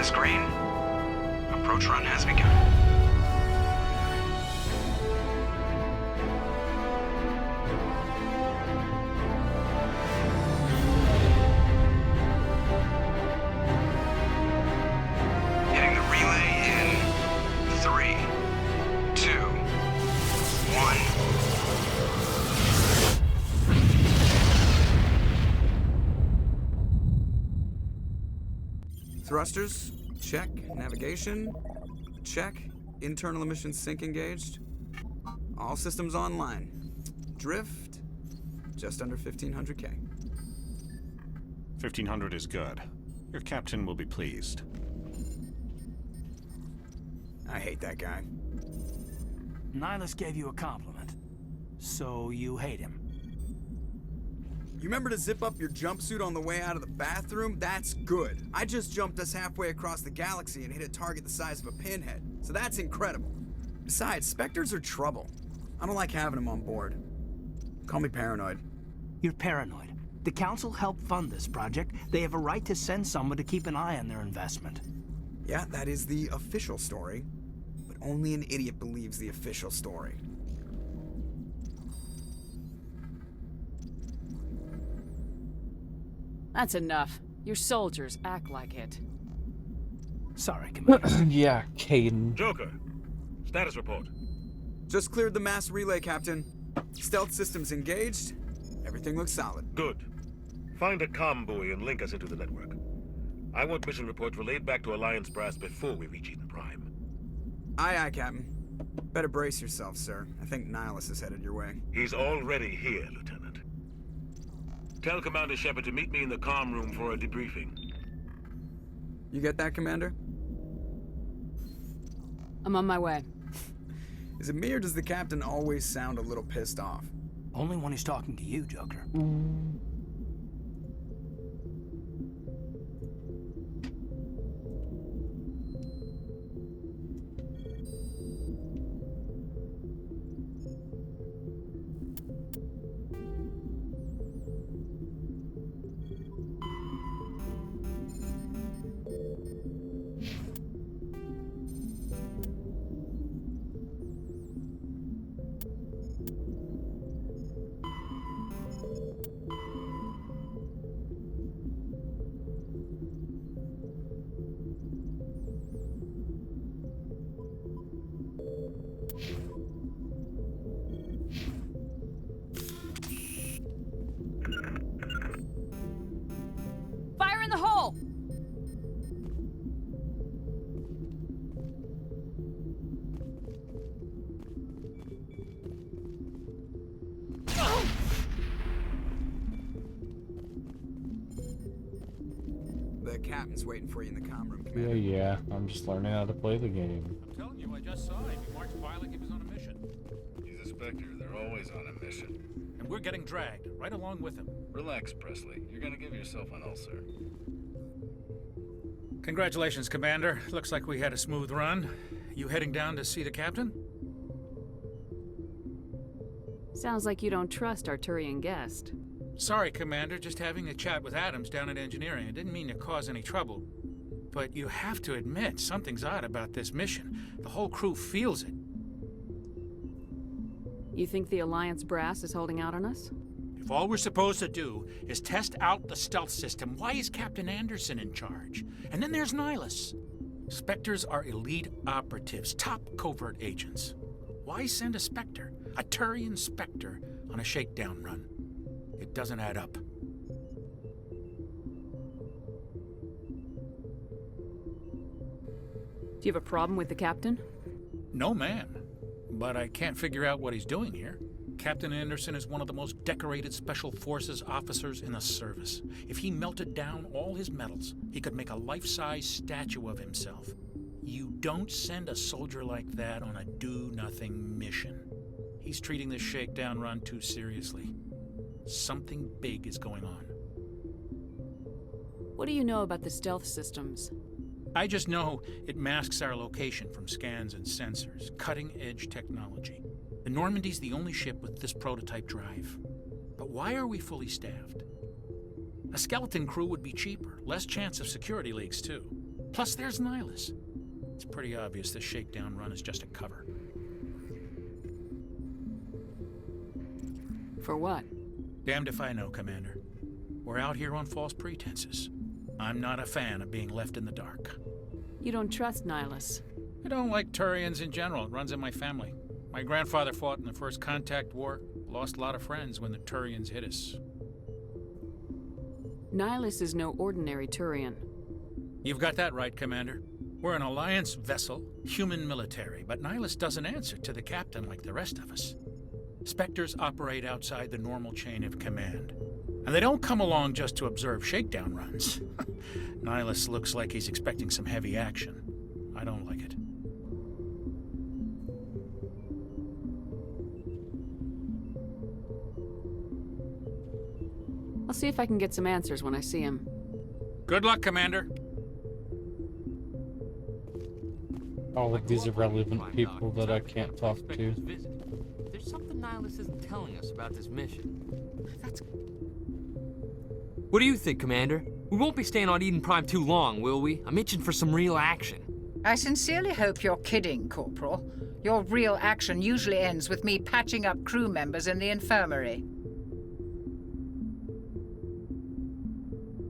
the screen. Approach run has begun. Hitting the relay in 3, 2, 1. Thrusters, check. Navigation, check. Internal emissions sync engaged. All systems online. Drift, just under 1500K. 1500 is good. Your captain will be pleased. I hate that guy. Nihilus gave you a compliment. So you hate him. You remember to zip up your jumpsuit on the way out of the bathroom? That's good. I just jumped us halfway across the galaxy and hit a target the size of a pinhead. So that's incredible. Besides, Spectres are trouble. I don't like having them on board. Call me paranoid. You're paranoid. The Council helped fund this project. They have a right to send someone to keep an eye on their investment. Yeah, that is the official story. But only an idiot believes the official story. That's enough. Your soldiers act like it. Sorry, Commander. Yeah, Caden. Joker, status report. Just cleared the mass relay, Captain. Stealth systems engaged. Everything looks solid. Good. Find a comm buoy and link us into the network. I want mission reports relayed back to Alliance Brass before we reach Eden Prime. Aye, aye, Captain. Better brace yourself, sir. I think Nihilus is headed your way. He's already here, Lieutenant. Tell Commander Shepard to meet me in the comm room for a debriefing. You get that, Commander? I'm on my way. Is it me or does the Captain always sound a little pissed off? Only when he's talking to you, Joker. Fire in the hole! The Captain's waiting for you in the comm room, Commander. Yeah, I'm just learning how to play the game. I'm telling you, I just saw him. He marched by like he was on a mission. He's a Spectre. They're always on a mission. And we're getting dragged, right along with him. Relax, Presley. You're gonna give yourself an ulcer. Congratulations, Commander. Looks like we had a smooth run. You heading down to see the captain? Sounds like you don't trust Arturian guest. Sorry, Commander. Just having a chat with Adams down at engineering. I didn't mean to cause any trouble. But you have to admit, something's odd about this mission. The whole crew feels it. You think the Alliance brass is holding out on us? If all we're supposed to do is test out the stealth system, why is Captain Anderson in charge? And then there's Nihilus. Spectres are elite operatives, top covert agents. Why send a Spectre, a Turian Spectre, on a shakedown run? It doesn't add up. Do you have a problem with the captain? No, ma'am. But I can't figure out what he's doing here. Captain Anderson is one of the most decorated Special Forces officers in the service. If he melted down all his medals, he could make a life-size statue of himself. You don't send a soldier like that on a do-nothing mission. He's treating this shakedown run too seriously. Something big is going on. What do you know about the stealth systems? I just know it masks our location from scans and sensors. Cutting-edge technology. The Normandy's the only ship with this prototype drive. But why are we fully staffed? A skeleton crew would be cheaper, less chance of security leaks too. Plus, there's Nihilus. It's pretty obvious this shakedown run is just a cover. For what? Damned if I know, Commander. We're out here on false pretenses. I'm not a fan of being left in the dark. You don't trust Nihilus. I don't like Turians in general. It runs in my family. My grandfather fought in the First Contact War, lost a lot of friends when the Turians hit us. Nihilus is no ordinary Turian. You've got that right, Commander. We're an Alliance vessel, human military, but Nihilus doesn't answer to the captain like the rest of us. Spectres operate outside the normal chain of command. And they don't come along just to observe shakedown runs. Nihilus looks like he's expecting some heavy action. I don't like it. I'll see if I can get some answers when I see him. Good luck, Commander. All of these irrelevant people that I can't talk to. There's something Nihilus isn't telling us about this mission. What do you think, Commander? We won't be staying on Eden Prime too long, will we? I'm itching for some real action. I sincerely hope you're kidding, Corporal. Your real action usually ends with me patching up crew members in the infirmary.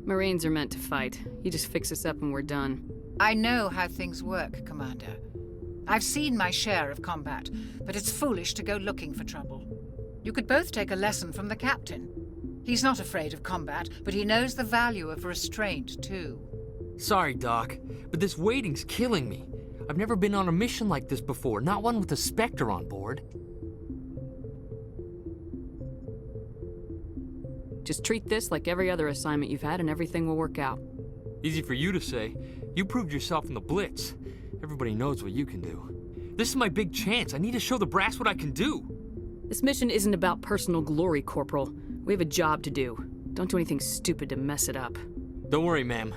Marines are meant to fight. You just fix us up and we're done. I know how things work, Commander. I've seen my share of combat, but it's foolish to go looking for trouble. You could both take a lesson from the captain. He's not afraid of combat, but he knows the value of restraint, too. Sorry, Doc, but this waiting's killing me. I've never been on a mission like this before, not one with a Spectre on board. Just treat this like every other assignment you've had and everything will work out. Easy for you to say. You proved yourself in the Blitz. Everybody knows what you can do. This is my big chance. I need to show the brass what I can do. This mission isn't about personal glory, Corporal. We have a job to do. Don't do anything stupid to mess it up. Don't worry, ma'am.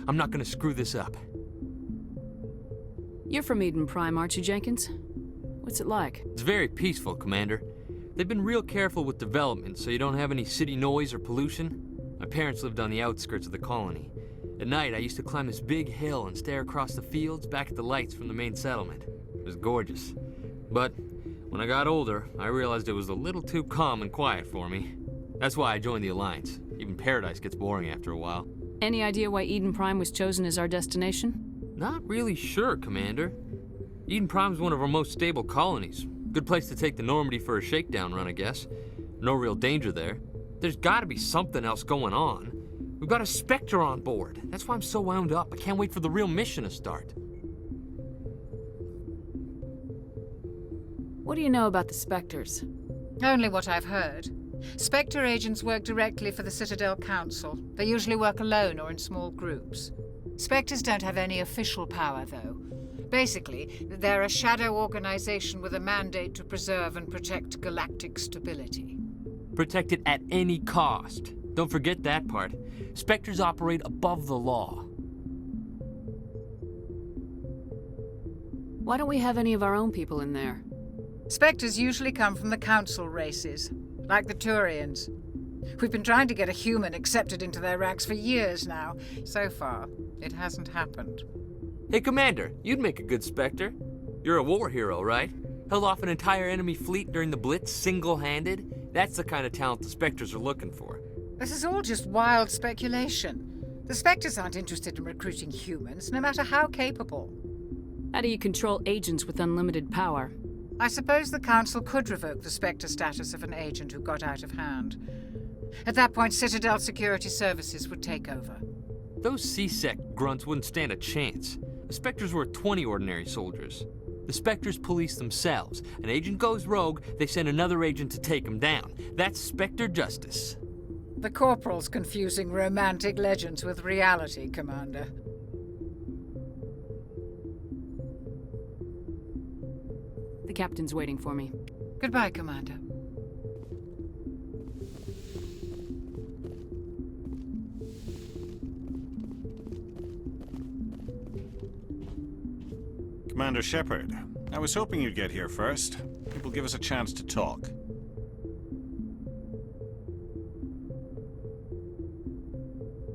I'm not gonna screw this up. You're from Eden Prime, aren't you, Jenkins? What's it like? It's very peaceful, Commander. They've been real careful with development, so you don't have any city noise or pollution. My parents lived on the outskirts of the colony. At night, I used to climb this big hill and stare across the fields back at the lights from the main settlement. It was gorgeous. But when I got older, I realized it was a little too calm and quiet for me. That's why I joined the Alliance. Even Paradise gets boring after a while. Any idea why Eden Prime was chosen as our destination? Not really sure, Commander. Eden Prime's one of our most stable colonies. Good place to take the Normandy for a shakedown run, I guess. No real danger there. There's gotta be something else going on. We've got a Spectre on board. That's why I'm so wound up. I can't wait for the real mission to start. What do you know about the Spectres? Only what I've heard. Spectre agents work directly for the Citadel Council. They usually work alone or in small groups. Spectres don't have any official power, though. Basically, they're a shadow organization with a mandate to preserve and protect galactic stability. Protect it at any cost. Don't forget that part. Spectres operate above the law. Why don't we have any of our own people in there? Spectres usually come from the Council races, like the Turians. We've been trying to get a human accepted into their ranks for years now. So far, it hasn't happened. Hey, Commander, you'd make a good Spectre. You're a war hero, right? Held off an entire enemy fleet during the Blitz single-handed? That's the kind of talent the Spectres are looking for. This is all just wild speculation. The Spectres aren't interested in recruiting humans, no matter how capable. How do you control agents with unlimited power? I suppose the Council could revoke the Spectre status of an agent who got out of hand. At that point, Citadel Security Services would take over. Those C-Sec grunts wouldn't stand a chance. The Spectres were 20 ordinary soldiers. The Spectres police themselves. An agent goes rogue, they send another agent to take him down. That's Spectre justice. The Corporal's confusing romantic legends with reality, Commander. The captain's waiting for me. Goodbye, Commander. Commander Shepard, I was hoping you'd get here first. It will give us a chance to talk.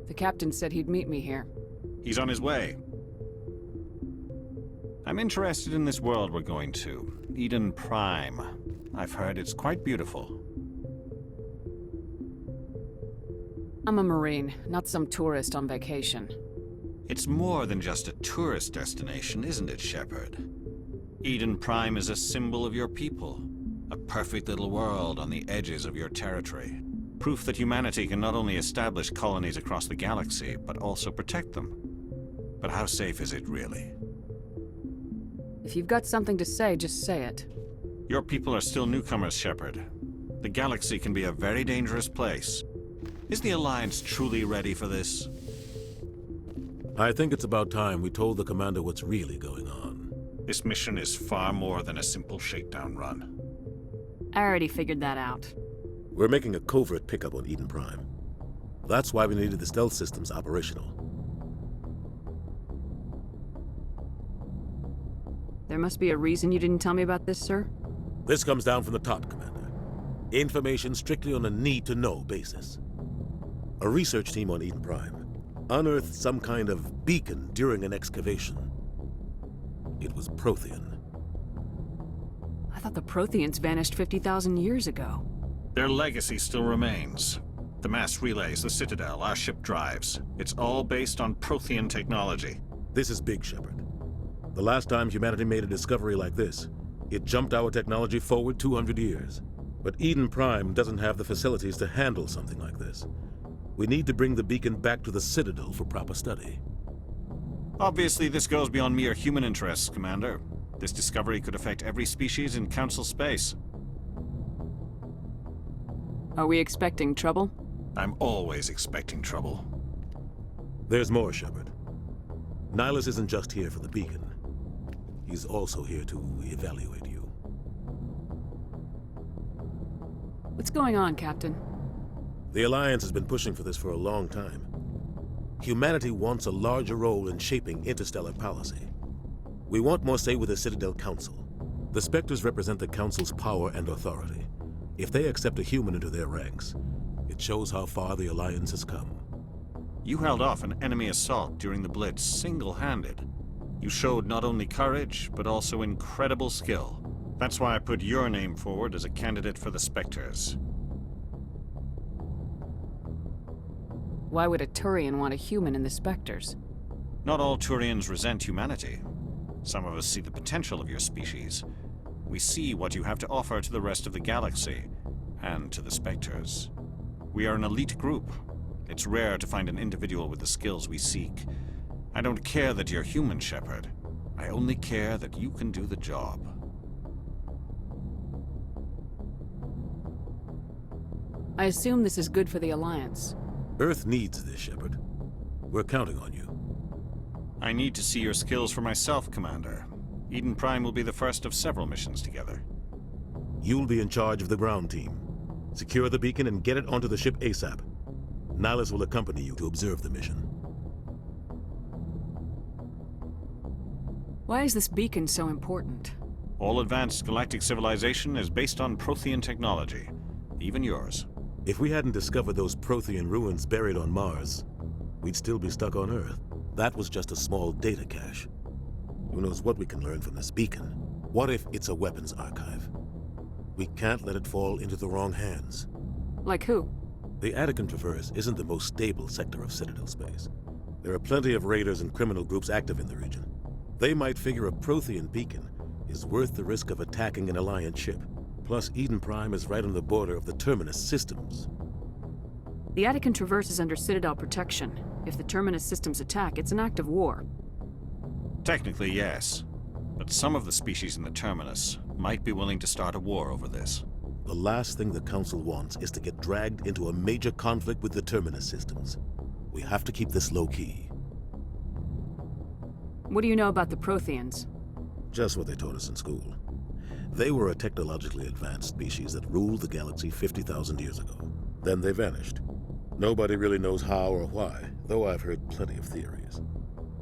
The captain said he'd meet me here. He's on his way. I'm interested in this world we're going to, Eden Prime. I've heard it's quite beautiful. I'm a Marine, not some tourist on vacation. It's more than just a tourist destination, isn't it, Shepard? Eden Prime is a symbol of your people. A perfect little world on the edges of your territory. Proof that humanity can not only establish colonies across the galaxy, but also protect them. But how safe is it, really? If you've got something to say, just say it. Your people are still newcomers, Shepard. The galaxy can be a very dangerous place. Is the Alliance truly ready for this? I think it's about time we told the Commander what's really going on. This mission is far more than a simple shakedown run. I already figured that out. We're making a covert pickup on Eden Prime. That's why we needed the stealth systems operational. There must be a reason you didn't tell me about this, sir? This comes down from the top, Commander. Information strictly on a need-to-know basis. A research team on Eden Prime unearthed some kind of beacon during an excavation. It was Prothean. I thought the Protheans vanished 50,000 years ago. Their legacy still remains. The mass relays, the Citadel, our ship drives. It's all based on Prothean technology. This is big, Shepard. The last time humanity made a discovery like this, it jumped our technology forward 200 years. But Eden Prime doesn't have the facilities to handle something like this. We need to bring the beacon back to the Citadel for proper study. Obviously, this goes beyond mere human interests, Commander. This discovery could affect every species in Council space. Are we expecting trouble? I'm always expecting trouble. There's more, Shepard. Nihilus isn't just here for the beacon. He's also here to evaluate you. What's going on, Captain? The Alliance has been pushing for this for a long time. Humanity wants a larger role in shaping interstellar policy. We want more say with the Citadel Council. The Spectres represent the Council's power and authority. If they accept a human into their ranks, it shows how far the Alliance has come. You held off an enemy assault during the Blitz single-handed. You showed not only courage, but also incredible skill. That's why I put your name forward as a candidate for the Spectres. Why would a Turian want a human in the Spectres? Not all Turians resent humanity. Some of us see the potential of your species. We see what you have to offer to the rest of the galaxy, and to the Spectres. We are an elite group. It's rare to find an individual with the skills we seek. I don't care that you're human, Shepard. I only care that you can do the job. I assume this is good for the Alliance. Earth needs this, Shepard. We're counting on you. I need to see your skills for myself, Commander. Eden Prime will be the first of several missions together. You'll be in charge of the ground team. Secure the beacon and get it onto the ship ASAP. Nihilus will accompany you to observe the mission. Why is this beacon so important? All advanced galactic civilization is based on Prothean technology. Even yours. If we hadn't discovered those Prothean ruins buried on Mars, we'd still be stuck on Earth. That was just a small data cache. Who knows what we can learn from this beacon? What if it's a weapons archive? We can't let it fall into the wrong hands. Like who? The Attican Traverse isn't the most stable sector of Citadel space. There are plenty of raiders and criminal groups active in the region. They might figure a Prothean beacon is worth the risk of attacking an Alliance ship. Plus, Eden Prime is right on the border of the Terminus systems. The Attican Traverse is under Citadel protection. If the Terminus systems attack, it's an act of war. Technically, yes. But some of the species in the Terminus might be willing to start a war over this. The last thing the Council wants is to get dragged into a major conflict with the Terminus systems. We have to keep this low-key. What do you know about the Protheans? Just what they taught us in school. They were a technologically advanced species that ruled the galaxy 50,000 years ago. Then they vanished. Nobody really knows how or why, though I've heard plenty of theories.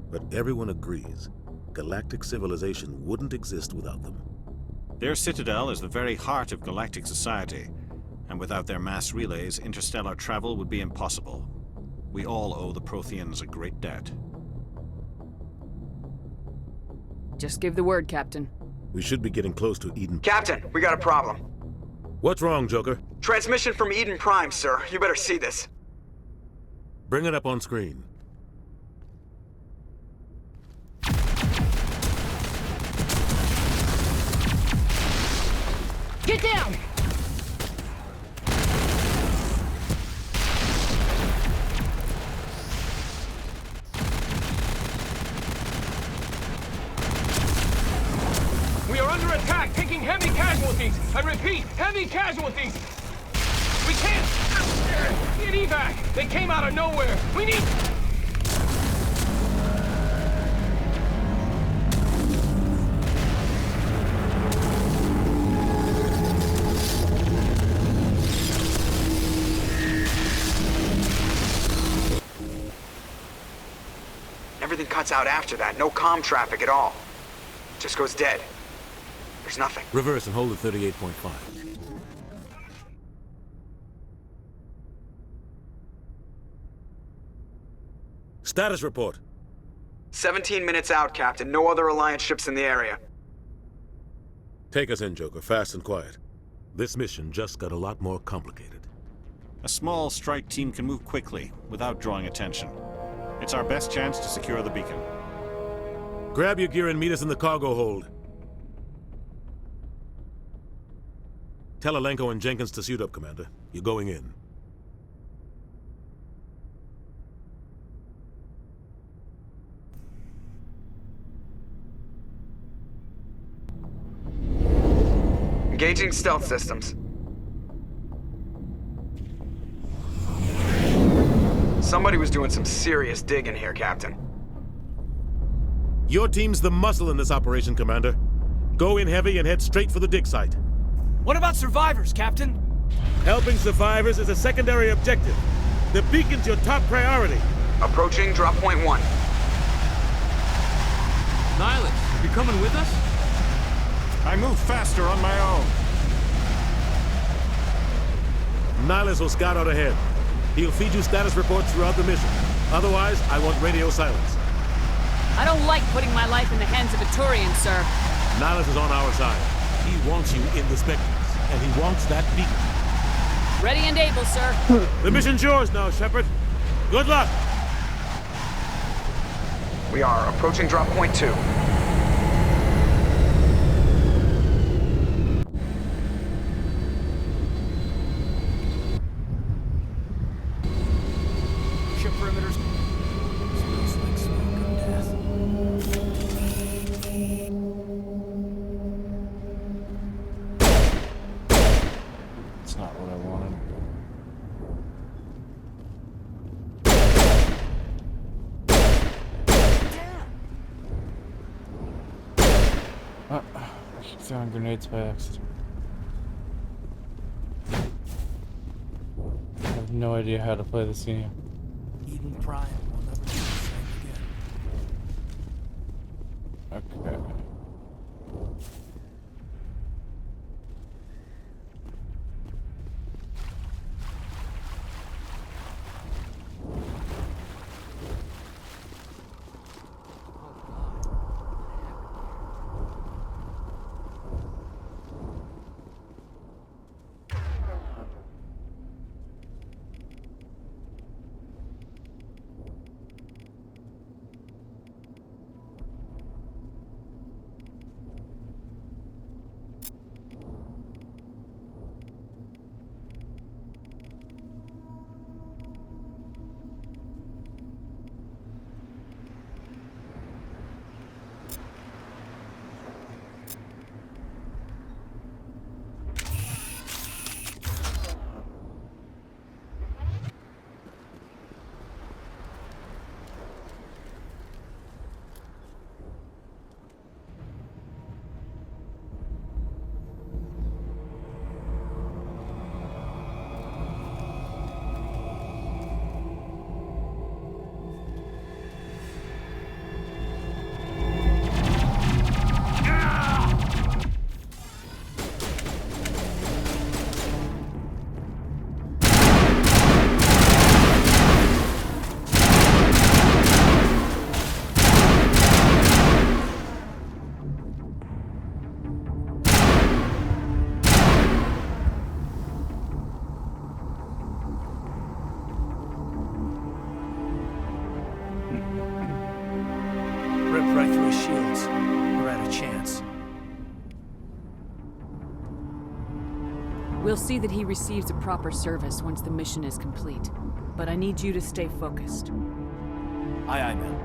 But everyone agrees, galactic civilization wouldn't exist without them. Their citadel is the very heart of galactic society, and without their mass relays, interstellar travel would be impossible. We all owe the Protheans a great debt. Just give the word, Captain. We should be getting close to Eden. Captain, we got a problem. What's wrong, Joker? Transmission from Eden Prime, sir. You better see this. Bring it up on screen. Get down! We are under attack, taking heavy casualties. I repeat, heavy casualties. We can't get evac. They came out of nowhere. We need... Everything cuts out after that. No comm traffic at all. Just goes dead. There's nothing. Reverse and hold at 38.5. Status report. 17 minutes out, Captain. No other Alliance ships in the area. Take us in, Joker, fast and quiet. This mission just got a lot more complicated. A small strike team can move quickly, without drawing attention. It's our best chance to secure the beacon. Grab your gear and meet us in the cargo hold. Tell Alenko and Jenkins to suit up, Commander. You're going in. Engaging stealth systems. Somebody was doing some serious digging here, Captain. Your team's the muscle in this operation, Commander. Go in heavy and head straight for the dig site. What about survivors, Captain? Helping survivors is a secondary objective. The beacon's your top priority. Approaching drop point 1. Nihilus, you coming with us? I move faster on my own. Nihilus will scout out ahead. He'll feed you status reports throughout the mission. Otherwise, I want radio silence. I don't like putting my life in the hands of a Turian, sir. Nihilus is on our side. He wants you in the Spectres, and he wants that beacon. Ready and able, sir. The mission's yours now, Shepard. Good luck! We are approaching drop point 2. Ship perimeters. Smells like smoke and death. It's not what I wanted. I keep throwing grenades by accident. I have no idea how to play this game. Eden Prime will never be the same again. Okay. We'll see that he receives a proper service once the mission is complete. But I need you to stay focused. Aye, aye, ma'am.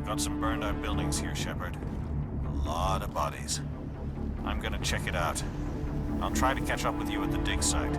Got some burned out buildings here, Shepard. A lot of bodies. I'm gonna check it out. I'll try to catch up with you at the dig site.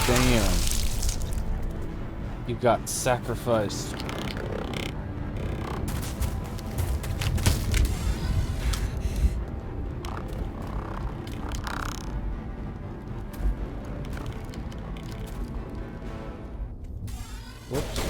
Damn. You got sacrificed. Whoops.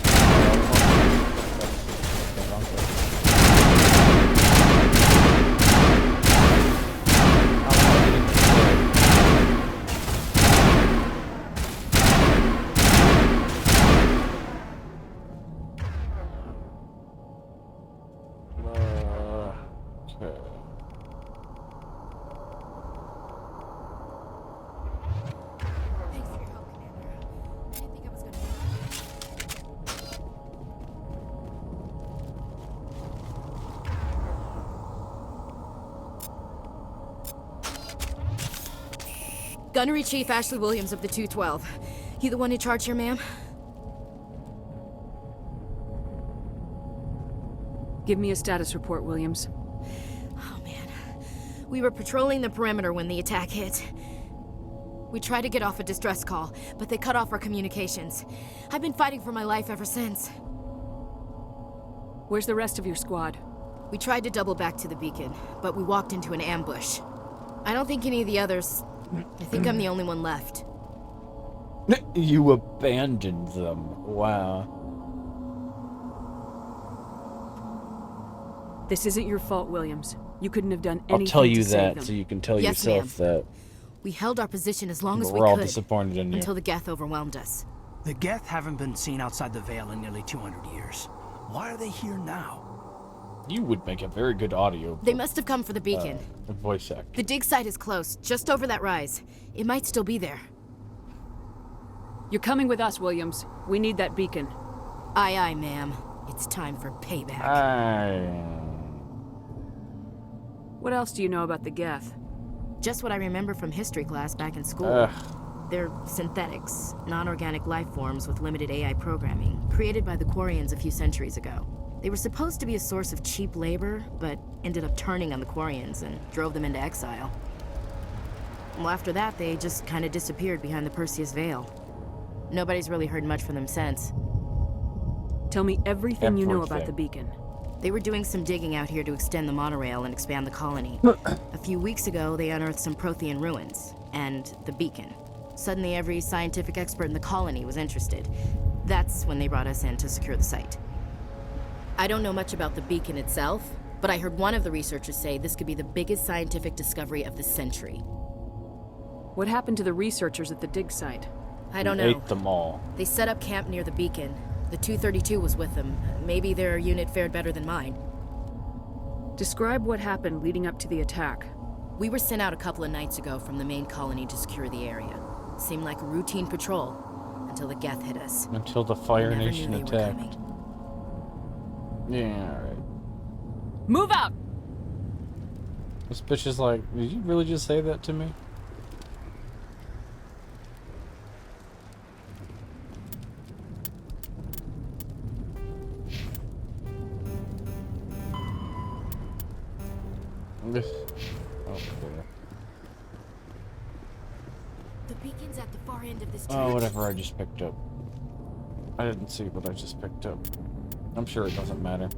Gunnery Chief Ashley Williams of the 212. You the one in charge here, ma'am? Give me a status report, Williams. Oh, man. We were patrolling the perimeter when the attack hit. We tried to get off a distress call, but they cut off our communications. I've been fighting for my life ever since. Where's the rest of your squad? We tried to double back to the beacon, but we walked into an ambush. I don't think any of the others... I think I'm the only one left. You abandoned them. Wow. This isn't your fault, Williams. You couldn't have done anything I'll tell you to save that them. so you can tell Yes, yourself that. We held our position as long as we We're all could. disappointed in you. Until the Geth overwhelmed us. The Geth haven't been seen outside the Veil in nearly 200 years. Why are they here now? You would make a very good audio. They must have come for the beacon. Voice actor. The dig site is close, just over that rise. It might still be there. You're coming with us, Williams. We need that beacon. Aye, aye, ma'am. It's time for payback. What else do you know about the Geth? Just what I remember from history class back in school. Ugh. They're synthetics, non-organic life forms with limited AI programming, created by the Quarians a few centuries ago. They were supposed to be a source of cheap labor, but ended up turning on the Quarians and drove them into exile. Well, after that, they just kind of disappeared behind the Perseus Veil. Nobody's really heard much from them since. Tell me everything you know about the beacon. They were doing some digging out here to extend the monorail and expand the colony. A few weeks ago, they unearthed some Prothean ruins, and the beacon. Suddenly, every scientific expert in the colony was interested. That's when they brought us in to secure the site. I don't know much about the beacon itself, but I heard one of the researchers say this could be the biggest scientific discovery of the century. What happened to the researchers at the dig site? I don't know. Ate them all. They set up camp near the beacon. The 232 was with them. Maybe their unit fared better than mine. Describe what happened leading up to the attack. We were sent out a couple of nights ago from the main colony to secure the area. Seemed like a routine patrol until the Geth hit us. Until the Fire Never Nation knew they were attacked. coming. Yeah, alright. Move out! This bitch is like, did you really just say that to me? The beacon's at the far end of this Oh, whatever I just picked up. I didn't see what I just picked up. I'm sure it doesn't matter.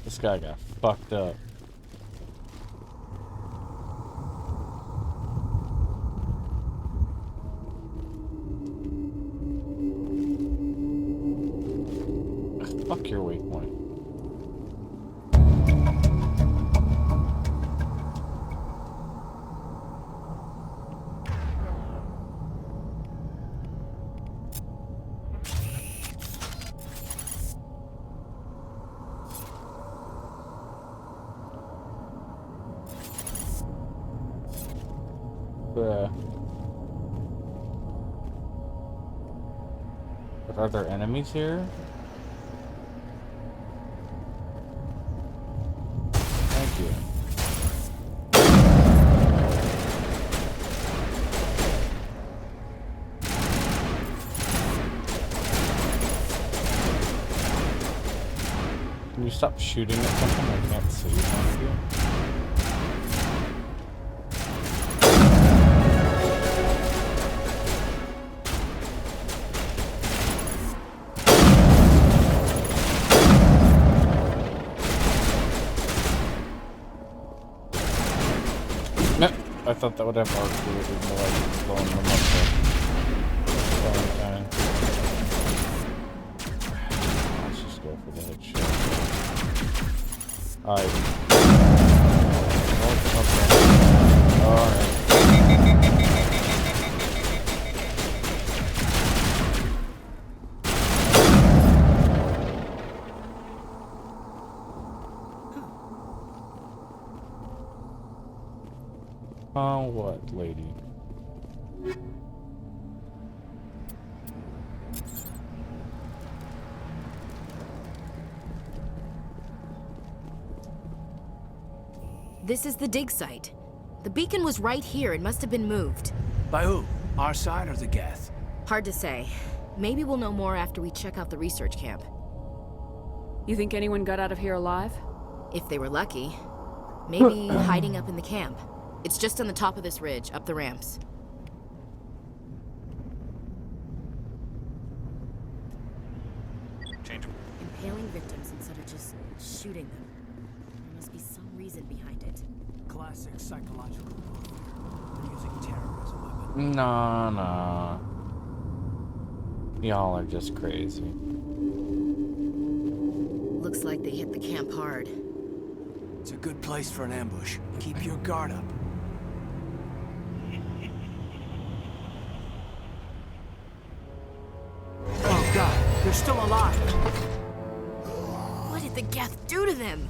This guy got fucked up. Ugh, fuck your weak point. But are there enemies here? you. Can you stop shooting at something I can't see? Thank you. No, I thought that would have arc to it, even though I was blowing them up for a long time. Let's just go for the headshot. Okay. Alright. Oh, what, lady? This is the dig site. The beacon was right here. It must have been moved. By who? Our side or the Geth? Hard to say. Maybe we'll know more after we check out the research camp. You think anyone got out of here alive? If they were lucky. Maybe hiding up in the camp. It's just on the top of this ridge, up the ramps. Impaling victims instead of just shooting them. There must be some reason behind it. Classic psychological warfare. They're using terror as a weapon. Nah. Y'all are just crazy. Looks like they hit the camp hard. It's a good place for an ambush. Keep your guard up. Oh god, they're still alive. What did the Geth do to them?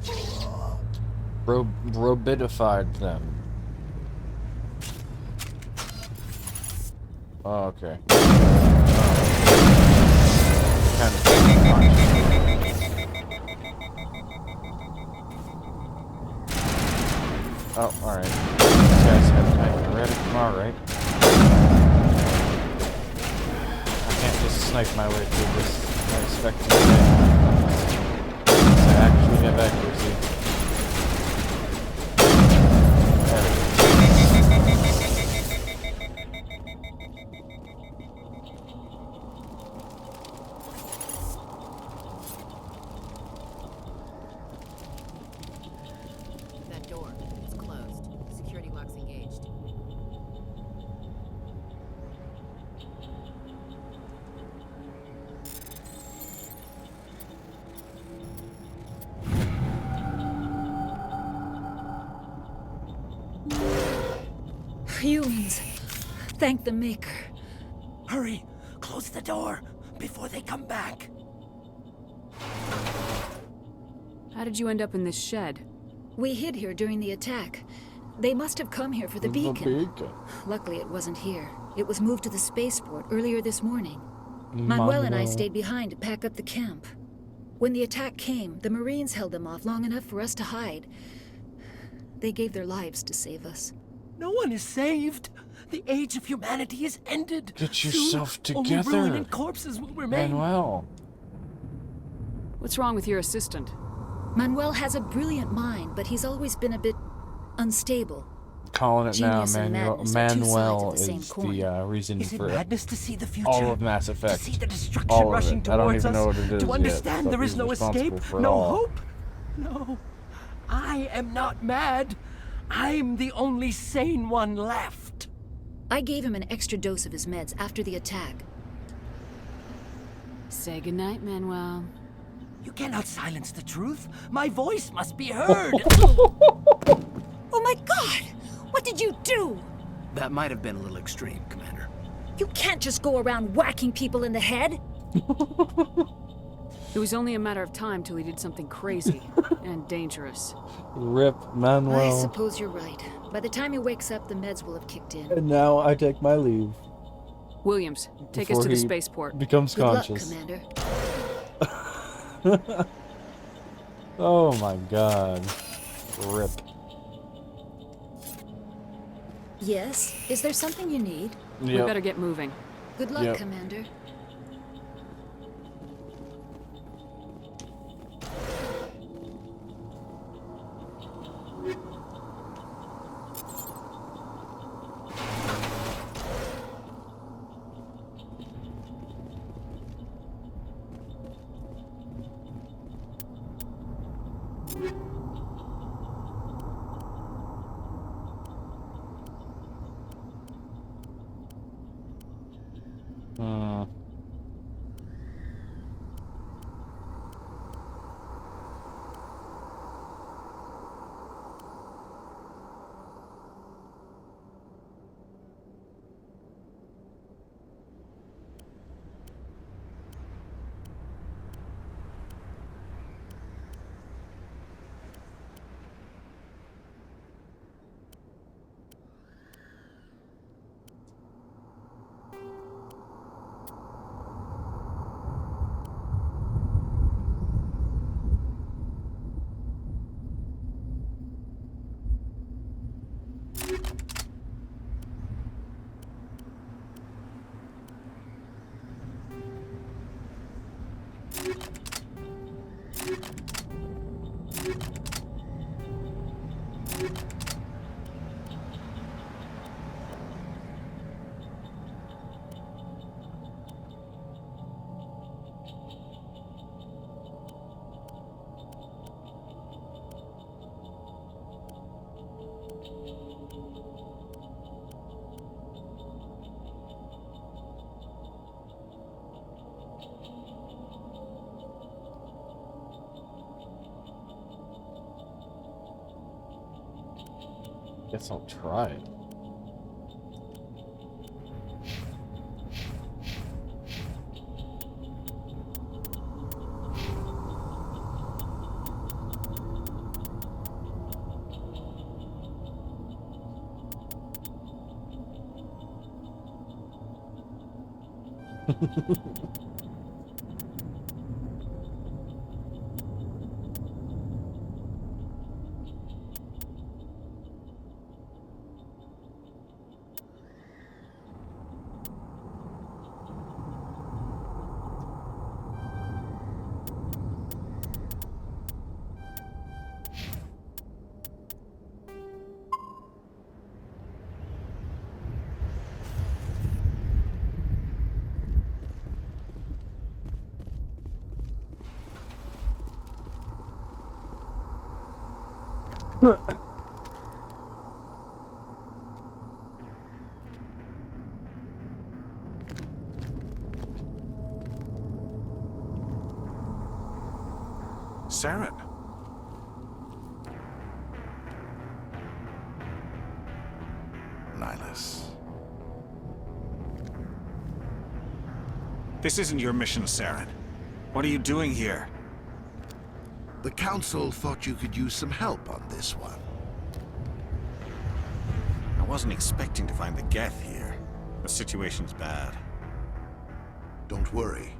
Robidified them. Oh, okay. Kind of. Oh, alright. These guys have kind of read it. Alright. I can't just snipe my way through this. I expect to actually have accuracy. There we go. That door. It's closed. Security lock's engaged. Humans. Thank the Maker. Hurry! Close the door before they come back. How did you end up in this shed? We hid here during the attack. They must have come here for the beacon. Luckily, it wasn't here. It was moved to the spaceport earlier this morning. Manuel and I stayed behind to pack up the camp. When the attack came, the Marines held them off long enough for us to hide. They gave their lives to save us. No one is saved. The age of humanity is ended. Get yourself Soon, together. only ruin and corpses will remain. Manuel. What's wrong with your assistant? Manuel has a brilliant mind, but he's always been a bit unstable. Calling it now, Genius and Manuel. madness are two sides of Manuel the same is coin. the reason Is it for madness to see the future? all of Mass Effect. To see the destruction all of rushing it. I don't towards even us? know what it is To understand yet, there but is he's no responsible escape, for no all. hope? No. I am not mad. I'm the only sane one left. I gave him an extra dose of his meds after the attack. Say goodnight, Manuel. You cannot silence the truth. My voice must be heard. Oh my god! What did you do? That might have been a little extreme, Commander. You can't just go around whacking people in the head. It was only a matter of time till he did something crazy and dangerous. Rip Manuel. I suppose you're right. By the time he wakes up, the meds will have kicked in. And now I take my leave. Williams, take Before us to the he spaceport. becomes Good conscious. luck, Commander. Oh my god. Rip. Yes? Is there something you need? We better get moving. Good luck, Commander. Guess I'll try it. Saren. Nihilus. This isn't your mission, Saren. What are you doing here? The Council thought you could use some help on this one. I wasn't expecting to find the Geth here. The situation's bad. Don't worry.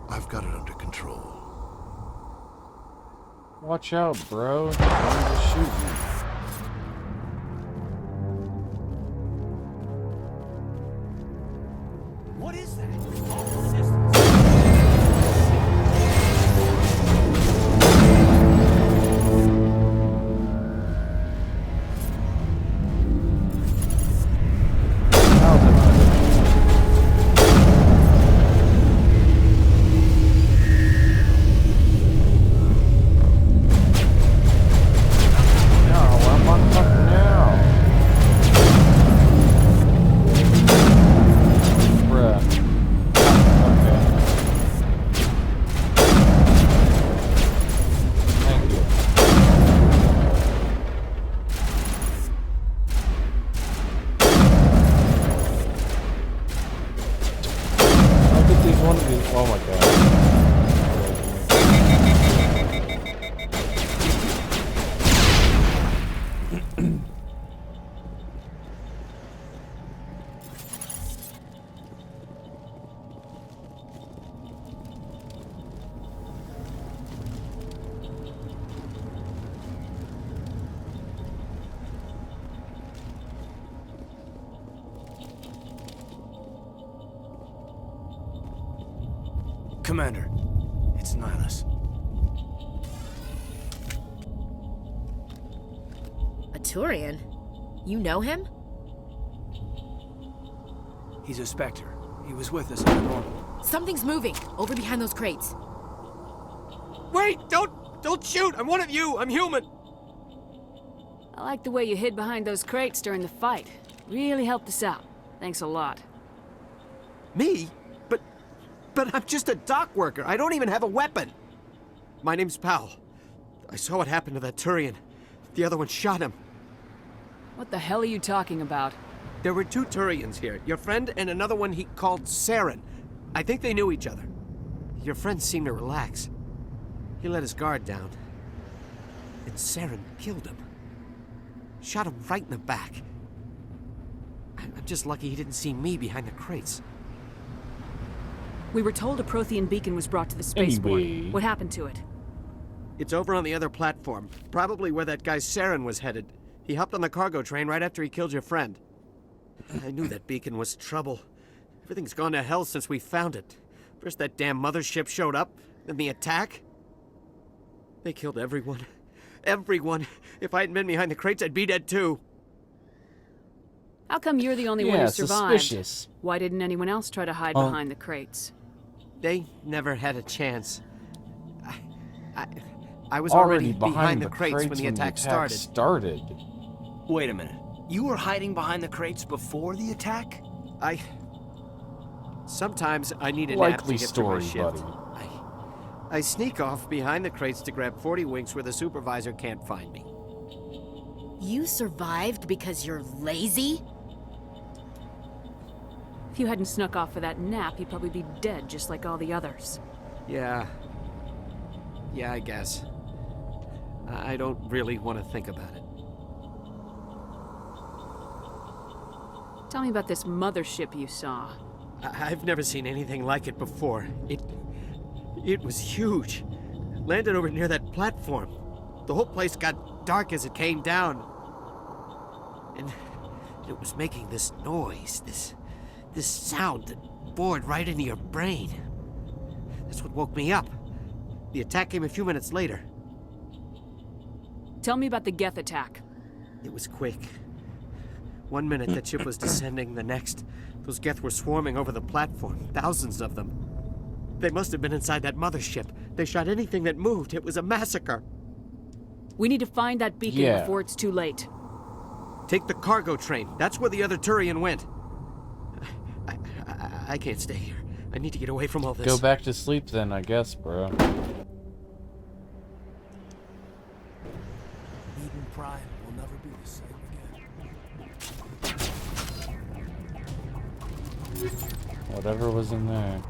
I've got it under control. Watch out, bro. They're trying to shoot me. What is that? No. Commander, it's Nihilus. A Turian? You know him? He's a Spectre. He was with us on the normal. Something's moving, over behind those crates. Wait! Don't shoot! I'm one of you! I'm human! I like the way you hid behind those crates during the fight. Really helped us out. Thanks a lot. Me? But I'm just a dock worker. I don't even have a weapon. My name's Powell. I saw what happened to that Turian. The other one shot him. What the hell are you talking about? There were 2 Turians here. Your friend and another one he called Saren. I think they knew each other. Your friend seemed to relax. He let his guard down. And Saren killed him. Shot him right in the back. I'm just lucky he didn't see me behind the crates. We were told a Prothean beacon was brought to the spaceport. Anyway. What happened to it? It's over on the other platform. Probably where that guy Saren was headed. He hopped on the cargo train right after he killed your friend. I knew that beacon was trouble. Everything's gone to hell since we found it. First that damn mothership showed up, then the attack. They killed everyone. Everyone. If I hadn't been behind the crates, I'd be dead too. How come you're the only one who survived? Suspicious. Why didn't anyone else try to hide behind the crates? They never had a chance. I was Already behind the crates when the attack started. Wait a minute. You were hiding behind the crates before the attack? Sometimes I need a nap to Likely get through my story, shift. buddy. I sneak off behind the crates to grab 40 winks where the supervisor can't find me. You survived because you're lazy? If you hadn't snuck off for that nap, you'd probably be dead just like all the others. Yeah, I guess. I don't really want to think about it. Tell me about this mothership you saw. I've never seen anything like it before. It was huge. Landed over near that platform. The whole place got dark as it came down. And it was making this noise, this sound that bored right into your brain. That's what woke me up. The attack came a few minutes later. Tell me about the Geth attack. It was quick. 1 minute that ship was descending, the next, those Geth were swarming over the platform, thousands of them. They must have been inside that mothership. They shot anything that moved. It was a massacre. We need to find that beacon before it's too late. Take the cargo train. That's where the other Turian went. I can't stay here. I need to get away from all this. Go back to sleep then, I guess, bro. Eden Prime will never be the same again. Whatever was in there.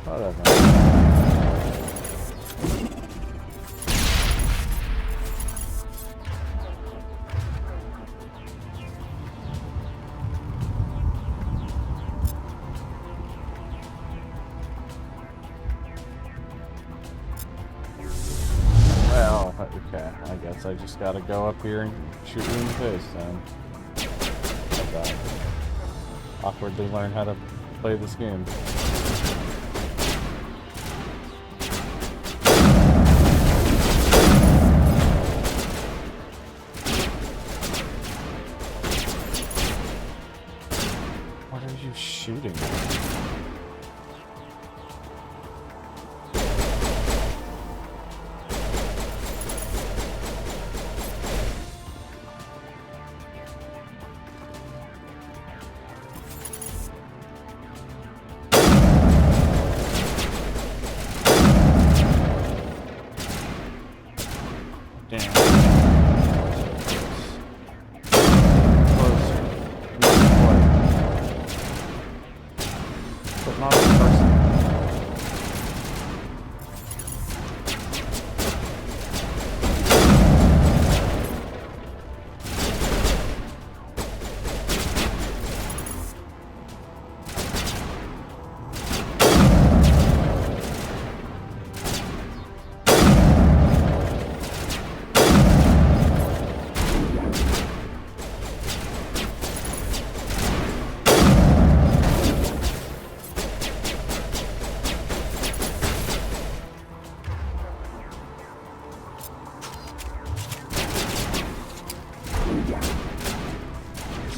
Whatever. Well, okay, I guess I just gotta go up here and shoot you in the face then. Like awkwardly learn how to play this game. What are you shooting at?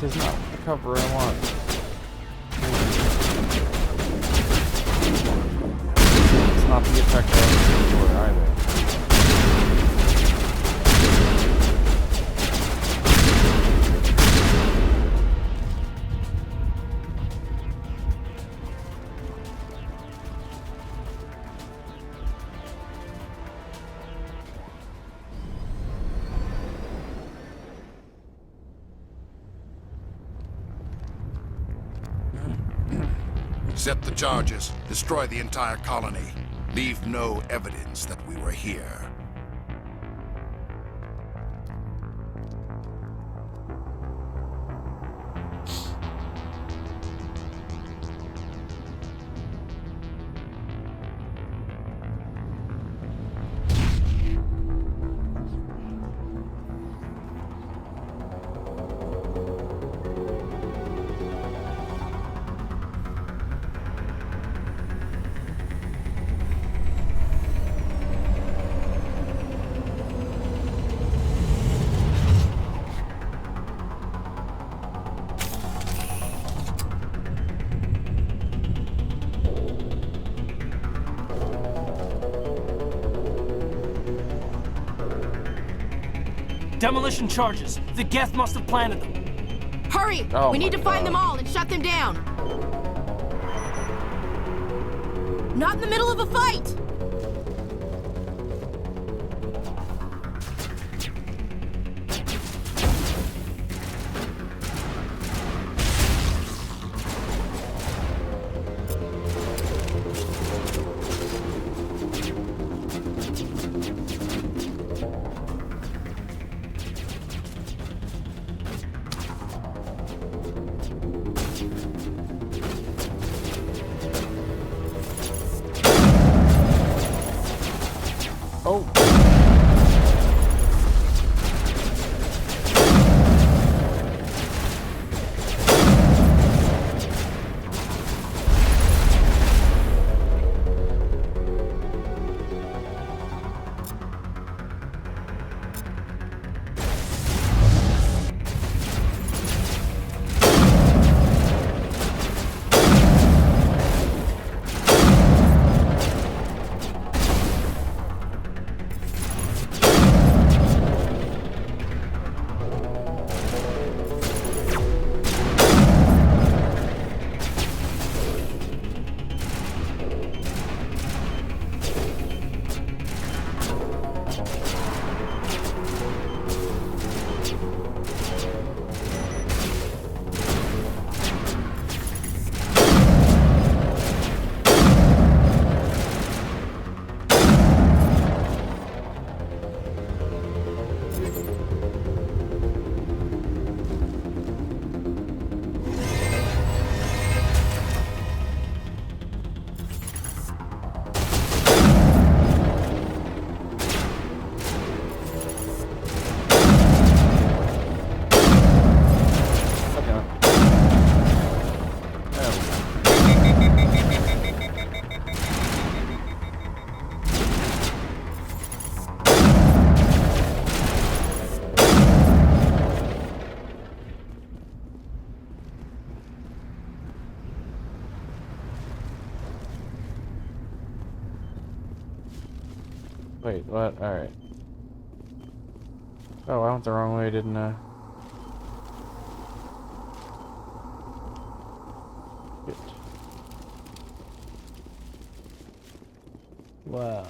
This is not the cover I want. It's not the effect I was looking for either. Set the charges. Destroy the entire colony. Leave no evidence that we were here. Demolition charges. The Geth must have planted them. Hurry! Oh we need my to find God. them all and shut them down. Not in the middle of a fight! Oh. Wait, what? Alright. Oh, I went the wrong way, didn't I? Good. Wow.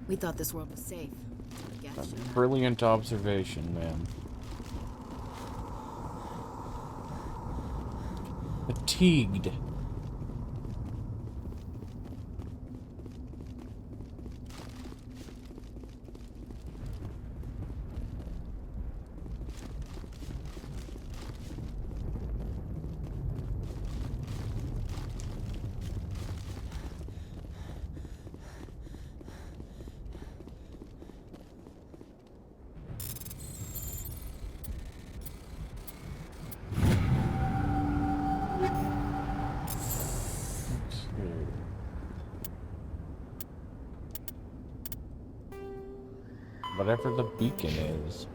We thought this world was safe. I guess. Brilliant observation, man. Fatigued. Whatever the beacon is.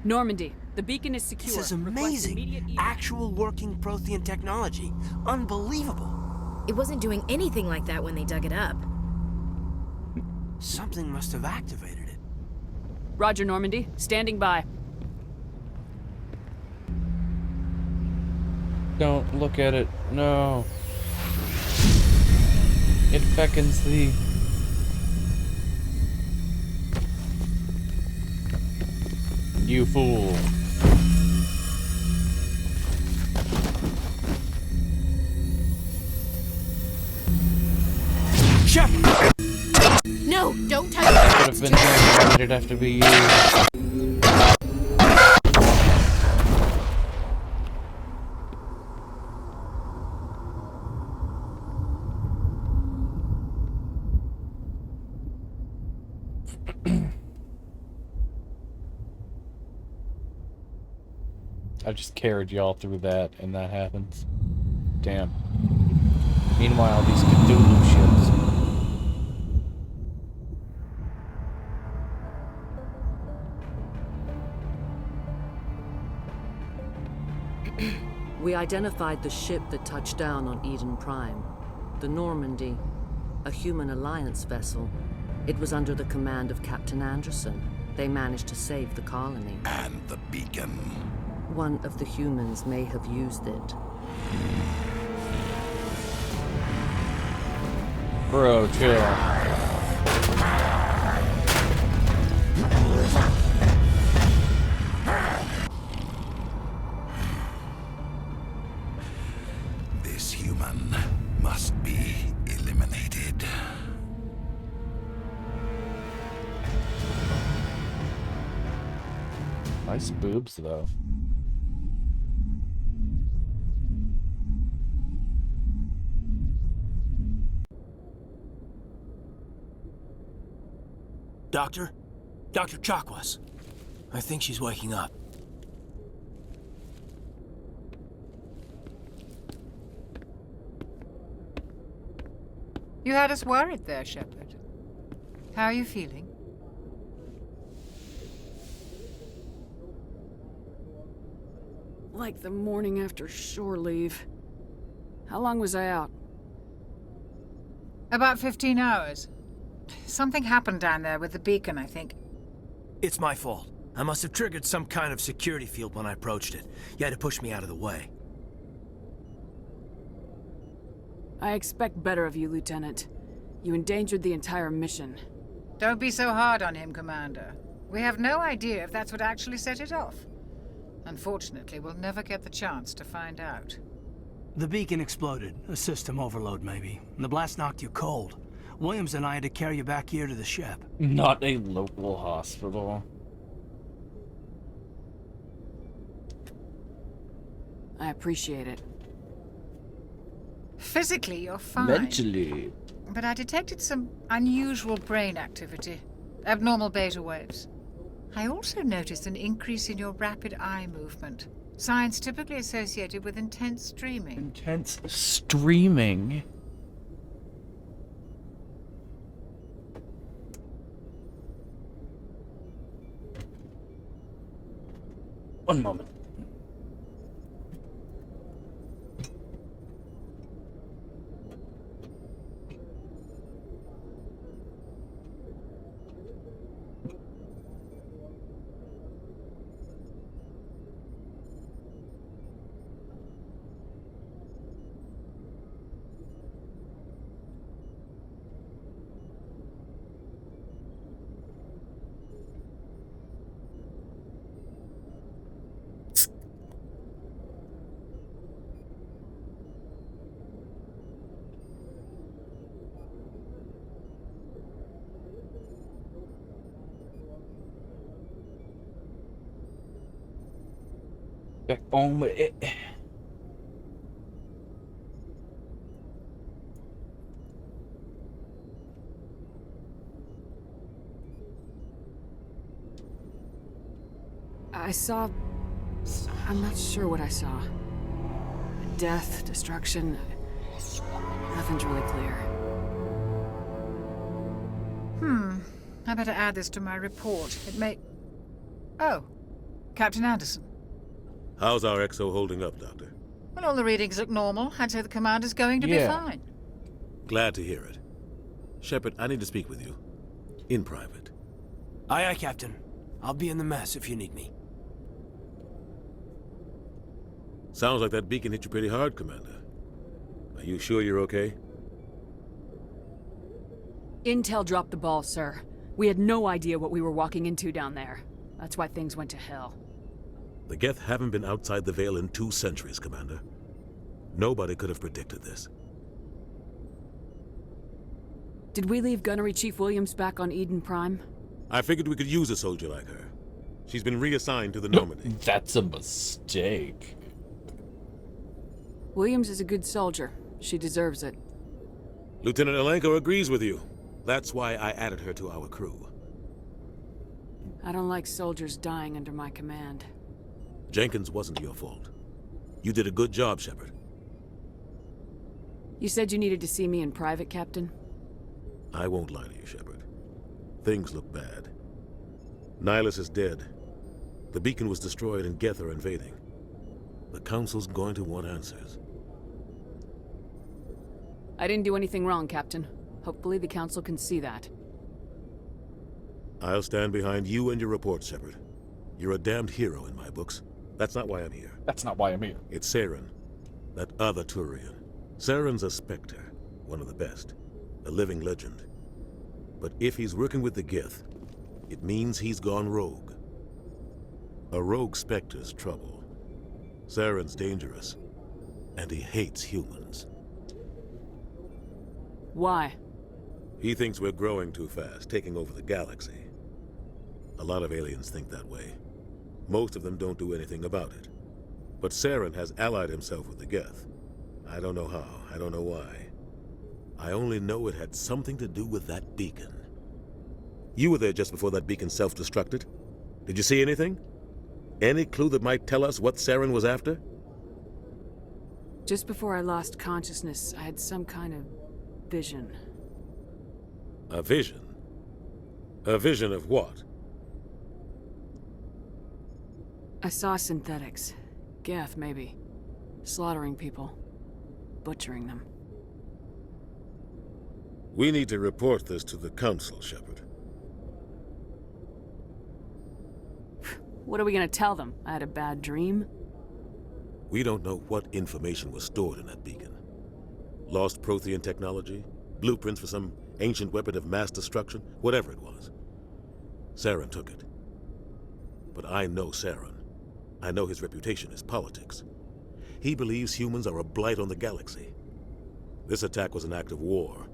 Normandy, the beacon is secure. This is Request amazing. immediate Actual working Prothean technology. Unbelievable. It wasn't doing anything like that when they dug it up. Something must have activated it. Roger, Normandy. Standing by. Don't look at it. No. It beckons thee. You fool. Shep! No, don't touch That could have been him. Why did it have to be you? I just carried y'all through that, and that happens. Damn. Meanwhile, these Cthulhu ships. We identified the ship that touched down on Eden Prime. The Normandy, a human alliance vessel. It was under the command of Captain Anderson. They managed to save the colony. And the beacon. One of the humans may have used it. Bro, chill. This human must be eliminated. Nice boobs, though. Doctor? Dr. Chakwas. I think she's waking up. You had us worried there, Shepard. How are you feeling? Like the morning after shore leave. How long was I out? About 15 hours. Something happened down there with the beacon, I think. It's my fault. I must have triggered some kind of security field when I approached it. You had to push me out of the way. I expect better of you, Lieutenant. You endangered the entire mission. Don't be so hard on him, Commander. We have no idea if that's what actually set it off. Unfortunately, we'll never get the chance to find out. The beacon exploded. A system overload, maybe. And the blast knocked you cold. Williams and I had to carry you back here to the ship. Not a local hospital. I appreciate it. Physically, you're fine. Mentally. But I detected some unusual brain activity. Abnormal beta waves. I also noticed an increase in your rapid eye movement. Signs typically associated with intense streaming. Intense streaming? One moment. Back on with it. I saw... I'm not sure what I saw. Death, destruction... Nothing's really clear. I better add this to my report. It may... Oh, Captain Anderson. How's our EXO holding up, Doctor? Well, all the readings look normal. I'd say the commander's going to be fine. Glad to hear it. Shepard, I need to speak with you. In private. Aye, aye, Captain. I'll be in the mess if you need me. Sounds like that beacon hit you pretty hard, Commander. Are you sure you're okay? Intel dropped the ball, sir. We had no idea what we were walking into down there. That's why things went to hell. The Geth haven't been outside the Veil in 2 centuries, Commander. Nobody could have predicted this. Did we leave Gunnery Chief Williams back on Eden Prime? I figured we could use a soldier like her. She's been reassigned to the Normandy. That's a mistake. Williams is a good soldier. She deserves it. Lieutenant Alenko agrees with you. That's why I added her to our crew. I don't like soldiers dying under my command. Jenkins wasn't your fault. You did a good job, Shepard. You said you needed to see me in private, Captain? I won't lie to you, Shepard. Things look bad. Nihilus is dead. The beacon was destroyed and Geth are invading. The Council's going to want answers. I didn't do anything wrong, Captain. Hopefully the Council can see that. I'll stand behind you and your report, Shepard. You're a damned hero in my books. That's not why I'm here. That's not why I'm here. It's Saren, that other Turian. Saren's a Spectre, one of the best, a living legend. But if he's working with the Geth, it means he's gone rogue. A rogue Spectre's trouble. Saren's dangerous, and he hates humans. Why? He thinks we're growing too fast, taking over the galaxy. A lot of aliens think that way. Most of them don't do anything about it. But Saren has allied himself with the Geth. I don't know how, I don't know why. I only know it had something to do with that beacon. You were there just before that beacon self-destructed. Did you see anything? Any clue that might tell us what Saren was after? Just before I lost consciousness, I had some kind of vision. A vision? A vision of what? I saw synthetics. Geth, maybe. Slaughtering people. Butchering them. We need to report this to the Council, Shepard. What are we gonna tell them? I had a bad dream? We don't know what information was stored in that beacon. Lost Prothean technology? Blueprints for some ancient weapon of mass destruction? Whatever it was. Saren took it. But I know Saren. I know his reputation is politics. He believes humans are a blight on the galaxy. This attack was an act of war.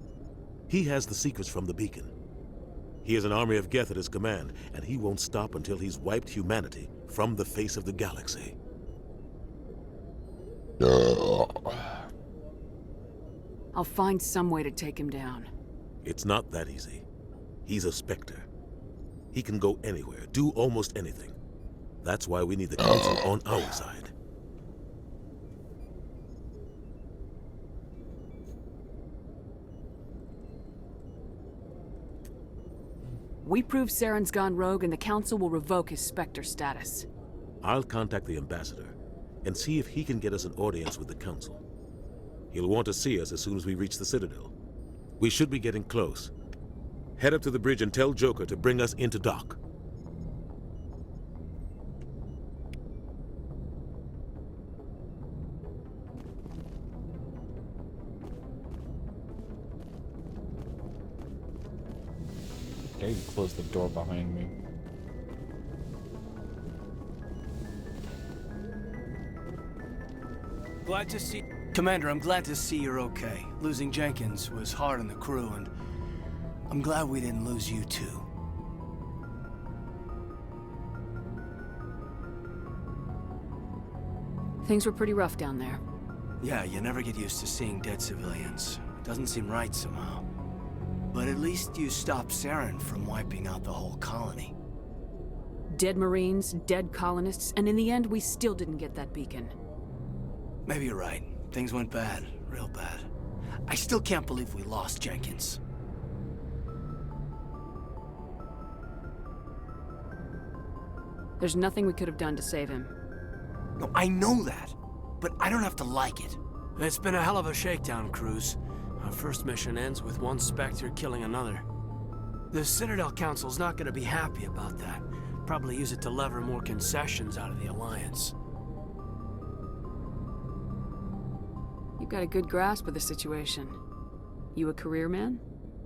He has the secrets from the beacon. He has an army of Geth at his command, and he won't stop until he's wiped humanity from the face of the galaxy. I'll find some way to take him down. It's not that easy. He's a Spectre. He can go anywhere, do almost anything. That's why we need the Council on our side. We prove Saren's gone rogue and the Council will revoke his Spectre status. I'll contact the Ambassador and see if he can get us an audience with the Council. He'll want to see us as soon as we reach the Citadel. We should be getting close. Head up to the bridge and tell Joker to bring us into dock. Okay, you close the door behind me. Glad to see... Commander, I'm glad to see you're okay. Losing Jenkins was hard on the crew, and I'm glad we didn't lose you too. Things were pretty rough down there. Yeah, you never get used to seeing dead civilians. It doesn't seem right somehow. But at least you stopped Saren from wiping out the whole colony. Dead Marines, dead colonists, and in the end, we still didn't get that beacon. Maybe you're right. Things went bad. Real bad. I still can't believe we lost Jenkins. There's nothing we could have done to save him. No, I know that. But I don't have to like it. It's been a hell of a shakedown, Cruz. Our first mission ends with one Spectre killing another. The Citadel Council's not gonna be happy about that. Probably use it to lever more concessions out of the Alliance. You've got a good grasp of the situation. You a career man?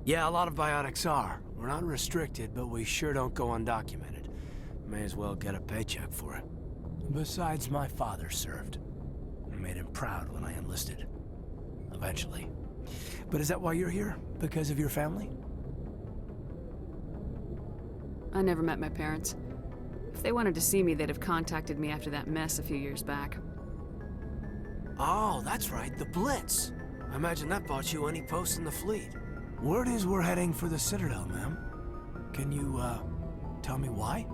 Yeah, a lot of biotics are. We're not restricted, but we sure don't go undocumented. May as well get a paycheck for it. Besides, my father served. I made him proud when I enlisted. Eventually. But is that why you're here? Because of your family? I never met my parents. If they wanted to see me, they'd have contacted me after that mess a few years back. Oh, that's right, the Blitz. I imagine that bought you any post in the fleet. Word is we're heading for the Citadel, ma'am. Can you, tell me why?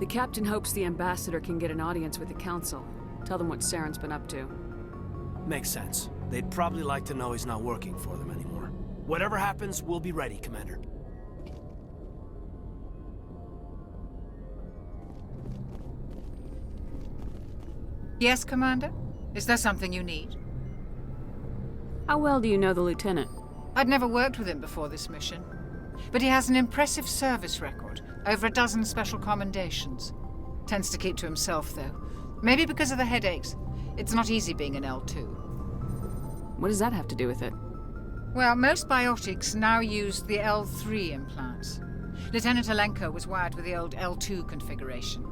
The captain hopes the Ambassador can get an audience with the Council. Tell them what Saren's been up to. Makes sense. They'd probably like to know he's not working for them anymore. Whatever happens, we'll be ready, Commander. Yes, Commander? Is there something you need? How well do you know the Lieutenant? I'd never worked with him before this mission. But he has an impressive service record. Over a dozen special commendations. Tends to keep to himself, though. Maybe because of the headaches. It's not easy being an L2. What does that have to do with it? Well, most biotics now use the L3 implants. Lieutenant Alenko was wired with the old L2 configuration.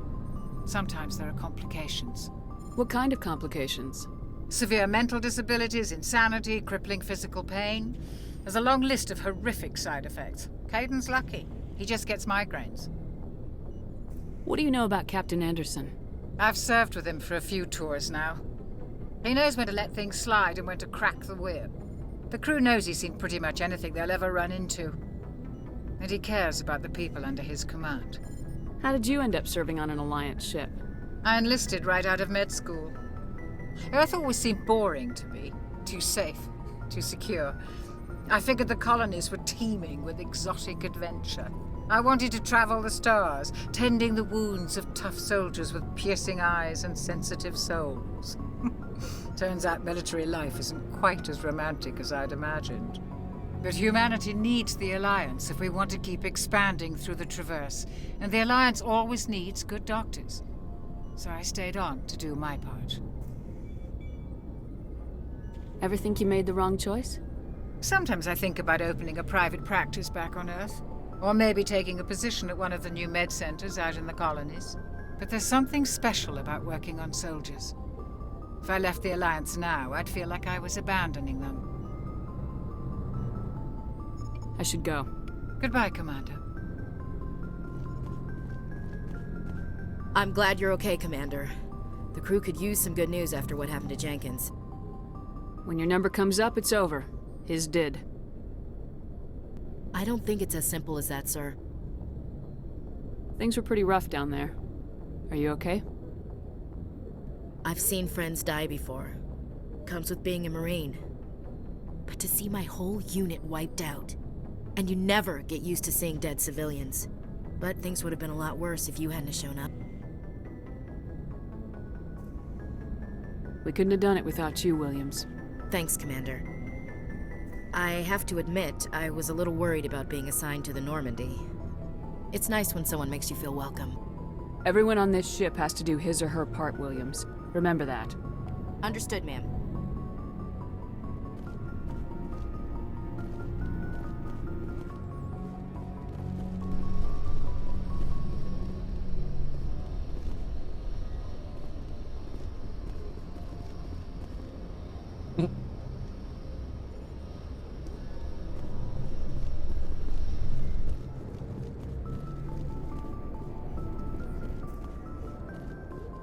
Sometimes there are complications. What kind of complications? Severe mental disabilities, insanity, crippling physical pain. There's a long list of horrific side effects. Caden's lucky. He just gets migraines. What do you know about Captain Anderson? I've served with him for a few tours now. He knows when to let things slide and when to crack the whip. The crew knows he's seen pretty much anything they'll ever run into. And he cares about the people under his command. How did you end up serving on an Alliance ship? I enlisted right out of med school. Earth always seemed boring to me. Too safe, too secure. I figured the colonies were teeming with exotic adventure. I wanted to travel the stars, tending the wounds of tough soldiers with piercing eyes and sensitive souls. Turns out military life isn't quite as romantic as I'd imagined. But humanity needs the Alliance if we want to keep expanding through the Traverse, and the Alliance always needs good doctors. So I stayed on to do my part. Ever think you made the wrong choice? Sometimes I think about opening a private practice back on Earth, or maybe taking a position at one of the new med centers out in the colonies. But there's something special about working on soldiers. If I left the Alliance now, I'd feel like I was abandoning them. I should go. Goodbye, Commander. I'm glad you're okay, Commander. The crew could use some good news after what happened to Jenkins. When your number comes up, it's over. His did. I don't think it's as simple as that, sir. Things were pretty rough down there. Are you okay? I've seen friends die before. Comes with being a Marine. But to see my whole unit wiped out, and you never get used to seeing dead civilians. But things would have been a lot worse if you hadn't shown up. We couldn't have done it without you, Williams. Thanks, Commander. I have to admit, I was a little worried about being assigned to the Normandy. It's nice when someone makes you feel welcome. Everyone on this ship has to do his or her part, Williams. Remember that. Understood, ma'am.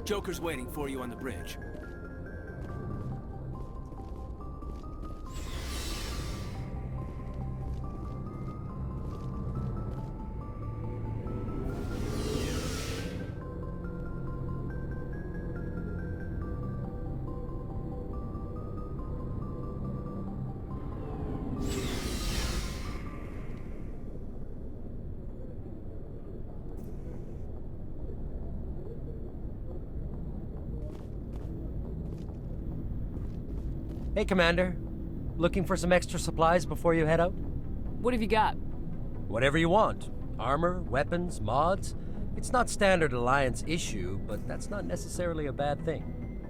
Joker's waiting for you on the bridge. Hey, Commander. Looking for some extra supplies before you head out? What have you got? Whatever you want. Armor, weapons, mods. It's not standard Alliance issue, but that's not necessarily a bad thing.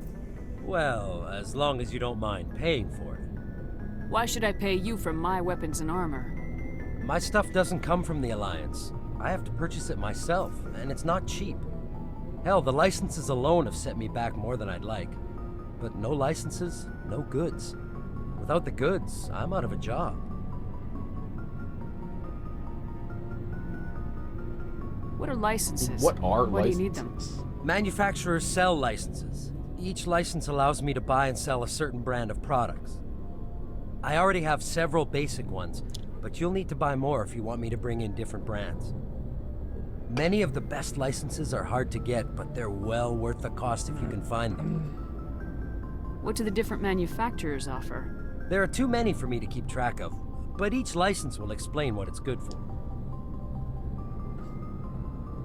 Well, as long as you don't mind paying for it. Why should I pay you for my weapons and armor? My stuff doesn't come from the Alliance. I have to purchase it myself, and it's not cheap. Hell, the licenses alone have set me back more than I'd like. But no licenses, no goods. Without the goods, I'm out of a job. What are licenses? What are Why licenses? do you need them? Manufacturers sell licenses. Each license allows me to buy and sell a certain brand of products. I already have several basic ones, but you'll need to buy more if you want me to bring in different brands. Many of the best licenses are hard to get, but they're well worth the cost if you can find them. What do the different manufacturers offer? There are too many for me to keep track of, but each license will explain what it's good for.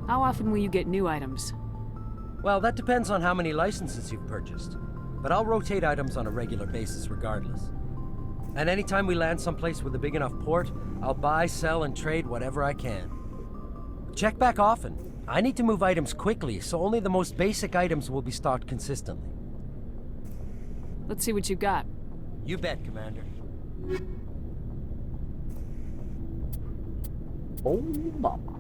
How often will you get new items? Well, that depends on how many licenses you've purchased, but I'll rotate items on a regular basis regardless. And anytime we land someplace with a big enough port, I'll buy, sell, and trade whatever I can. Check back often. I need to move items quickly, so only the most basic items will be stocked consistently. Let's see what you've got. You bet, Commander. Oh, mama.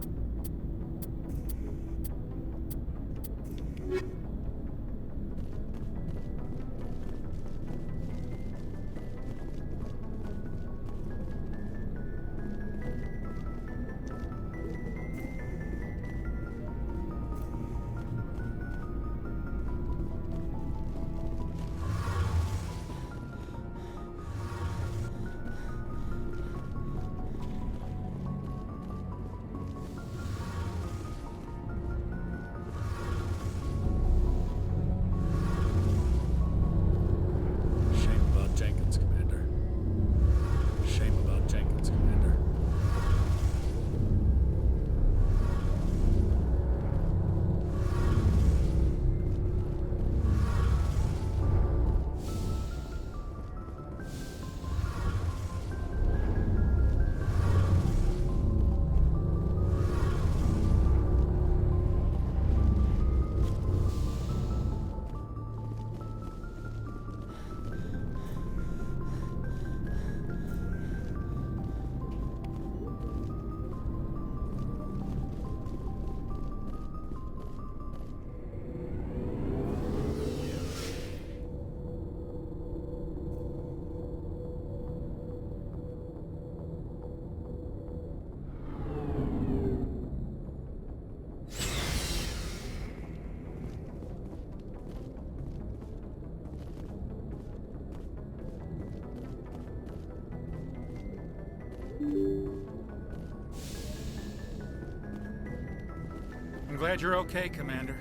I'm glad you're okay, Commander.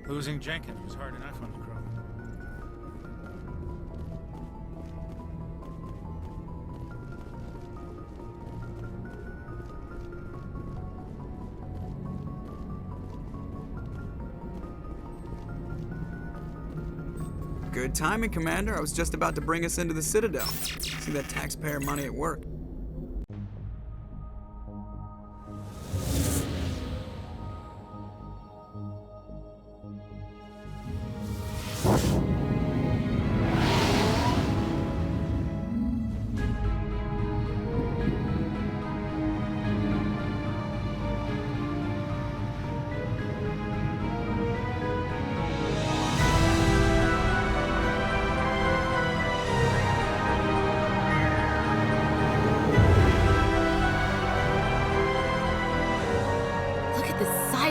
Losing Jenkins was hard enough on the crew. Good timing, Commander. I was just about to bring us into the Citadel. See that taxpayer money at work.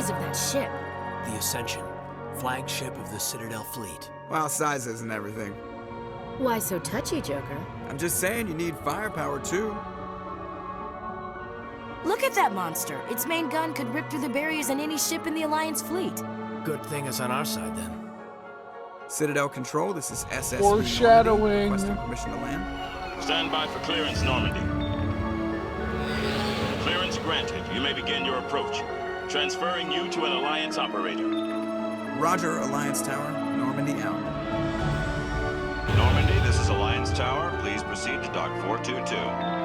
Of that ship. The Ascension, flagship of the Citadel fleet. Well, size isn't everything. Why so touchy, Joker? I'm just saying you need firepower too. Look at that monster. Its main gun could rip through the barriers in any ship in the Alliance fleet. Good thing it's on our side then. Citadel Control, this is SSV Foreshadowing. Requesting permission to land. Stand by for clearance, Normandy. Clearance granted. You may begin your approach. Transferring you to an Alliance operator. Roger, Alliance Tower. Normandy out. Normandy, this is Alliance Tower. Please proceed to Dock 422.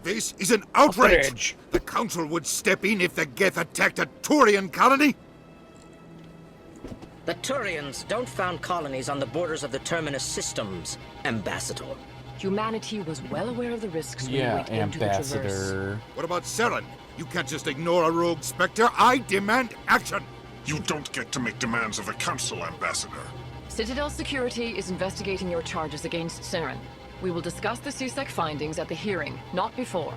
This is an outrage! The Council would step in if the Geth attacked a Turian colony? The Turians don't found colonies on the borders of the Terminus systems, Ambassador. Humanity was well aware of the risks when Yeah, we went into the Traverse. Ambassador. What about Saren? You can't just ignore a rogue Spectre. I demand action! You don't get to make demands of the Council, Ambassador. Citadel Security is investigating your charges against Saren. We will discuss the CSEC findings at the hearing, not before.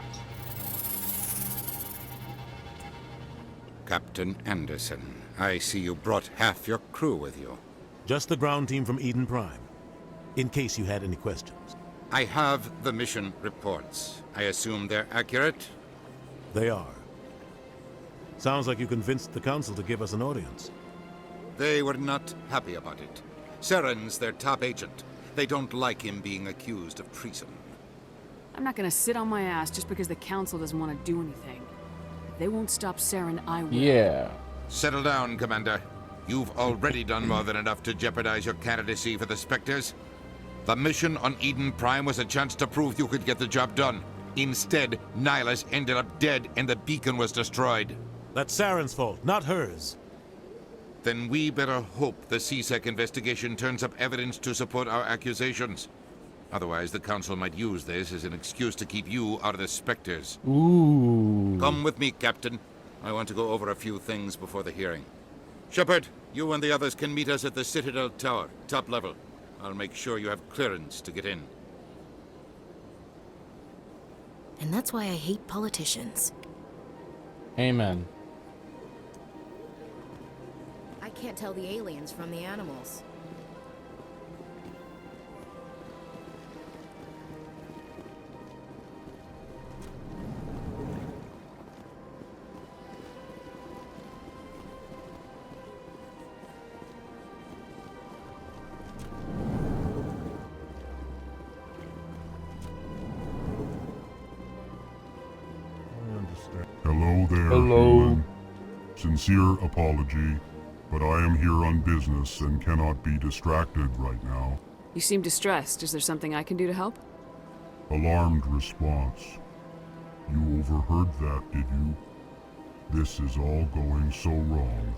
Captain Anderson, I see you brought half your crew with you. Just the ground team from Eden Prime, in case you had any questions. I have the mission reports. I assume they're accurate? They are. Sounds like you convinced the Council to give us an audience. They were not happy about it. Saren's their top agent. They don't like him being accused of treason. I'm not gonna sit on my ass just because the Council doesn't want to do anything. If they won't stop Saren, I will. Yeah. Settle down, Commander. You've already done more than enough to jeopardize your candidacy for the Spectres. The mission on Eden Prime was a chance to prove you could get the job done. Instead, Nihilus ended up dead and the beacon was destroyed. That's Saren's fault, not hers. Then we better hope the CSEC investigation turns up evidence to support our accusations. Otherwise, the Council might use this as an excuse to keep you out of the Spectres. Ooh. Come with me, Captain. I want to go over a few things before the hearing. Shepard, you and the others can meet us at the Citadel Tower, top level. I'll make sure you have clearance to get in. And that's why I hate politicians. Amen. I can't tell the aliens from the animals. Hello there, Hello. human. Sincere apology, but I am here on business and cannot be distracted right now. You seem distressed. Is there something I can do to help? Alarmed response. You overheard that, did you? This is all going so wrong,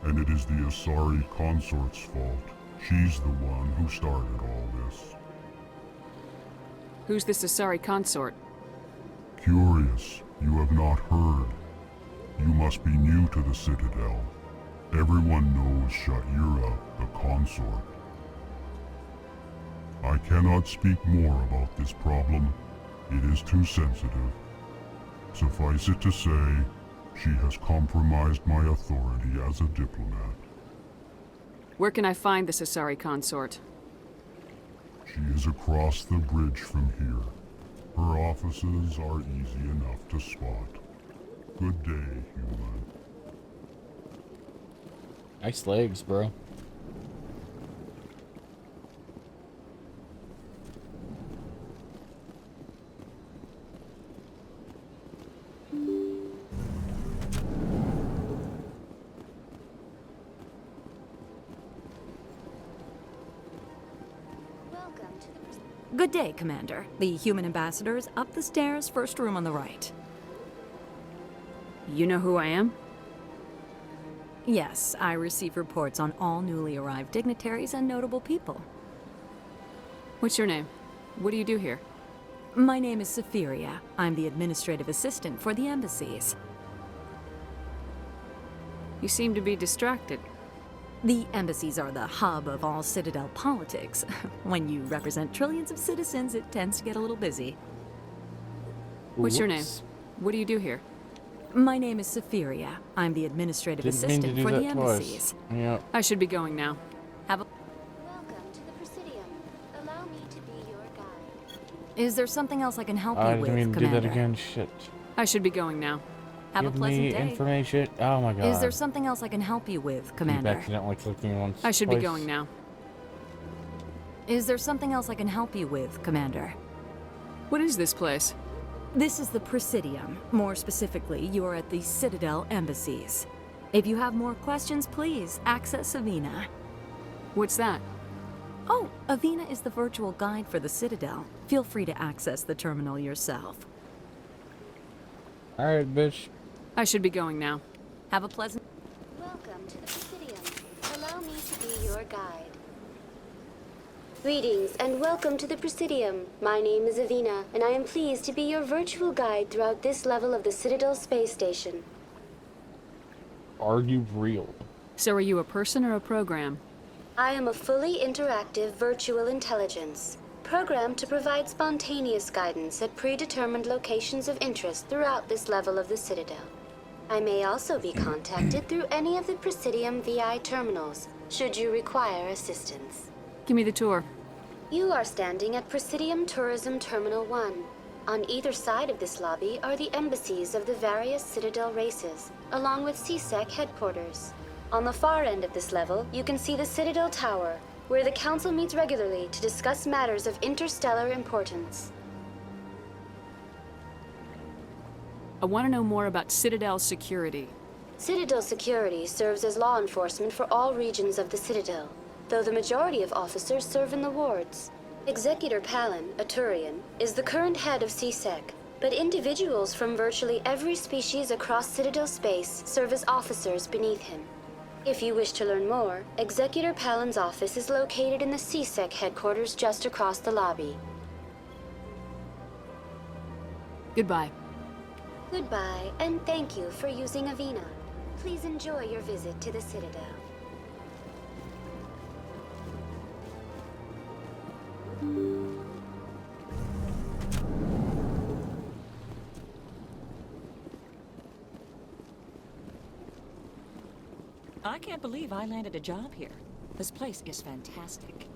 and it is the Asari consort's fault. She's the one who started all this. Who's this Asari consort? Curious, you have not heard. You must be new to the Citadel. Everyone knows Sha'ira, the consort. I cannot speak more about this problem. It is too sensitive. Suffice it to say, she has compromised my authority as a diplomat. Where can I find the Asari consort? She is across the bridge from here. Her offices are easy enough to spot. Good day, human. Nice legs, bro. Good day, Commander. The human ambassador is up the stairs, first room on the right. You know who I am? Yes, I receive reports on all newly arrived dignitaries and notable people. What's your name? What do you do here? My name is Safiria. I'm the administrative assistant for the embassies. You seem to be distracted. The embassies are the hub of all Citadel politics. When you represent trillions of citizens, it tends to get a little busy. What's your name? What do you do here? My name is Safiria. I'm the administrative assistant for the embassies. Yeah. I should be going now. Have a... Welcome to the Presidium. Allow me to be your guide. Is there something else I can help you I with, didn't mean to Commander? do that again. Shit. I should be going now. Have Give a pleasant me day. information. Oh my god. Is there something else I can help you with, Commander? Keep accidentally clicking once. I should be going now. Is there something else I can help you with, Commander? What is this place? This is the Presidium. More specifically, you are at the Citadel embassies. If you have more questions, please access Avina. What's that? Oh, Avina is the virtual guide for the Citadel. Feel free to access the terminal yourself. Alright, bitch. I should be going now. Have a pleasant... Welcome to the Presidium. Allow me to be your guide. Greetings and welcome to the Presidium. My name is Avina, and I am pleased to be your virtual guide throughout this level of the Citadel space station. Are you real? So are you a person or a program? I am a fully interactive virtual intelligence, programmed to provide spontaneous guidance at predetermined locations of interest throughout this level of the Citadel. I may also be contacted through any of the Presidium VI terminals, should you require assistance. Give me the tour. You are standing at Presidium Tourism Terminal 1. On either side of this lobby are the embassies of the various Citadel races, along with CSEC headquarters. On the far end of this level, you can see the Citadel Tower, where the Council meets regularly to discuss matters of interstellar importance. I want to know more about Citadel security. Citadel security serves as law enforcement for all regions of the Citadel, though the majority of officers serve in the wards. Executor Palin, a Turian, is the current head of CSEC, but individuals from virtually every species across Citadel space serve as officers beneath him. If you wish to learn more, Executor Palin's office is located in the CSEC headquarters just across the lobby. Goodbye. Goodbye, and thank you for using Avina. Please enjoy your visit to the Citadel. I can't believe I landed a job here. This place is fantastic.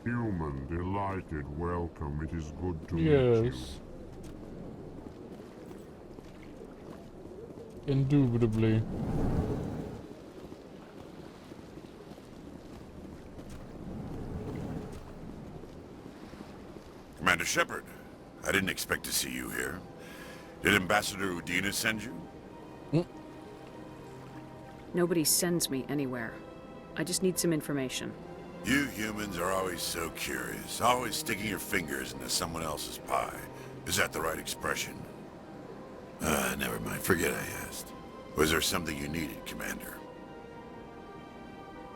Human, delighted, welcome. It is good to meet you. Yes. Indubitably. Commander Shepard, I didn't expect to see you here. Did Ambassador Udina send you? Nobody sends me anywhere. I just need some information. You humans are always so curious, always sticking your fingers into someone else's pie. Is that the right expression? Never mind. Forget I asked. Was there something you needed, Commander?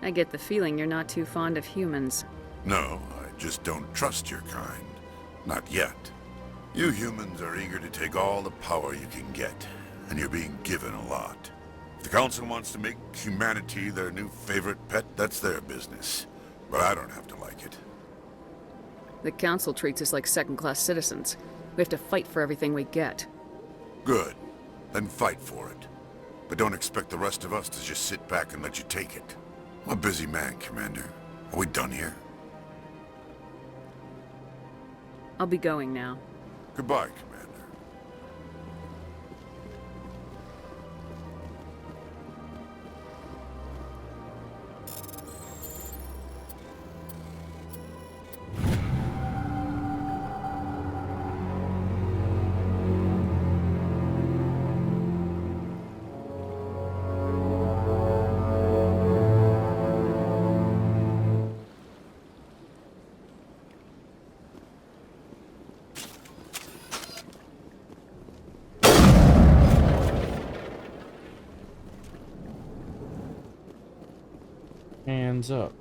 I get the feeling you're not too fond of humans. No, I just don't trust your kind. Not yet. You humans are eager to take all the power you can get, and you're being given a lot. If the Council wants to make humanity their new favorite pet, that's their business. But I don't have to like it. The Council treats us like second-class citizens. We have to fight for everything we get. Good. Then fight for it. But don't expect the rest of us to just sit back and let you take it. I'm a busy man, Commander. Are we done here? I'll be going now. Goodbye, Commander. Hands up.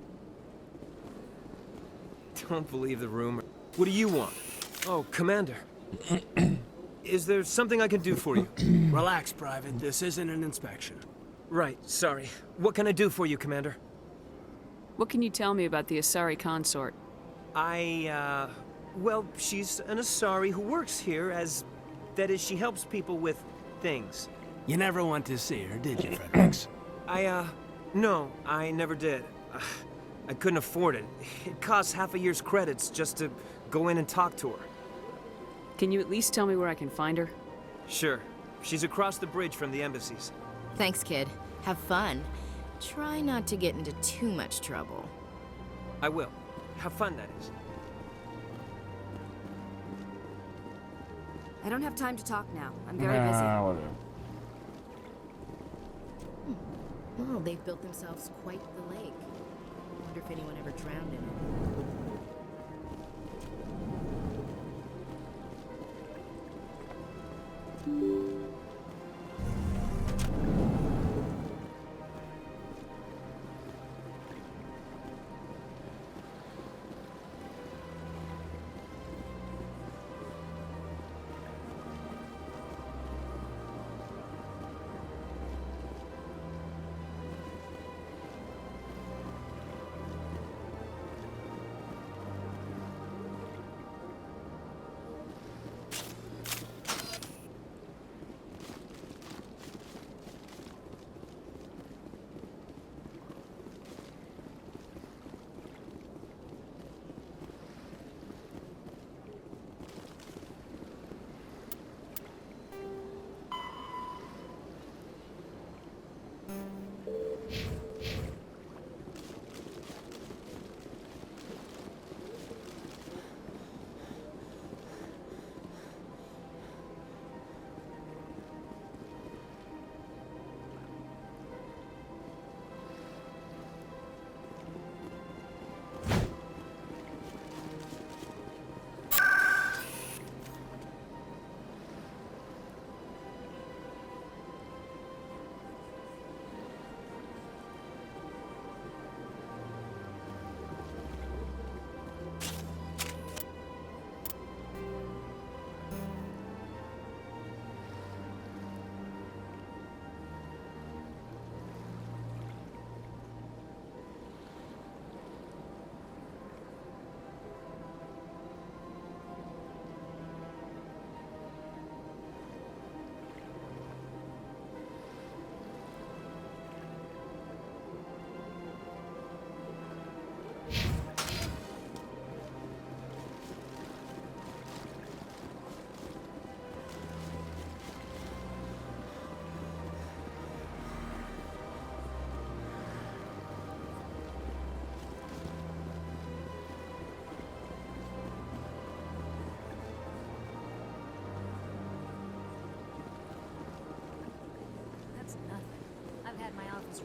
Don't believe the rumor. What do you want? Oh, Commander. Is there something I can do for you? Relax, Private. This isn't an inspection. Right, sorry. What can I do for you, Commander? What can you tell me about the Asari consort? Well, she's an Asari who works here as... That is, she helps people with things. You never went to see her, did you, Fredericks? No, I never did. I couldn't afford it. It costs half a year's credits just to go in and talk to her. Can you at least tell me where I can find her? Sure. She's across the bridge from the embassies. Thanks, kid. Have fun. Try not to get into too much trouble. I will. Have fun, that is. I don't have time to talk now. I'm very busy. Whatever. Oh, they've built themselves quite the lake. I wonder if anyone ever drowned in it.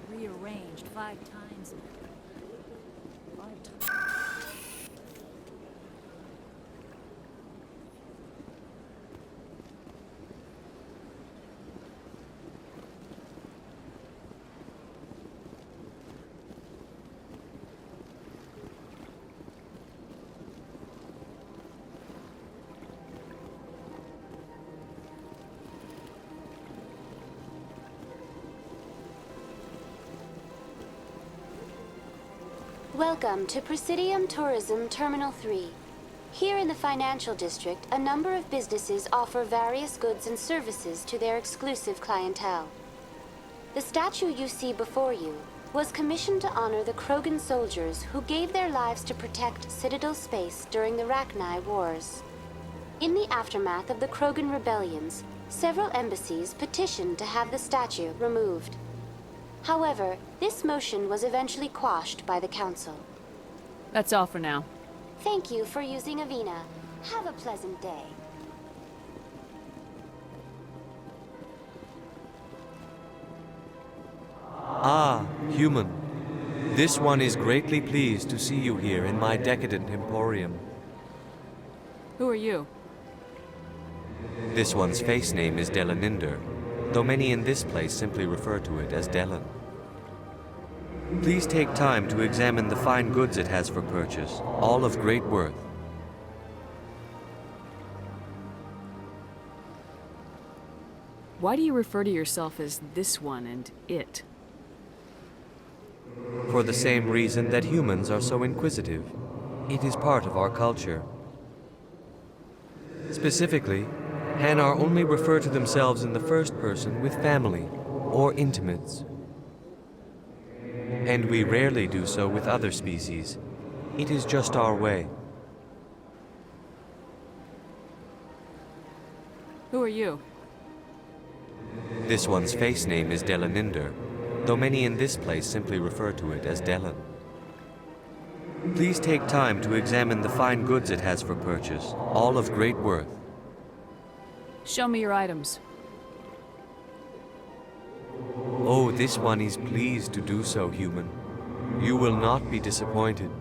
Rearranged 5 times. 5 times. Welcome to Presidium Tourism Terminal 3. Here in the financial district, a number of businesses offer various goods and services to their exclusive clientele. The statue you see before you was commissioned to honor the Krogan soldiers who gave their lives to protect Citadel space during the Rachni Wars. In the aftermath of the Krogan rebellions, several embassies petitioned to have the statue removed. However, this motion was eventually quashed by the Council. That's all for now. Thank you for using Avina. Have a pleasant day. Ah, human. This one is greatly pleased to see you here in my decadent emporium. Who are you? This one's face name is Delaninder, though many in this place simply refer to it as Delan. Please take time to examine the fine goods it has for purchase, all of great worth. Why do you refer to yourself as this one and it? For the same reason that humans are so inquisitive. It is part of our culture. Specifically, Hanar only refer to themselves in the first person with family or intimates. And we rarely do so with other species. It is just our way. Who are you? This one's face name is Delaninder, though many in this place simply refer to it as Delan. Please take time to examine the fine goods it has for purchase, all of great worth. Show me your items. Oh, this one is pleased to do so, human. You will not be disappointed.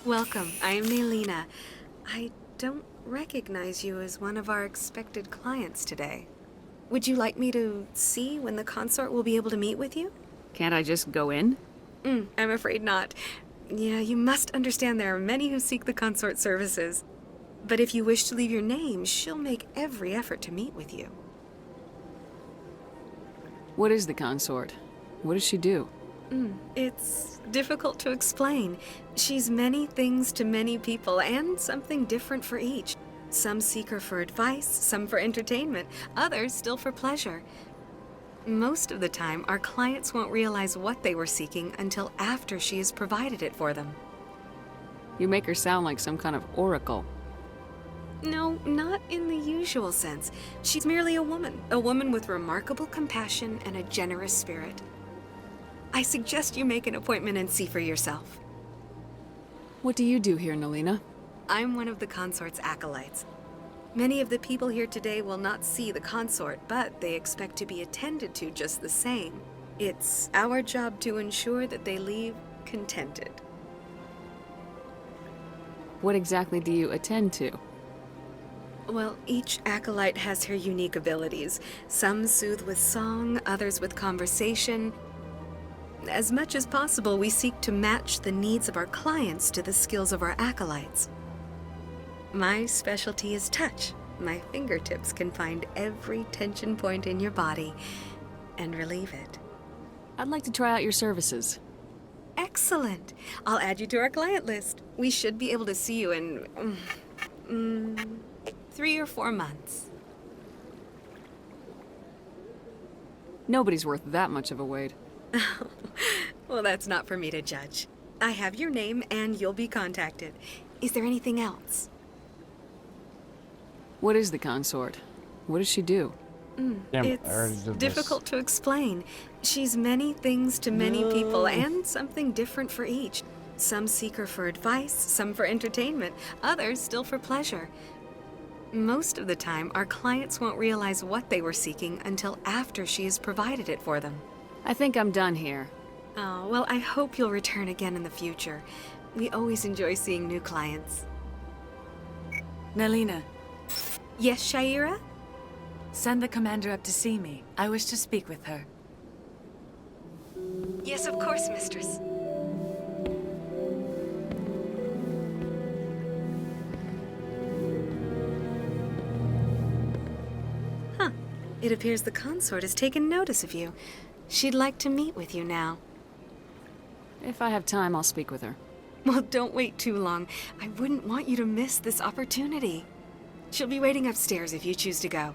Welcome. I am Nalina. I don't recognize you as one of our expected clients today. Would you like me to see when the consort will be able to meet with you? Can't I just go in? I'm afraid not. Yeah, you must understand there are many who seek the consort services. But if you wish to leave your name, she'll make every effort to meet with you. What is the consort? What does she do? It's difficult to explain. She's many things to many people, and something different for each. Some seek her for advice, some for entertainment, others still for pleasure. Most of the time, our clients won't realize what they were seeking until after she has provided it for them. You make her sound like some kind of oracle. No, not in the usual sense. She's merely a woman with remarkable compassion and a generous spirit. I suggest you make an appointment and see for yourself. What do you do here, Nalina? I'm one of the consort's acolytes. Many of the people here today will not see the consort, but they expect to be attended to just the same. It's our job to ensure that they leave contented. What exactly do you attend to? Well, each acolyte has her unique abilities. Some soothe with song, others with conversation. As much as possible, we seek to match the needs of our clients to the skills of our acolytes. My specialty is touch. My fingertips can find every tension point in your body and relieve it. I'd like to try out your services. Excellent. I'll add you to our client list. We should be able to see you in 3 or 4 months. Nobody's worth that much of a wait. Well, that's not for me to judge. I have your name and you'll be contacted. Is there anything else? What is the consort? What does she do? Damn it, I already It's did difficult to explain. She's many things to many people, and something different for each. Some seek her for advice, some for entertainment, others still for pleasure. Most of the time, our clients won't realize what they were seeking until after she has provided it for them. I think I'm done here. Oh, well, I hope you'll return again in the future. We always enjoy seeing new clients. Nalina. Yes, Shaira? Send the commander up to see me. I wish to speak with her. Yes, of course, mistress. Huh. It appears the consort has taken notice of you. She'd like to meet with you now. If I have time, I'll speak with her. Well, don't wait too long. I wouldn't want you to miss this opportunity. She'll be waiting upstairs if you choose to go.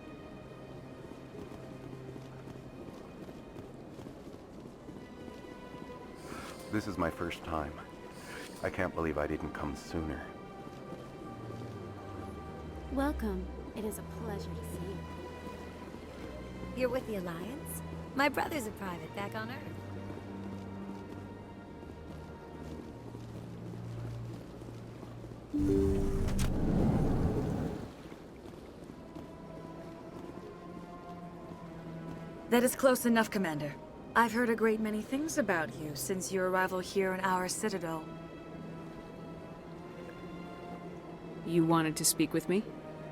This is my first time. I can't believe I didn't come sooner. Welcome. It is a pleasure to see you. You're with the Alliance? My brother's a private back on Earth. That is close enough, Commander. I've heard a great many things about you since your arrival here in our citadel. You wanted to speak with me?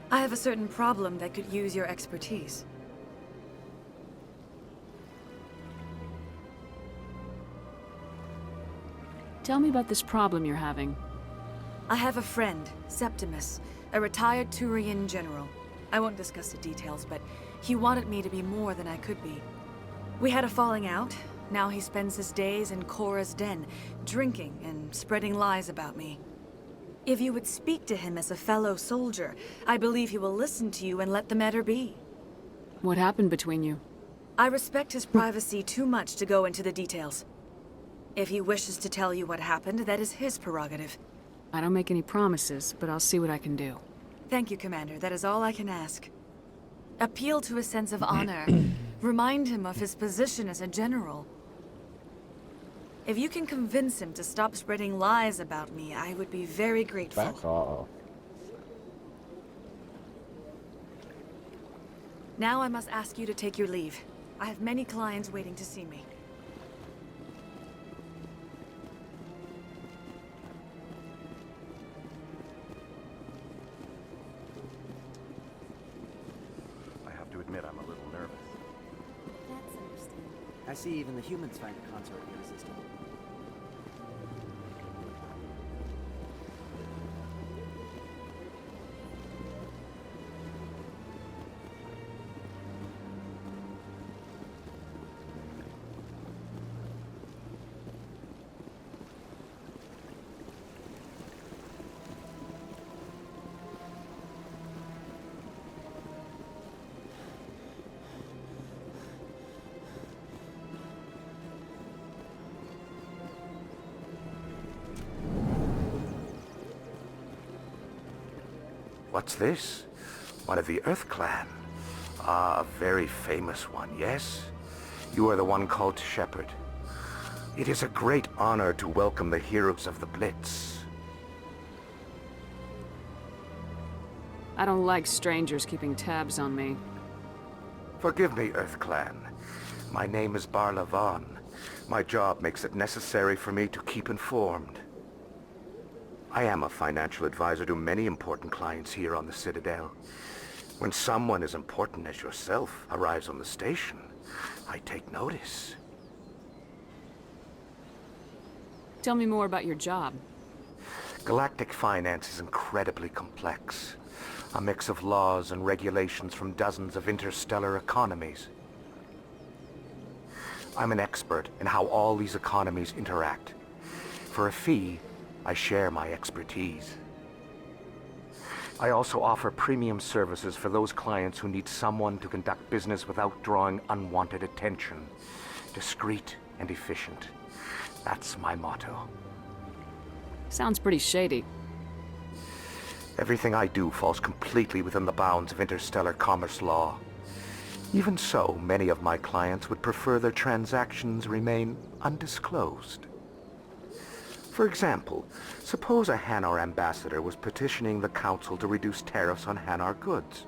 I have a certain problem that could use your expertise. Tell me about this problem you're having. I have a friend, Septimus, a retired Turian general. I won't discuss the details, but he wanted me to be more than I could be. We had a falling out. Now he spends his days in Korra's den, drinking and spreading lies about me. If you would speak to him as a fellow soldier, I believe he will listen to you and let the matter be. What happened between you? I respect his privacy too much to go into the details. If he wishes to tell you what happened, that is his prerogative. I don't make any promises, but I'll see what I can do. Thank you, Commander. That is all I can ask. Appeal to his sense of honor. Remind him of his position as a general. If you can convince him to stop spreading lies about me, I would be very grateful. Back off. Now I must ask you to take your leave. I have many clients waiting to see me. I have to admit I'm a little nervous. That's understandable. I see even the humans find the consort irresistible. What's this? One of the Earth Clan. Ah, a very famous one, yes? You are the one called Shepard. It is a great honor to welcome the heroes of the Blitz. I don't like strangers keeping tabs on me. Forgive me, Earth Clan. My name is Barla Vaughn. My job makes it necessary for me to keep informed. I am a financial advisor to many important clients here on the Citadel. When someone as important as yourself arrives on the station, I take notice. Tell me more about your job. Galactic finance is incredibly complex. A mix of laws and regulations from dozens of interstellar economies. I'm an expert in how all these economies interact. For a fee, I share my expertise. I also offer premium services for those clients who need someone to conduct business without drawing unwanted attention. Discreet and efficient. That's my motto. Sounds pretty shady. Everything I do falls completely within the bounds of interstellar commerce law. Even so, many of my clients would prefer their transactions remain undisclosed. For example, suppose a Hanar ambassador was petitioning the Council to reduce tariffs on Hanar goods.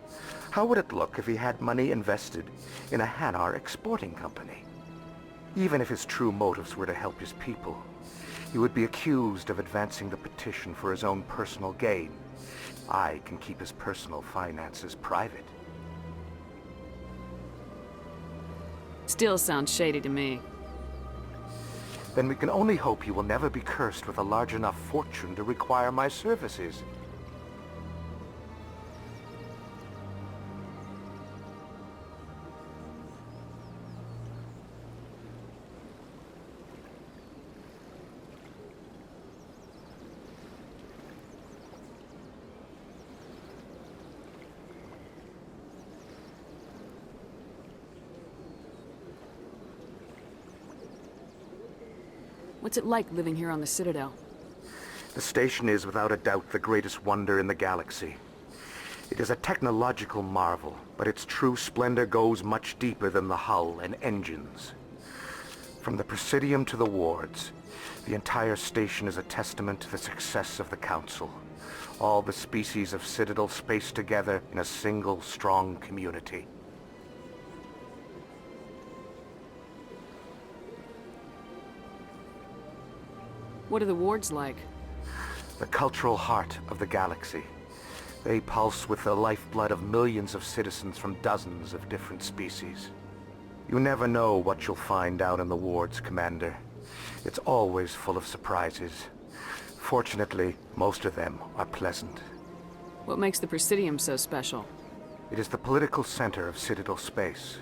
How would it look if he had money invested in a Hanar exporting company? Even if his true motives were to help his people, he would be accused of advancing the petition for his own personal gain. I can keep his personal finances private. Still sounds shady to me. Then we can only hope he will never be cursed with a large enough fortune to require my services. What's it like living here on the Citadel? The station is without a doubt the greatest wonder in the galaxy. It is a technological marvel, but its true splendor goes much deeper than the hull and engines. From the Presidium to the wards, the entire station is a testament to the success of the Council. All the species of Citadel spaced together in a single strong community. What are the wards like? The cultural heart of the galaxy. They pulse with the lifeblood of millions of citizens from dozens of different species. You never know what you'll find out in the wards, Commander. It's always full of surprises. Fortunately, most of them are pleasant. What makes the Presidium so special? It is the political center of Citadel space.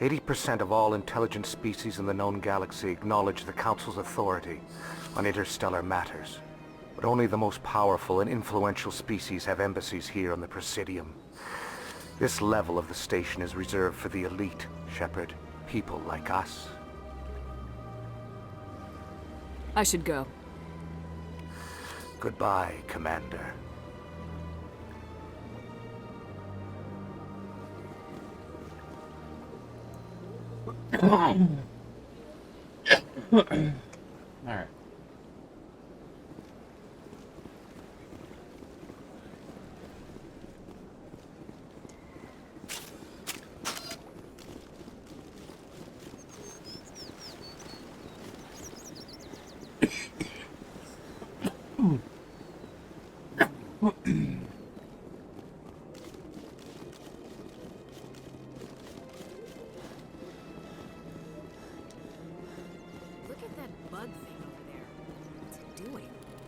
80% of all intelligent species in the known galaxy acknowledge the Council's authority on interstellar matters. But only the most powerful and influential species have embassies here on the Presidium. This level of the station is reserved for the elite, Shepard. People like us. I should go. Goodbye, Commander. Alright.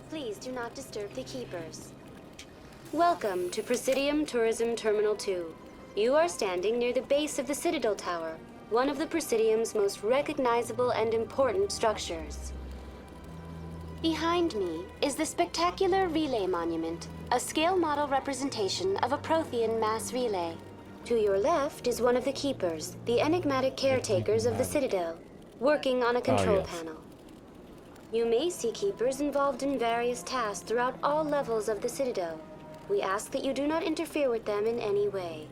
Please do not disturb the keepers. Welcome to Presidium Tourism Terminal 2. You are standing near the base of the Citadel Tower, one of the Presidium's most recognizable and important structures. Behind me is the spectacular Relay Monument, a scale model representation of a Prothean mass relay. To your left is one of the keepers, the enigmatic caretakers of the Citadel, working on a control panel. You may see keepers involved in various tasks throughout all levels of the Citadel. We ask that you do not interfere with them in any way.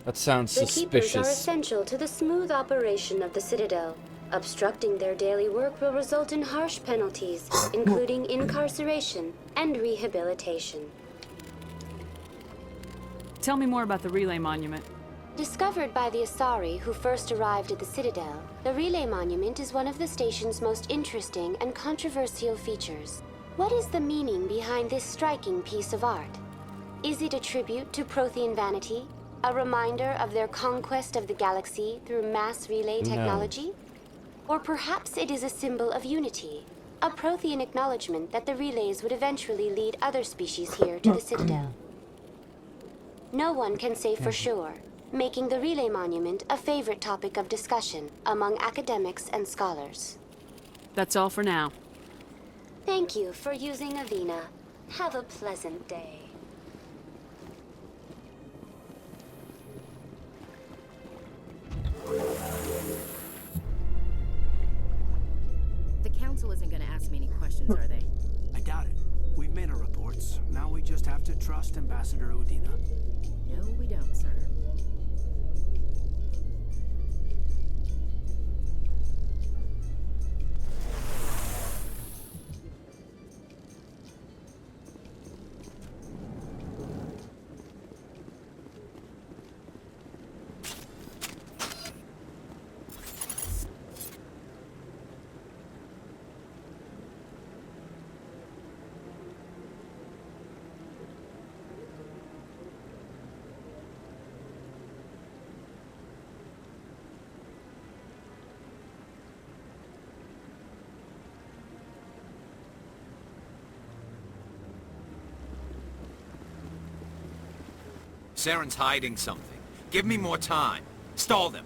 That sounds The keepers are suspicious. essential to the smooth operation of the Citadel. Obstructing their daily work will result in harsh penalties, including incarceration and rehabilitation. Tell me more about the Relay Monument. Discovered by the Asari who first arrived at the Citadel, the Relay Monument is one of the station's most interesting and controversial features. What is the meaning behind this striking piece of art? Is it a tribute to Prothean vanity? A reminder of their conquest of the galaxy through mass relay technology? Or perhaps it is a symbol of unity, a Prothean acknowledgement that the relays would eventually lead other species here to the Citadel. No one can say for sure, making the Relay Monument a favorite topic of discussion among academics and scholars. That's all for now. Thank you for using Avina. Have a pleasant day. The Council isn't going to ask me any questions, are they? I doubt it. We've made our reports. reports. Now we just have to trust Ambassador Udina. No, we don't, sir. Saren's hiding something. Give me more time. Stall them.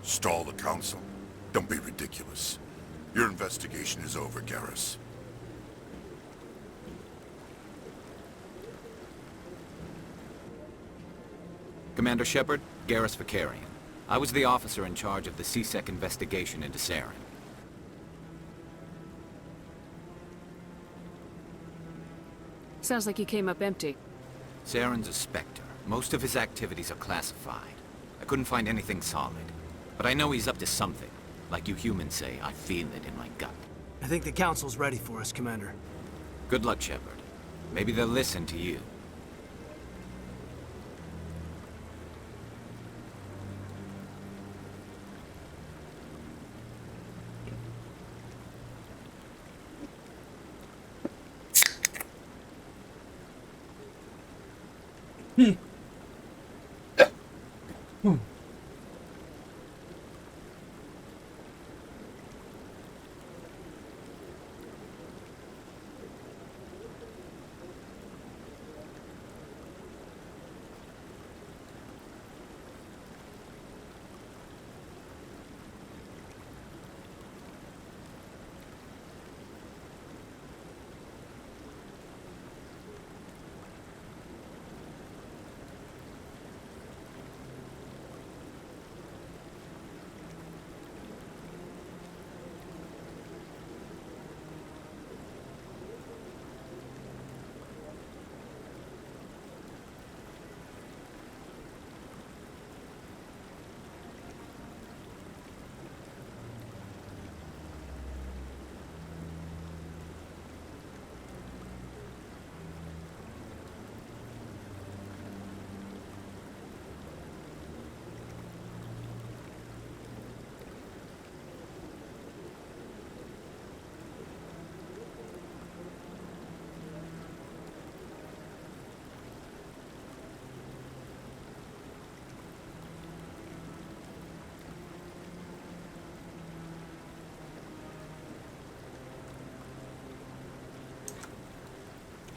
Stall the Council? Don't be ridiculous. Your investigation is over, Garrus. Commander Shepard, Garrus Vakarian. I was the officer in charge of the C-Sec investigation into Saren. Sounds like you came up empty. Saren's a Spectre. Most of his activities are classified. I couldn't find anything solid. But I know he's up to something. Like you humans say, I feel it in my gut. I think the Council's ready for us, Commander. Good luck, Shepard. Maybe they'll listen to you.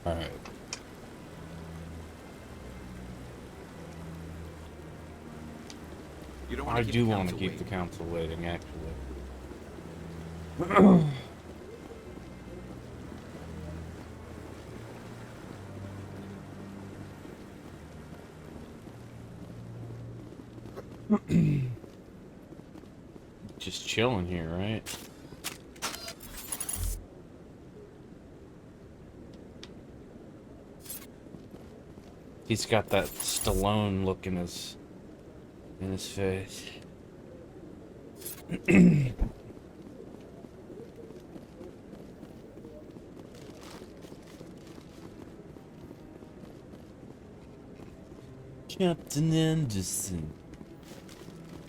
Alright. I do want to keep the Council waiting, actually. Just chilling here, right? He's got that Stallone look in his face. Captain Anderson.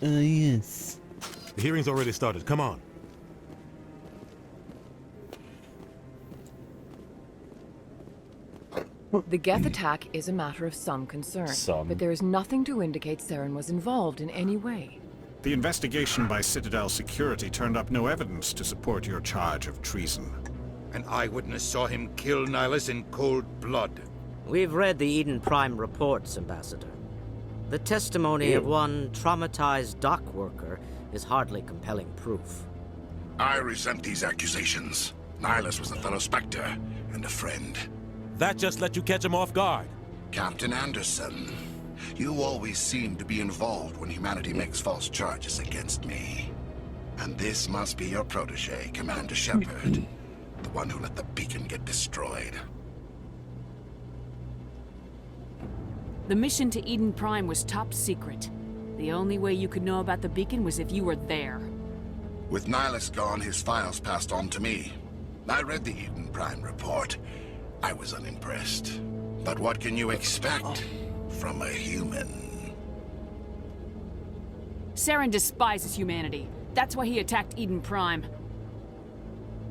Yes. The hearing's already started. Come on. The Geth attack is a matter of some concern, but there is nothing to indicate Saren was involved in any way. The investigation by Citadel Security turned up no evidence to support your charge of treason. An eyewitness saw him kill Nihilus in cold blood. We've read the Eden Prime reports, Ambassador. The testimony of one traumatized dock worker is hardly compelling proof. I resent these accusations. Nihilus was a fellow Spectre and a friend. That just let you catch him off guard. Captain Anderson, you always seem to be involved when humanity makes false charges against me. And this must be your protege, Commander Shepard, the one who let the beacon get destroyed. The mission to Eden Prime was top secret. The only way you could know about the beacon was if you were there. With Nihilus gone, his files passed on to me. I read the Eden Prime report. I was unimpressed. But what can you expect from a human? Saren despises humanity. That's why he attacked Eden Prime.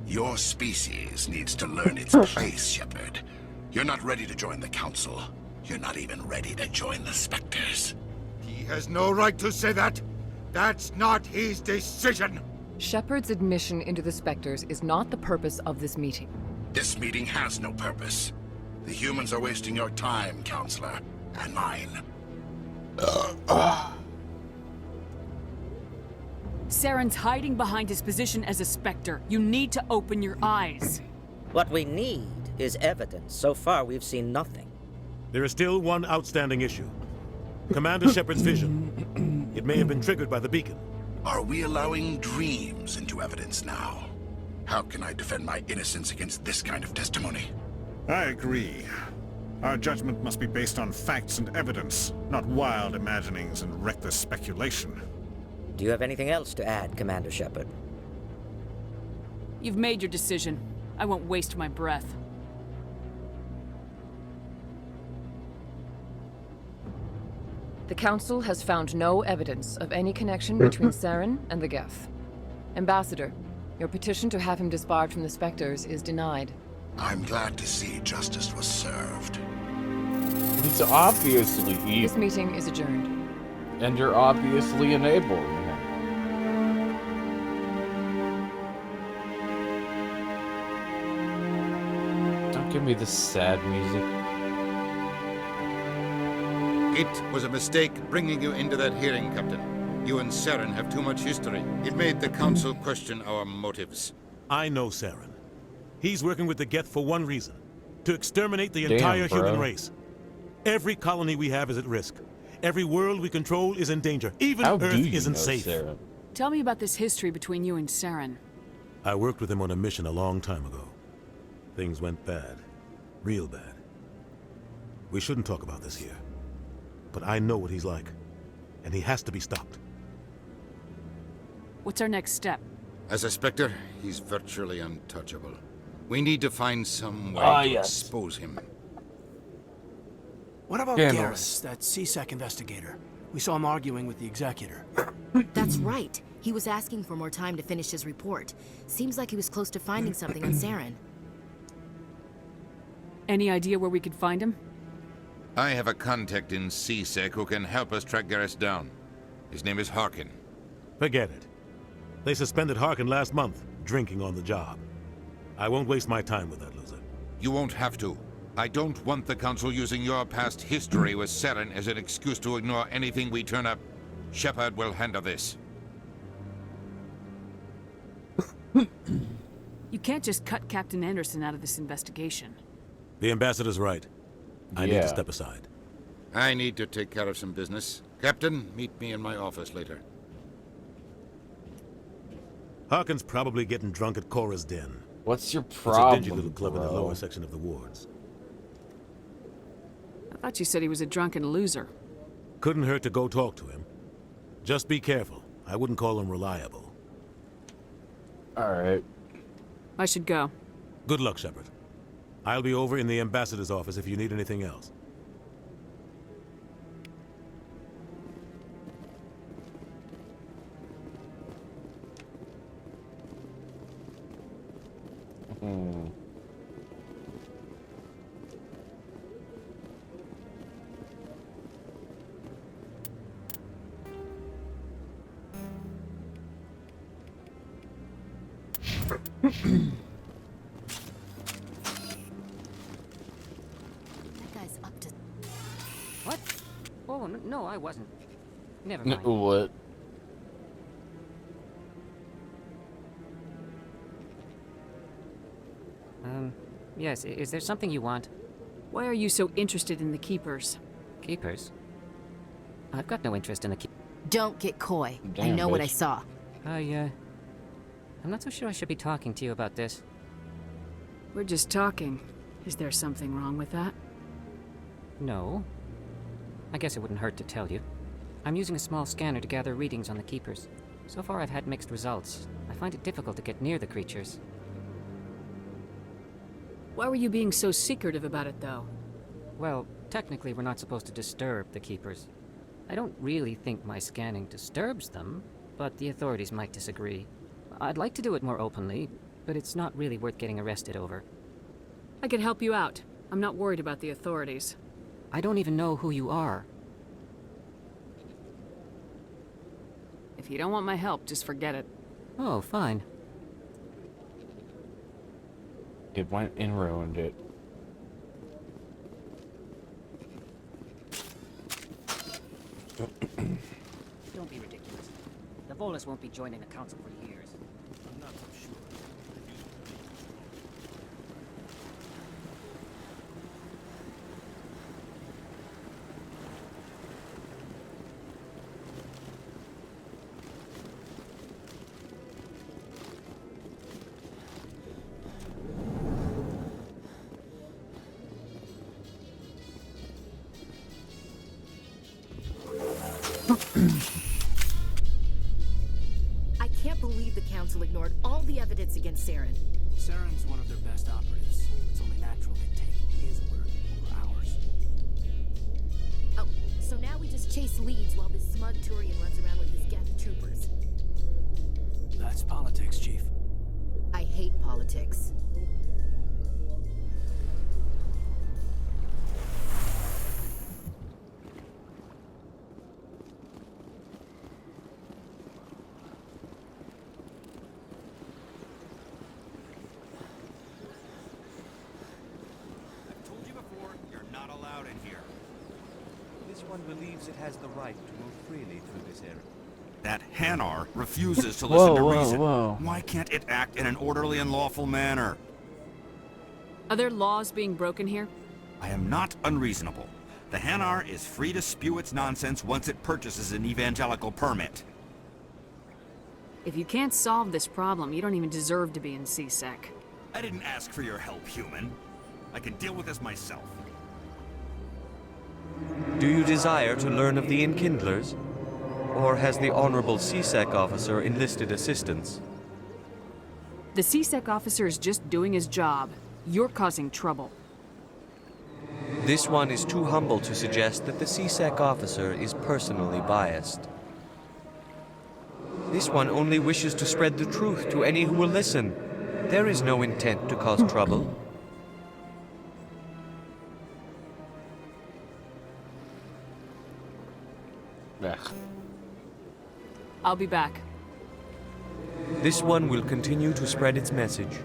Your species needs to learn its place, Shepard. You're not ready to join the Council. You're not even ready to join the Spectres. He has no right to say that. That's not his decision. Shepard's admission into the Spectres is not the purpose of this meeting. This meeting has no purpose. The humans are wasting your time, Counselor, and mine. Saren's hiding behind his position as a Spectre. You need to open your eyes. What we need is evidence. So far, we've seen nothing. There is still one outstanding issue. Commander Shepard's vision. It may have been triggered by the beacon. Are we allowing dreams into evidence now? How can I defend my innocence against this kind of testimony? I agree. Our judgment must be based on facts and evidence, not wild imaginings and reckless speculation. Do you have anything else to add, Commander Shepard? You've made your decision. I won't waste my breath. The Council has found no evidence of any connection between Saren and the Geth. Ambassador, your petition to have him disbarred from the Spectres is denied. I'm glad to see justice was served. He's obviously evil. This meeting is adjourned. And you're obviously enabling him. Don't give me this sad music. It was a mistake bringing you into that hearing, Captain. You and Saren have too much history. It made the Council question our motives. I know Saren. He's working with the Geth for one reason. To exterminate the entire human race. Every colony we have is at risk. Every world we control is in danger. Even Earth isn't safe. Saren? Tell me about this history between you and Saren. I worked with him on a mission a long time ago. Things went bad. Real bad. We shouldn't talk about this here. But I know what he's like. And he has to be stopped. What's our next step? As a Spectre, he's virtually untouchable. We need to find some way to expose him. What about Garrus, that CSEC investigator? We saw him arguing with the Executor. That's right. He was asking for more time to finish his report. Seems like he was close to finding something on Saren. Any idea where we could find him? I have a contact in CSEC who can help us track Garrus down. His name is Harkin. Forget it. They suspended Harkin last month, drinking on the job. I won't waste my time with that loser. You won't have to. I don't want the Council using your past history with Saren as an excuse to ignore anything we turn up. Shepard will handle this. You can't just cut Captain Anderson out of this investigation. The Ambassador's right. I need to step aside. I need to take care of some business. Captain, meet me in my office later. Harkin's probably getting drunk at Cora's Den. What's your problem, It's a dingy little club in the lower section of the wards. I thought you said he was a drunken loser. Couldn't hurt to go talk to him. Just be careful. I wouldn't call him reliable. Alright. I should go. Good luck, Shepard. I'll be over in the Ambassador's office if you need anything else. What? Oh, no, I wasn't. Never mind. What? Yes, is there something you want? Why are you so interested in the Keepers? Keepers? I've got no interest in the Don't get coy. I know what I saw. I'm not so sure I should be talking to you about this. We're just talking. Is there something wrong with that? No. I guess it wouldn't hurt to tell you. I'm using a small scanner to gather readings on the Keepers. So far I've had mixed results. I find it difficult to get near the creatures. Why were you being so secretive about it, though? Well, technically we're not supposed to disturb the Keepers. I don't really think my scanning disturbs them, but the authorities might disagree. I'd like to do it more openly, but it's not really worth getting arrested over. I can help you out. I'm not worried about the authorities. I don't even know who you are. If you don't want my help, just forget it. Oh, fine. It went and ruined it. Don't be ridiculous. The Volus won't be joining the council for years. I'm not so sure. I can't believe the Council ignored all the evidence against Saren. Saren's one of their best operatives. It's only natural they take his word over ours. Oh, so now we just chase leads while this smug Turian runs around with his Geth troopers. That's politics, Chief. I hate politics. Believes it has the right to move freely through this area. That Hanar refuses to listen to reason. Whoa. Why can't it act in an orderly and lawful manner? Are there laws being broken here? I am not unreasonable. The Hanar is free to spew its nonsense once it purchases an evangelical permit. If you can't solve this problem, you don't even deserve to be in CSEC. I didn't ask for your help, human. I can deal with this myself. Do you desire to learn of the Enkindlers? Or has the Honorable CSEC officer enlisted assistance? The CSEC officer is just doing his job. You're causing trouble. This one is too humble to suggest that the CSEC officer is personally biased. This one only wishes to spread the truth to any who will listen. There is no intent to cause trouble. I'll be back. This one will continue to spread its message.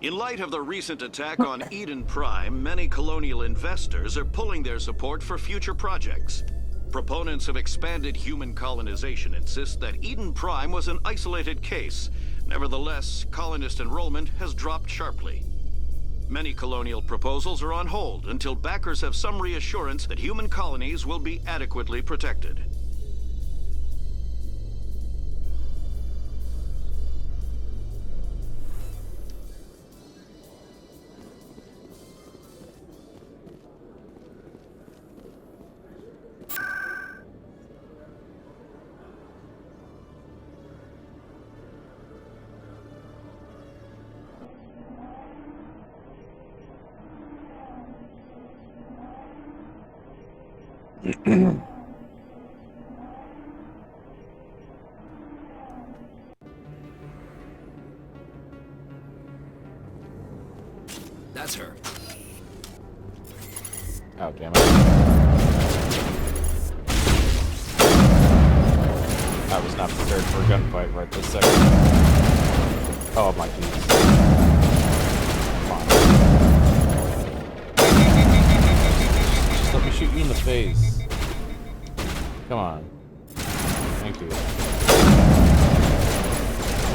In light of the recent attack on Eden Prime, many colonial investors are pulling their support for future projects. Proponents of expanded human colonization insist that Eden Prime was an isolated case. Nevertheless, colonist enrollment has dropped sharply. Many colonial proposals are on hold until backers have some reassurance that human colonies will be adequately protected. That's her. Oh, damn it. I was not prepared for a gunfight right this second. Oh my Jesus. Come on. Just let me shoot you in the face. Come on. Thank you.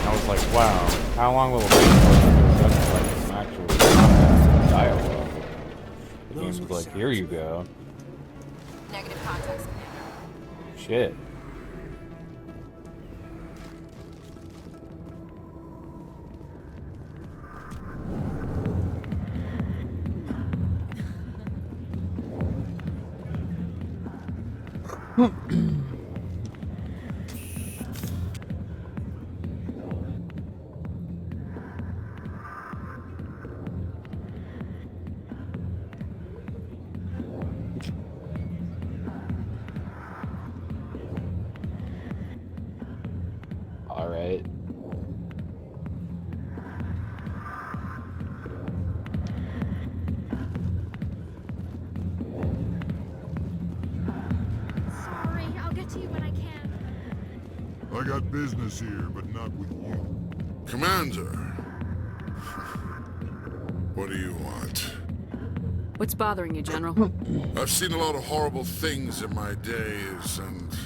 I was like, wow, how long will it be before there's gunfight and actual combat dialogue? The game was like, here you go. Negative contacts. Shit. All right. Sorry, I'll get to you when I can. I got business here, but not with you. Commander! What do you want? What's bothering you, General? I've seen a lot of horrible things in my days, and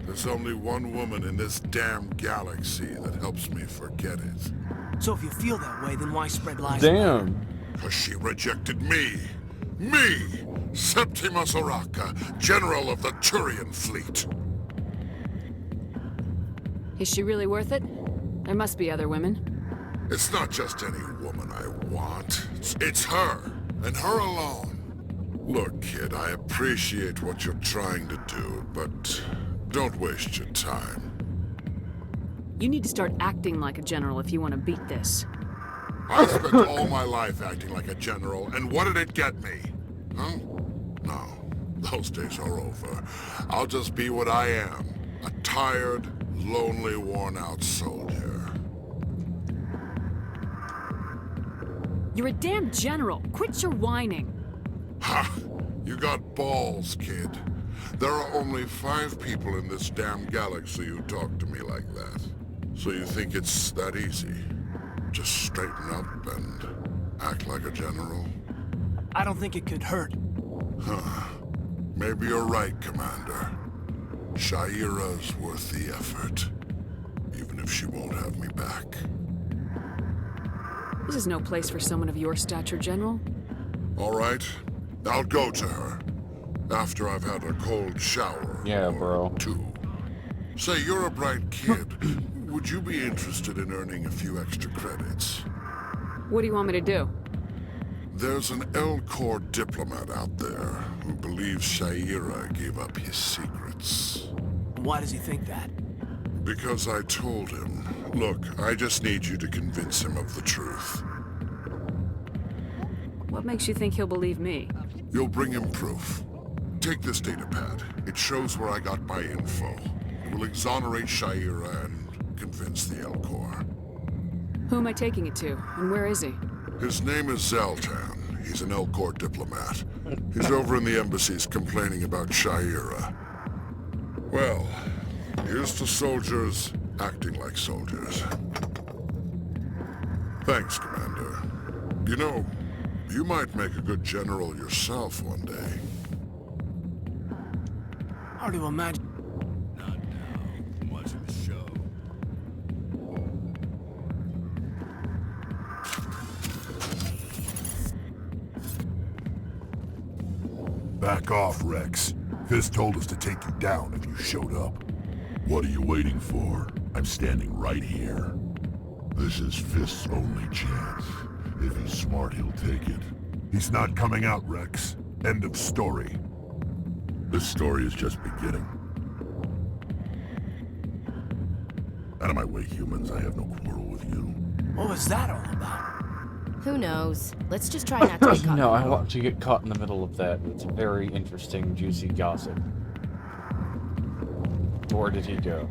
there's only one woman in this damn galaxy that helps me forget it. So if you feel that way, then why spread lies? Damn. Because she rejected me. Me! Septimus Oraka, General of the Turian Fleet. Is she really worth it? There must be other women. It's not just any woman I want. It's her, and her alone. Look, kid, I appreciate what you're trying to do, but don't waste your time. You need to start acting like a general if you want to beat this. I spent all my life acting like a general, and what did it get me? Huh? No, those days are over. I'll just be what I am. A tired, lonely, worn-out soldier. You're a damn general. Quit your whining. Ha! You got balls, kid. There are only 5 people in this damn galaxy who talk to me like that. So you think it's that easy? Just straighten up and act like a general? I don't think it could hurt. Huh. Maybe you're right, Commander. Shaira's worth the effort. Even if she won't have me back. This is no place for someone of your stature, General. All right. I'll go to her. After I've had a cold shower. Yeah, bro. 2. Say, you're a bright kid. Would you be interested in earning a few extra credits? What do you want me to do? There's an Elcor diplomat out there who believes Shaira gave up his secrets. Why does he think that? Because I told him. Look, I just need you to convince him of the truth. What makes you think he'll believe me? You'll bring him proof. Take this datapad. It shows where I got my info. It will exonerate Shaira and convince the Elcor. Who am I taking it to, and where is he? His name is Zaltan. He's an Elcor diplomat. He's over in the embassies complaining about Shaira. Well, here's to soldiers acting like soldiers. Thanks, Commander. You know, you might make a good general yourself one day. Hard to imagine. Not now. Much of a show. Back off, Rex. Fist told us to take you down if you showed up. What are you waiting for? I'm standing right here. This is Fist's only chance. If he's smart, he'll take it. He's not coming out, Rex. End of story. This story is just beginning. Out of my way, humans. I have no quarrel with you. What was that all about? Who knows? Let's just try not to get caught. No, I want to get caught in the middle of that. It's very interesting, juicy gossip. Where did he go?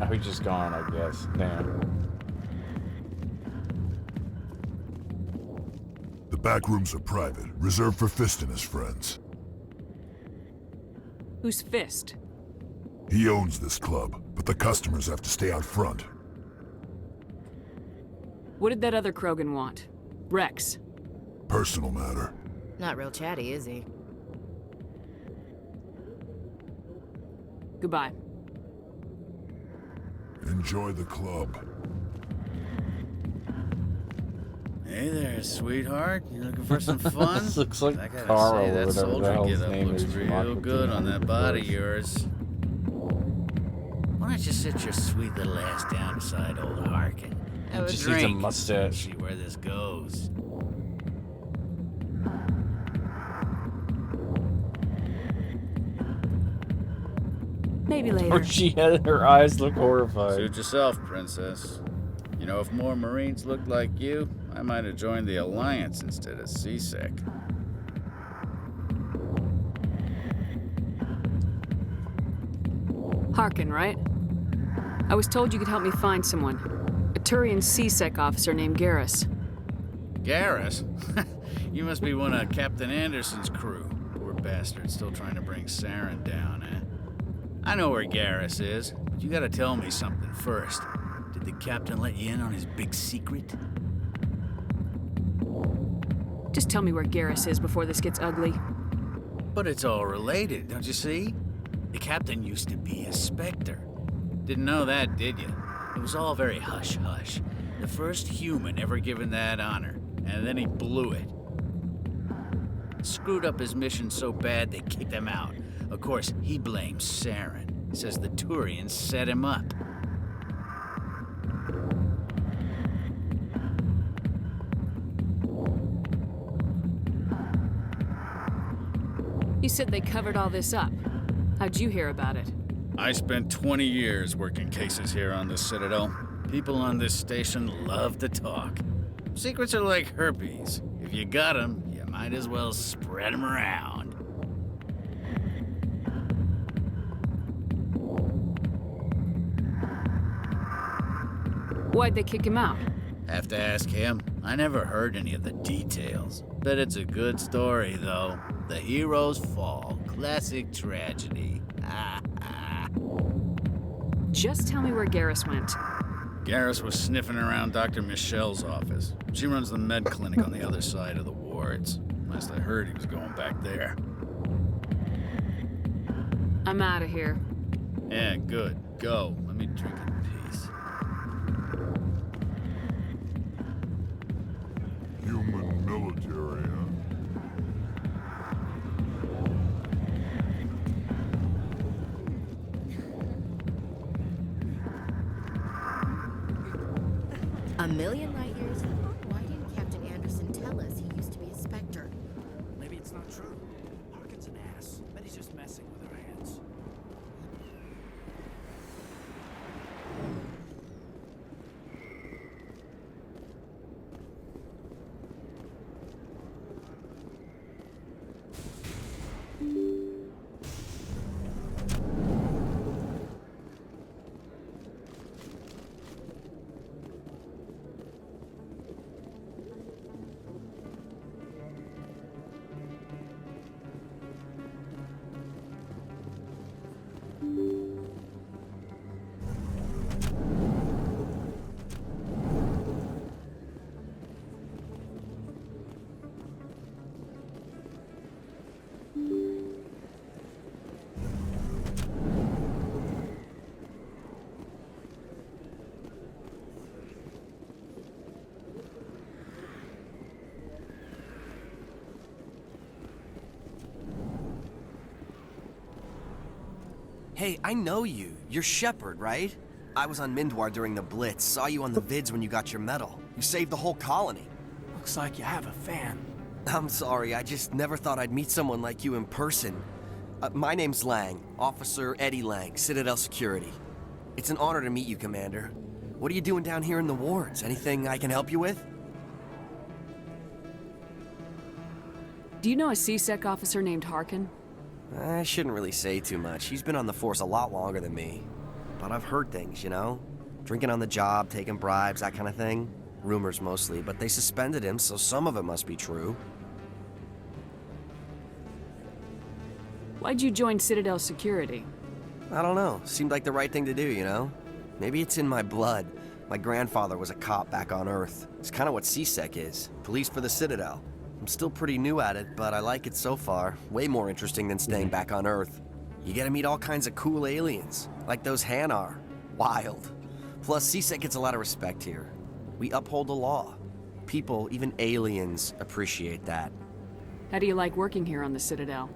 Oh, he's just gone, I guess. Damn. back rooms are private, reserved for Fist and his friends. Who's Fist? He owns this club, but the customers have to stay out front. What did that other Krogan want? Rex. Personal matter. Not real chatty, is he? Goodbye. Enjoy the club. Hey there, sweetheart. You looking for some fun? This looks like I gotta Carl say, or that whatever the soldier hell his get-up name looks is from real Aqua good Teen on that Hunger body of Force. yours. Why don't you sit your sweet little ass down beside old Harkin? Have just a needs a drink. mustache. See where this goes. Maybe later. Or she had her eyes look horrified. Suit yourself, princess. You know, if more Marines looked like you, I might have joined the Alliance instead of CSEC. Harkin, right? I was told you could help me find someone. A Turian CSEC officer named Garrus. Garrus? You must be one of Captain Anderson's crew. Poor bastard, still trying to bring Saren down, eh? I know where Garrus is, but you gotta tell me something first. Did the captain let you in on his big secret? Just tell me where Garrus is before this gets ugly. But it's all related, don't you see? The captain used to be a Spectre. Didn't know that, did you? It was all very hush-hush. The first human ever given that honor, and then he blew it. Screwed up his mission so bad they kicked him out. Of course, he blames Saren. Says the Turians set him up. You said they covered all this up. How'd you hear about it? I spent 20 years working cases here on the Citadel. People on this station love to talk. Secrets are like herpes. If you got them, you might as well spread them around. Why'd they kick him out? Have to ask him. I never heard any of the details. Bet it's a good story, though. The hero's fall. Classic tragedy. Just tell me where Garrus went. Garrus was sniffing around Dr. Michelle's office. She runs the med clinic on the other side of the wards. Last I heard, he was going back there. I'm out of here. Yeah, good. Go. Let me drink in peace. Human military, huh? A million light years? Why didn't Captain Anderson tell us he used to be a Spectre? Maybe it's not true. Harkin's an ass. Bet he's just messing with our heads. Hey, I know you. You're Shepard, right? I was on Mindwar during the Blitz. Saw you on the vids when you got your medal. You saved the whole colony. Looks like you have a fan. I'm sorry, I just never thought I'd meet someone like you in person. My name's Lang, Officer Eddie Lang, Citadel Security. It's an honor to meet you, Commander. What are you doing down here in the wards? Anything I can help you with? Do you know a CSEC officer named Harkin? I shouldn't really say too much. He's been on the force a lot longer than me. But I've heard things, you know? Drinking on the job, taking bribes, that kind of thing. Rumors mostly, but they suspended him, so some of it must be true. Why'd you join Citadel Security? I don't know. Seemed like the right thing to do, you know? Maybe it's in my blood. My grandfather was a cop back on Earth. It's kind of what CSEC is. Police for the Citadel. I'm still pretty new at it, but I like it so far. Way more interesting than staying back on Earth. You get to meet all kinds of cool aliens, like those Hanar. Wild. Plus, CSEC gets a lot of respect here. We uphold the law. People, even aliens, appreciate that. How do you like working here on the Citadel?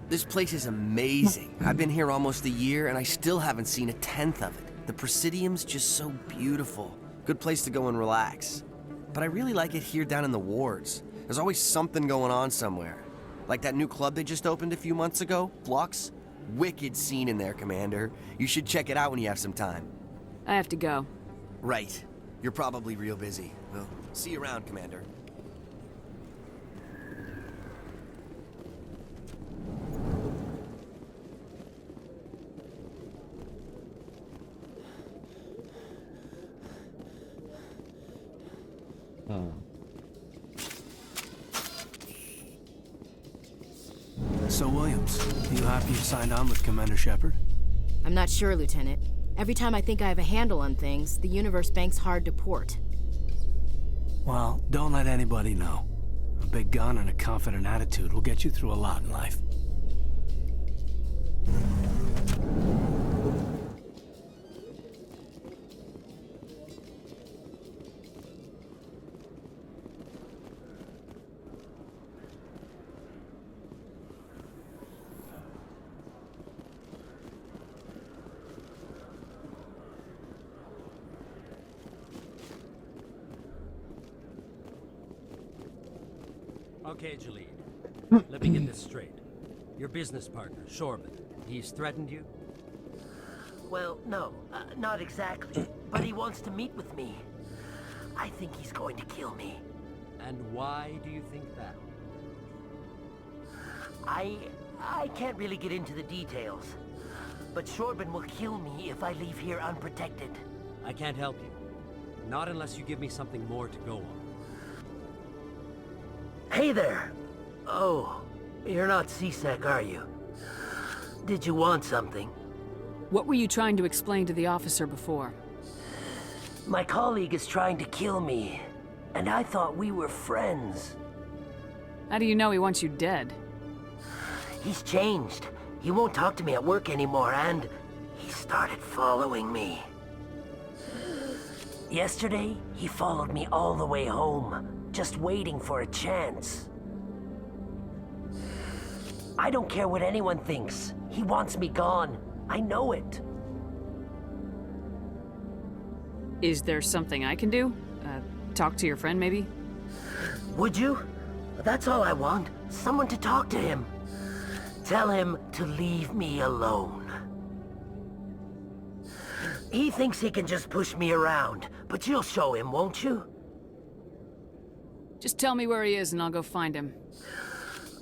This place is amazing. I've been here almost a year, and I still haven't seen a tenth of it. The Presidium's just so beautiful. Good place to go and relax. But I really like it here down in the wards. There's always something going on somewhere. Like that new club they just opened a few months ago, Flux. Wicked scene in there, Commander. You should check it out when you have some time. I have to go. Right. You're probably real busy. Well, see you around, Commander. So, Williams, you happy you signed on with Commander Shepard? I'm not sure, Lieutenant. Every time I think I have a handle on things, the universe bank's hard to port. Well, don't let anybody know. A big gun and a confident attitude will get you through a lot in life. Okay, Jalid. Let me get this straight. Your business partner, Shorban, he's threatened you? Well, no, not exactly. But he wants to meet with me. I think he's going to kill me. And why do you think that? I can't really get into the details. But Shorban will kill me if I leave here unprotected. I can't help you. Not unless you give me something more to go on. Hey there! Oh, you're not CSEC, are you? Did you want something? What were you trying to explain to the officer before? My colleague is trying to kill me, and I thought we were friends. How do you know he wants you dead? He's changed. He won't talk to me at work anymore, and he started following me. Yesterday, he followed me all the way home. Just waiting for a chance. I don't care what anyone thinks. He wants me gone. I know it. Is there something I can do? Talk to your friend, maybe? Would you? That's all I want. Someone to talk to him. Tell him to leave me alone. He thinks he can just push me around, but you'll show him, won't you? Just tell me where he is and I'll go find him.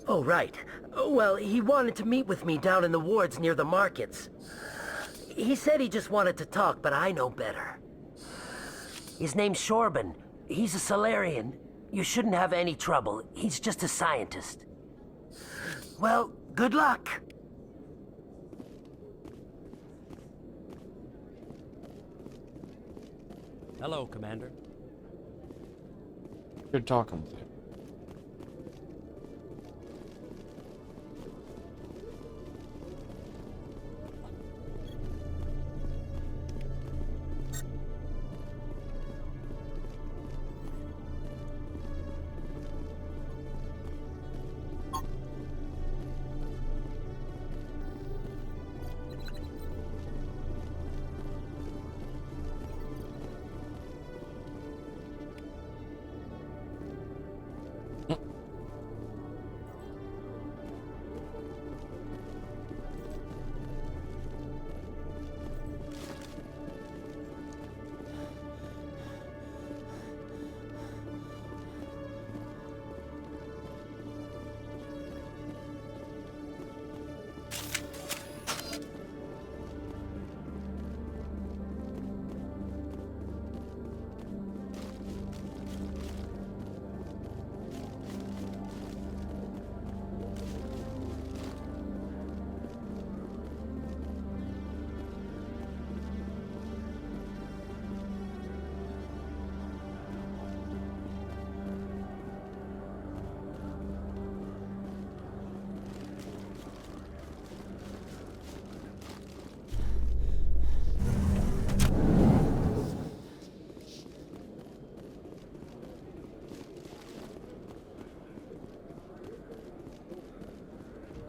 Oh, right. Well, he wanted to meet with me down in the wards near the markets. He said he just wanted to talk, but I know better. His name's Shorban. He's a Solarian. You shouldn't have any trouble. He's just a scientist. Well, good luck. Hello, Commander. Good talking with you.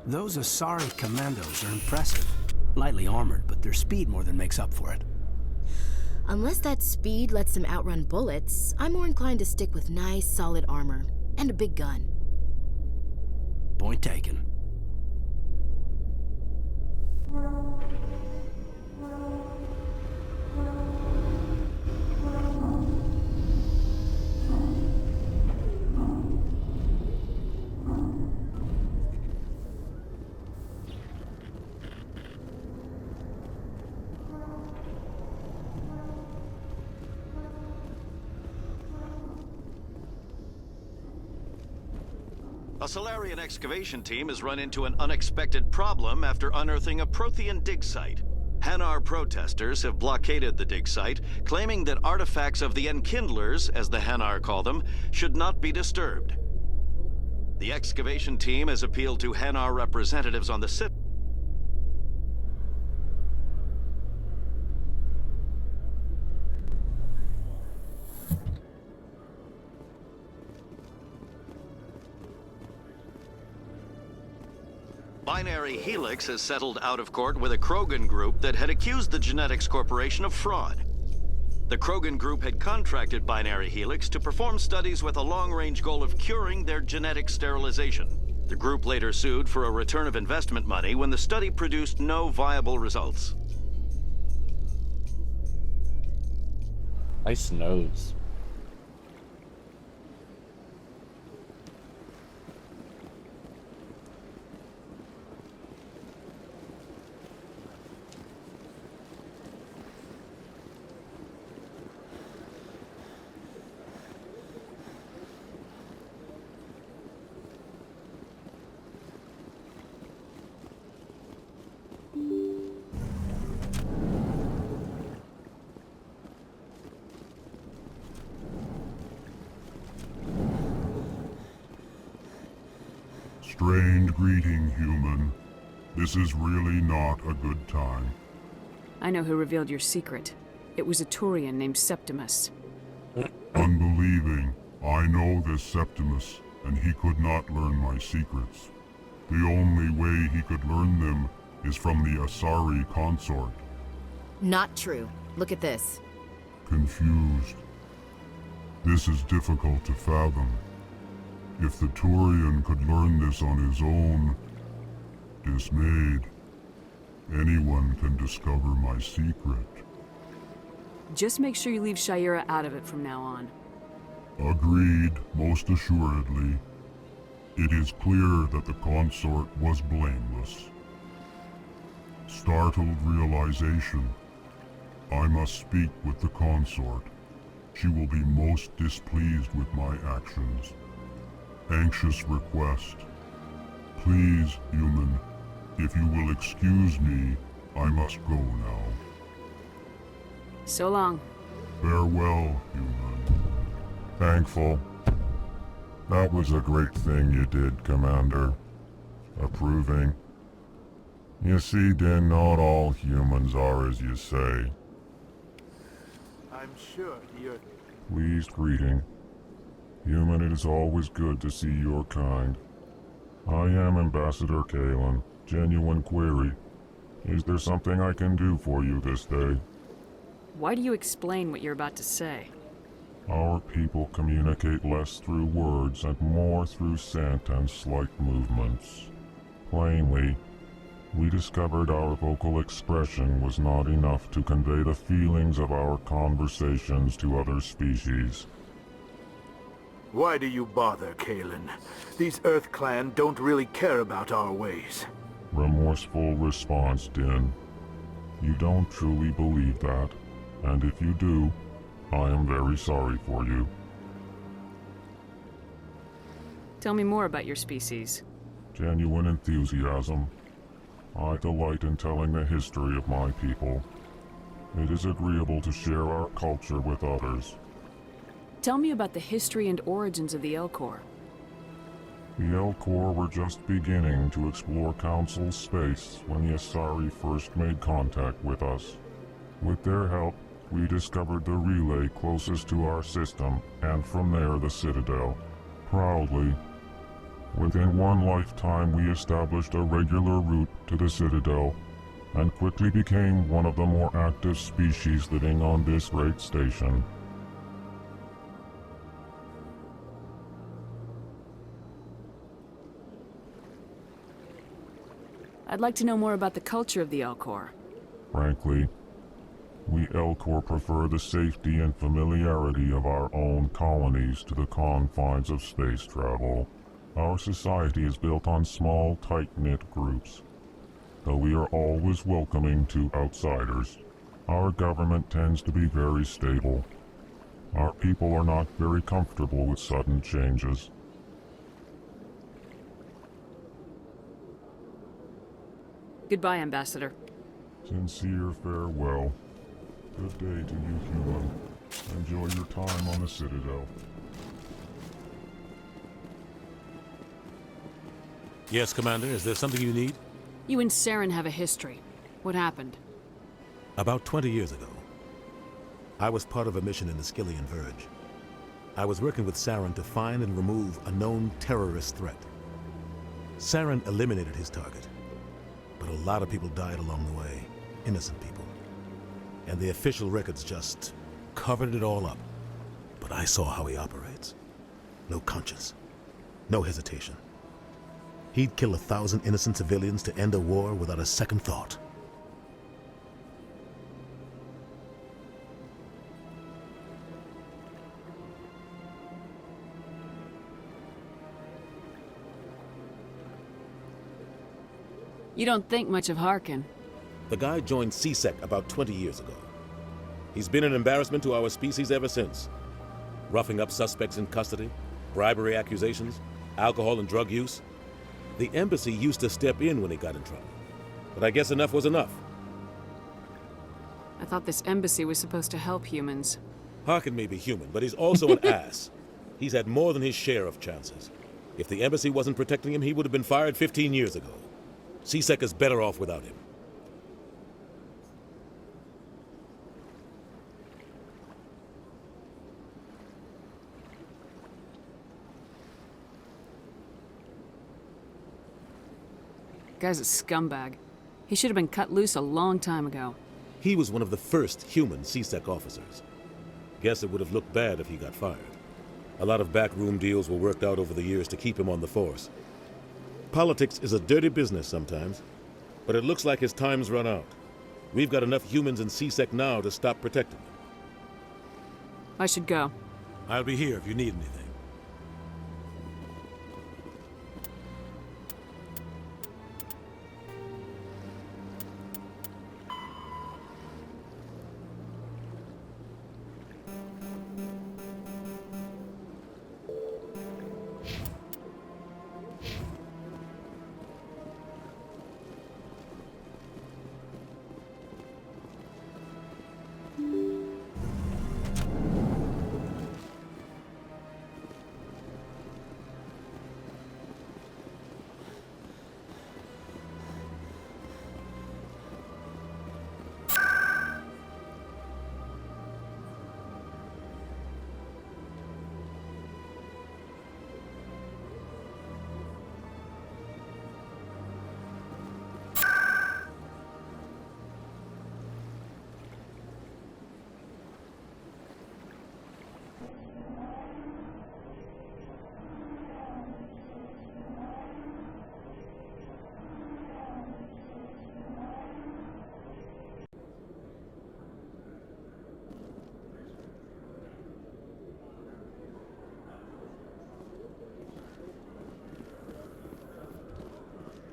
Those Asari commandos are impressive. Lightly armored, but their speed more than makes up for it. Unless that speed lets them outrun bullets, I'm more inclined to stick with nice, solid armor. And a big gun. Point taken. A Solarian excavation team has run into an unexpected problem after unearthing a Prothean dig site. Hanar protesters have blockaded the dig site, claiming that artifacts of the Enkindlers, as the Hanar call them, should not be disturbed. The excavation team has appealed to Hanar representatives on the city. Binary Helix has settled out of court with a Krogan group that had accused the Genetics Corporation of fraud. The Krogan group had contracted Binary Helix to perform studies with a long-range goal of curing their genetic sterilization. The group later sued for a return of investment money when the study produced no viable results. Nice nose. Strange greeting, human. This is really not a good time. I know who revealed your secret. It was a Turian named Septimus. Unbelieving. I know this Septimus, and he could not learn my secrets. The only way he could learn them is from the Asari consort. Not true. Look at this. Confused. This is difficult to fathom. If the Turian could learn this on his own, dismayed, anyone can discover my secret. Just make sure you leave Shayera out of it from now on. Agreed, most assuredly. It is clear that the consort was blameless. Startled realization. I must speak with the consort. She will be most displeased with my actions. Anxious request. Please, human, if you will excuse me, I must go now. So long. Farewell, human. Thankful. That was a great thing you did, Commander. Approving. You see, Din, not all humans are as you say. I'm sure you're... Pleased greeting. Human, it is always good to see your kind. I am Ambassador Kalen. Genuine query. Is there something I can do for you this day? Why do you explain what you're about to say? Our people communicate less through words and more through scent and slight movements. Plainly, we discovered our vocal expression was not enough to convey the feelings of our conversations to other species. Why do you bother, Kalen? These Earth Clan don't really care about our ways. Remorseful response, Din. You don't truly believe that, and if you do, I am very sorry for you. Tell me more about your species. Genuine enthusiasm. I delight in telling the history of my people. It is agreeable to share our culture with others. Tell me about the history and origins of the Elcor. The Elcor were just beginning to explore Council space when the Asari first made contact with us. With their help, we discovered the relay closest to our system, and from there the Citadel. Proudly, Within one lifetime, we established a regular route to the Citadel, and quickly became one of the more active species living on this great station. I'd like to know more about the culture of the Elcor. Frankly, we Elcor prefer the safety and familiarity of our own colonies to the confines of space travel. Our society is built on small, tight-knit groups. Though we are always welcoming to outsiders, our government tends to be very stable. Our people are not very comfortable with sudden changes. Goodbye, Ambassador. Sincere farewell. Good day to you, human. Enjoy your time on the Citadel. Yes, Commander, is there something you need? You and Saren have a history. What happened? About 20 years ago, I was part of a mission in the Skillian Verge. I was working with Saren to find and remove a known terrorist threat. Saren eliminated his target, but a lot of people died along the way, innocent people. And the official records just covered it all up. But I saw how he operates. No conscience, no hesitation. He'd kill 1,000 innocent civilians to end a war without a second thought. You don't think much of Harkin. The guy joined CSEC about 20 years ago. He's been an embarrassment to our species ever since. Roughing up suspects in custody, bribery accusations, alcohol and drug use. The embassy used to step in when he got in trouble. But I guess enough was enough. I thought this embassy was supposed to help humans. Harkin may be human, but he's also an ass. He's had more than his share of chances. If the embassy wasn't protecting him, he would have been fired 15 years ago. CSEC is better off without him. Guy's a scumbag. He should have been cut loose a long time ago. He was one of the first human CSEC officers. Guess it would have looked bad if he got fired. A lot of backroom deals were worked out over the years to keep him on the force. Politics is a dirty business sometimes, but it looks like his time's run out. We've got enough humans in CSEC now to stop protecting him. I should go. I'll be here if you need anything.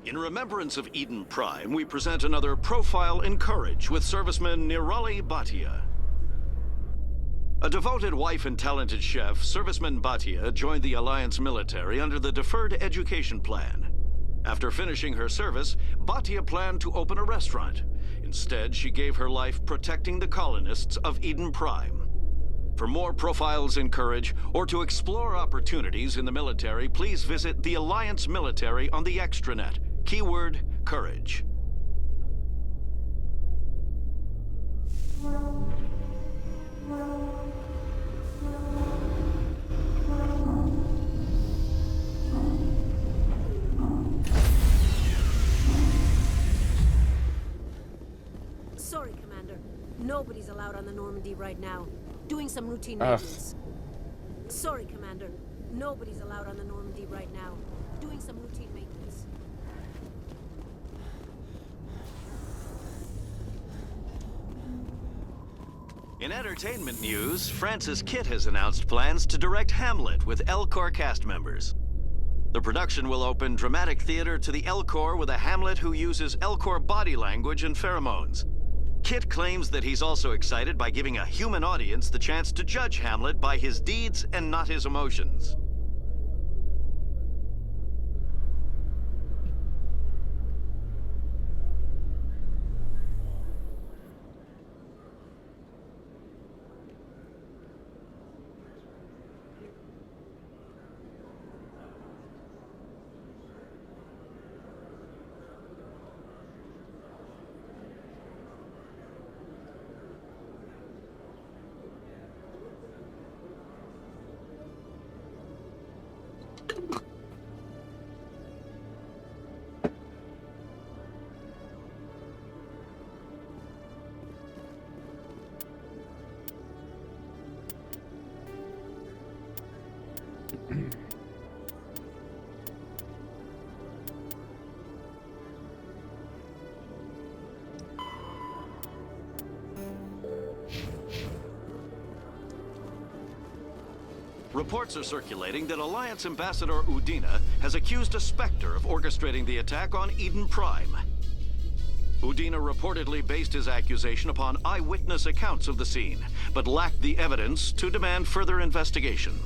In remembrance of Eden Prime, we present another Profile in Courage with serviceman Nirali Bhatia. A devoted wife and talented chef, Serviceman Bhatia joined the Alliance military under the Deferred Education Plan. After finishing her service, Bhatia planned to open a restaurant. Instead, she gave her life protecting the colonists of Eden Prime. For more Profiles in Courage, or to explore opportunities in the military, please visit the Alliance Military on the extranet. Keyword, Courage. Nobody's allowed on the Normandy right now. Doing some routine maintenance. Sorry, Commander. Nobody's allowed on the Normandy right now. Doing some routine maintenance. In entertainment news, Francis Kitt has announced plans to direct Hamlet with Elcor cast members. The production will open dramatic theater to the Elcor with a Hamlet who uses Elcor body language and pheromones. Kitt claims that he's also excited by giving a human audience the chance to judge Hamlet by his deeds and not his emotions. Reports are circulating that Alliance Ambassador Udina has accused a Spectre of orchestrating the attack on Eden Prime. Udina reportedly based his accusation upon eyewitness accounts of the scene, but lacked the evidence to demand further investigation.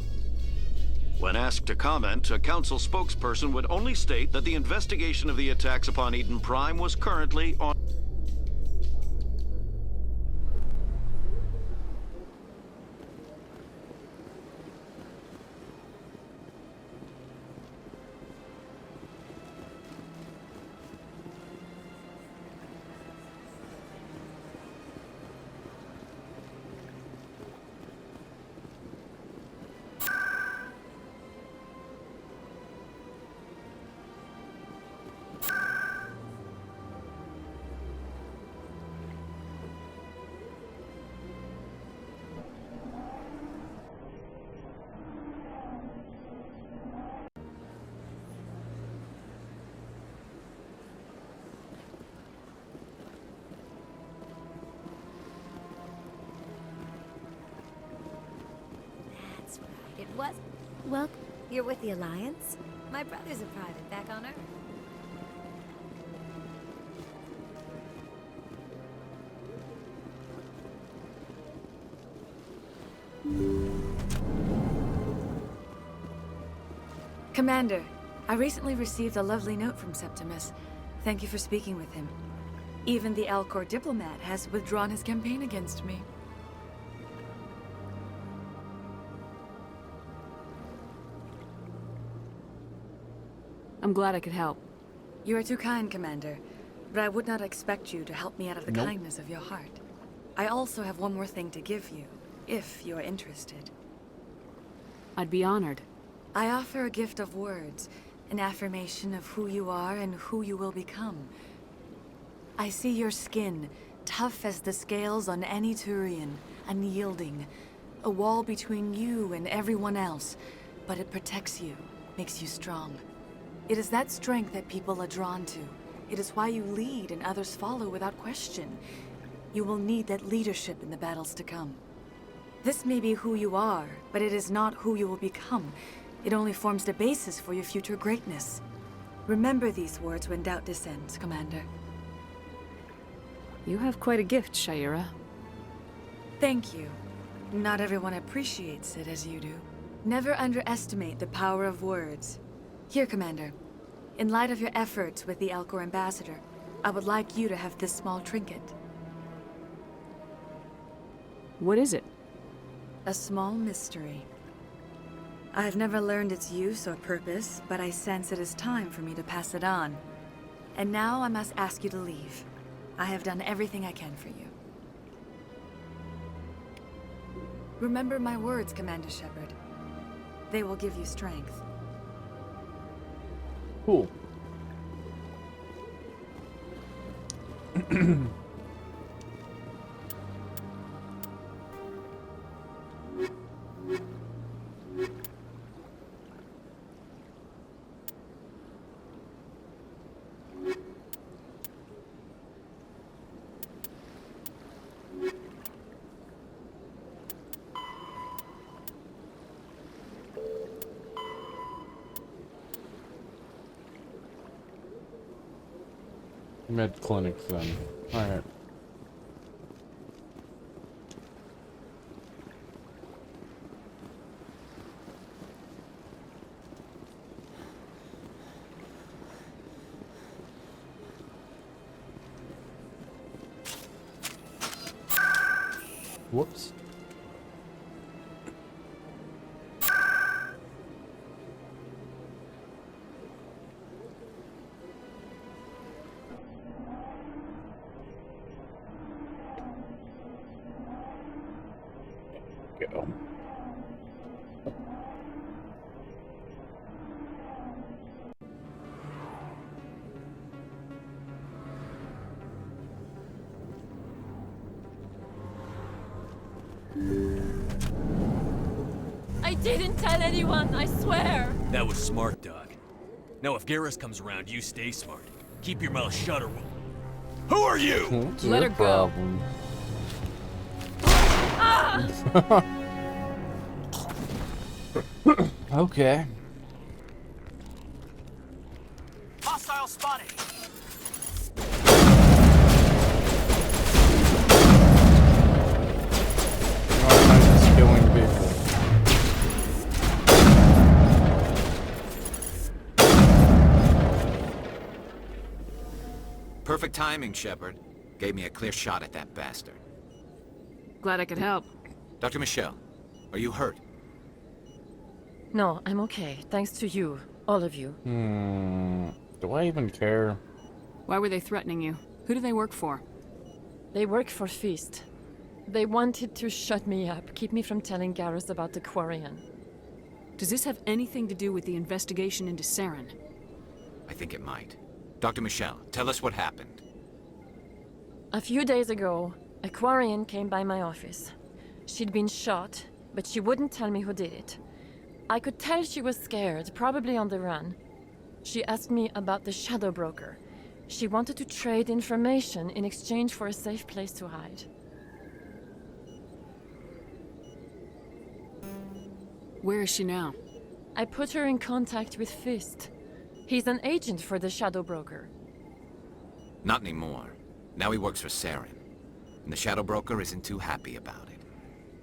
When asked to comment, a council spokesperson would only state that the investigation of the attacks upon Eden Prime was currently on. It was. Well, you're with the Alliance? My brother's a private back on Earth. Commander, I recently received a lovely note from Septimus. Thank you for speaking with him. Even the Elcor diplomat has withdrawn his campaign against me. I'm glad I could help. You are too kind, Commander, but I would not expect you to help me out of the kindness of your heart. I also have one more thing to give you, if you are interested. I'd be honored. I offer a gift of words, an affirmation of who you are and who you will become. I see your skin, tough as the scales on any Turian, unyielding, a wall between you and everyone else, but it protects you, makes you strong. It is that strength that people are drawn to. It is why you lead and others follow without question. You will need that leadership in the battles to come. This may be who you are, but it is not who you will become. It only forms the basis for your future greatness. Remember these words when doubt descends, Commander. You have quite a gift, Sha'ira. Thank you. Not everyone appreciates it as you do. Never underestimate the power of words. Here, Commander. In light of your efforts with the Elcor Ambassador, I would like you to have this small trinket. What is it? A small mystery. I have never learned its use or purpose, but I sense it is time for me to pass it on. And now I must ask you to leave. I have done everything I can for you. Remember my words, Commander Shepard. They will give you strength. Cool. Med clinics then. Alright. Whoops. Go. I didn't tell anyone, I swear. That was smart, Doc. Now if Garrus comes around, you stay smart. Keep your mouth shut or we'll... Who are you? What's Let your her go. problem? Okay. Hostile spotted. Why am I just killing people? Perfect timing, Shepard. Gave me a clear shot at that bastard. Glad I could help. Dr. Michelle, are you hurt? No, I'm okay. Thanks to you. All of you. Do I even care? Why were they threatening you? Who do they work for? They work for Feast. They wanted to shut me up, keep me from telling Garrus about the Quarian. Does this have anything to do with the investigation into Saren? I think it might. Dr. Michelle, tell us what happened. A few days ago, a Quarian came by my office. She'd been shot, but she wouldn't tell me who did it. I could tell she was scared, probably on the run. She asked me about the Shadow Broker. She wanted to trade information in exchange for a safe place to hide. Where is she now? I put her in contact with Fist. He's an agent for the Shadow Broker. Not anymore. Now he works for Saren. And the Shadow Broker isn't too happy about it.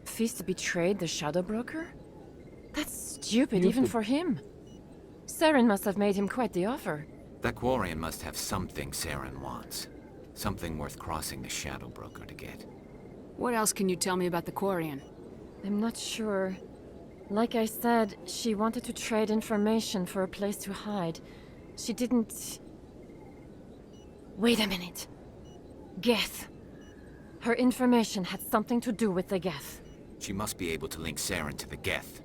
Fist betrayed the Shadow Broker? That's stupid, even for him. Saren must have made him quite the offer. That Quarian must have something Saren wants. Something worth crossing the Shadow Broker to get. What else can you tell me about the Quarian? I'm not sure. Like I said, she wanted to trade information for a place to hide. She didn't... Wait a minute. Geth. Her information had something to do with the Geth. She must be able to link Saren to the Geth.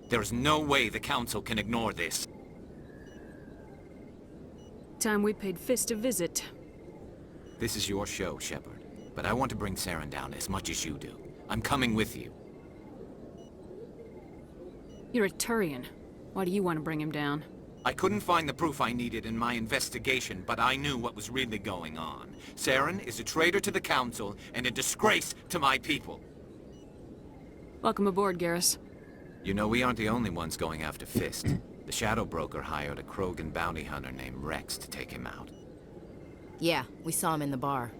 There's no way the Council can ignore this. Time we paid Fist a visit. This is your show, Shepard. But I want to bring Saren down as much as you do. I'm coming with you. You're a Turian. Why do you want to bring him down? I couldn't find the proof I needed in my investigation, but I knew what was really going on. Saren is a traitor to the Council and a disgrace to my people. Welcome aboard, Garrus. You know, we aren't the only ones going after Fist. The Shadow Broker hired a Krogan bounty hunter named Rex to take him out. Yeah, we saw him in the bar.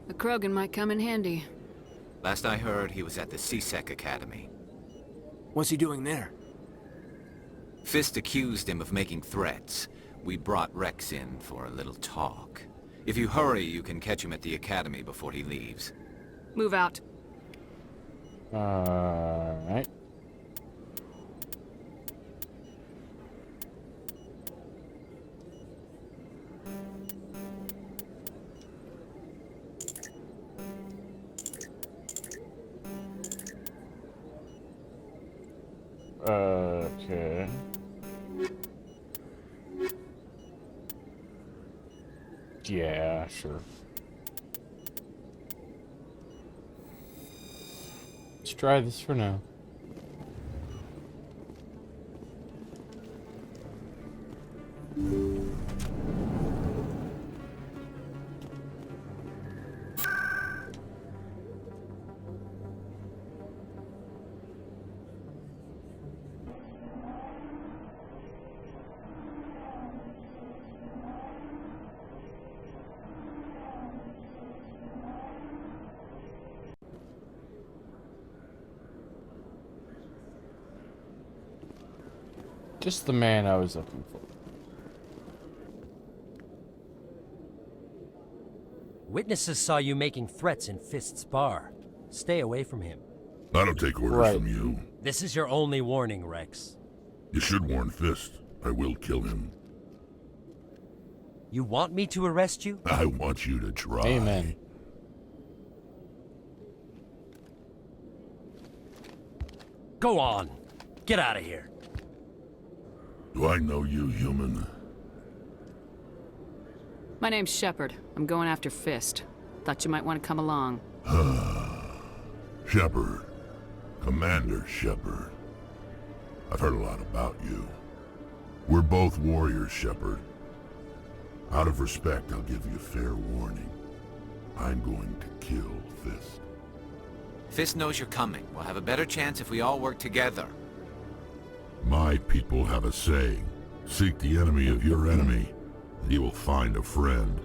A Krogan might come in handy. Last I heard, he was at the C-Sec Academy. What's he doing there? Fist accused him of making threats. We brought Rex in for a little talk. If you hurry, you can catch him at the Academy before he leaves. Move out. Alright. Okay. Yeah, sure. Let's try this for now. Just the man I was looking for. Witnesses saw you making threats in Fist's bar. Stay away from him. I don't take orders from you. This is your only warning, Rex. You should warn Fist. I will kill him. You want me to arrest you? I want you to try. Amen. Go on. Get out of here. Do I know you, human? My name's Shepard. I'm going after Fist. Thought you might want to come along. Shepard. Commander Shepard. I've heard a lot about you. We're both warriors, Shepard. Out of respect, I'll give you a fair warning. I'm going to kill Fist. Fist knows you're coming. We'll have a better chance if we all work together. My people have a saying. Seek the enemy of your enemy, and you will find a friend.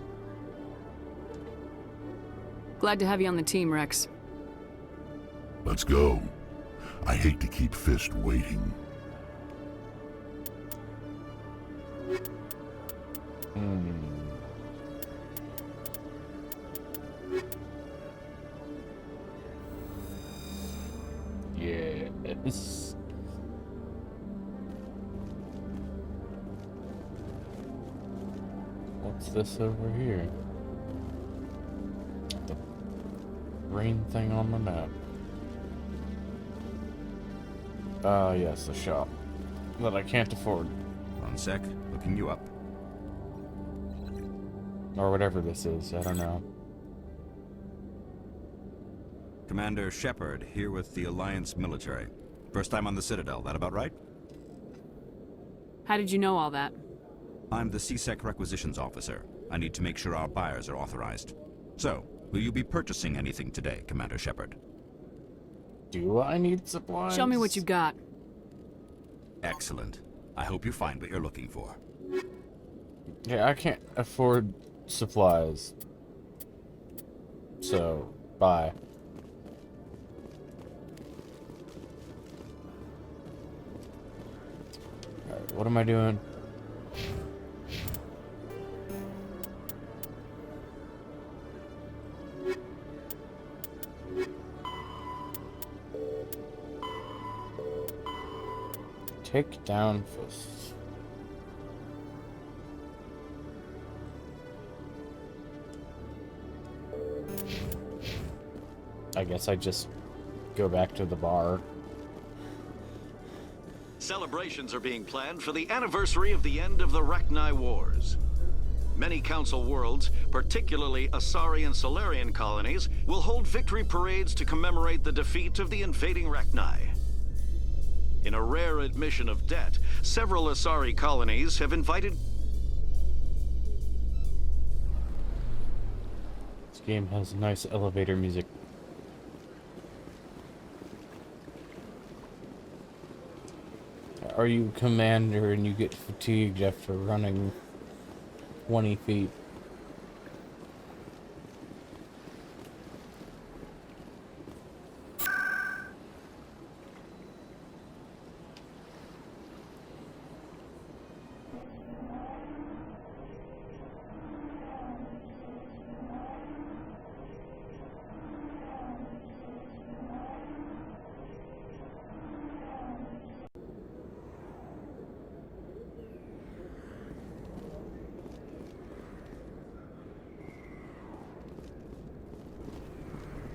Glad to have you on the team, Rex. Let's go. I hate to keep Fist waiting. Yes. What's this over here? The green thing on the map. Yes, the shop. That I can't afford. One sec, looking you up. Or whatever this is, I don't know. Commander Shepard, here with the Alliance military. First time on the Citadel, that about right? How did you know all that? I'm the CSEC requisitions officer. I need to make sure our buyers are authorized. So, will you be purchasing anything today, Commander Shepard? Do I need supplies? Show me what you got. Excellent. I hope you find what you're looking for. Yeah, I can't afford supplies. So, bye. Alright, what am I doing? Take down Fist. I guess I just go back to the bar. Celebrations are being planned for the anniversary of the end of the Rachni Wars. Many Council worlds, particularly Asari and Solarian colonies, will hold victory parades to commemorate the defeat of the invading Rachni. In a rare admission of debt, several Asari colonies have invited... This game has nice elevator music. Are you commander and you get fatigued after running 20 feet?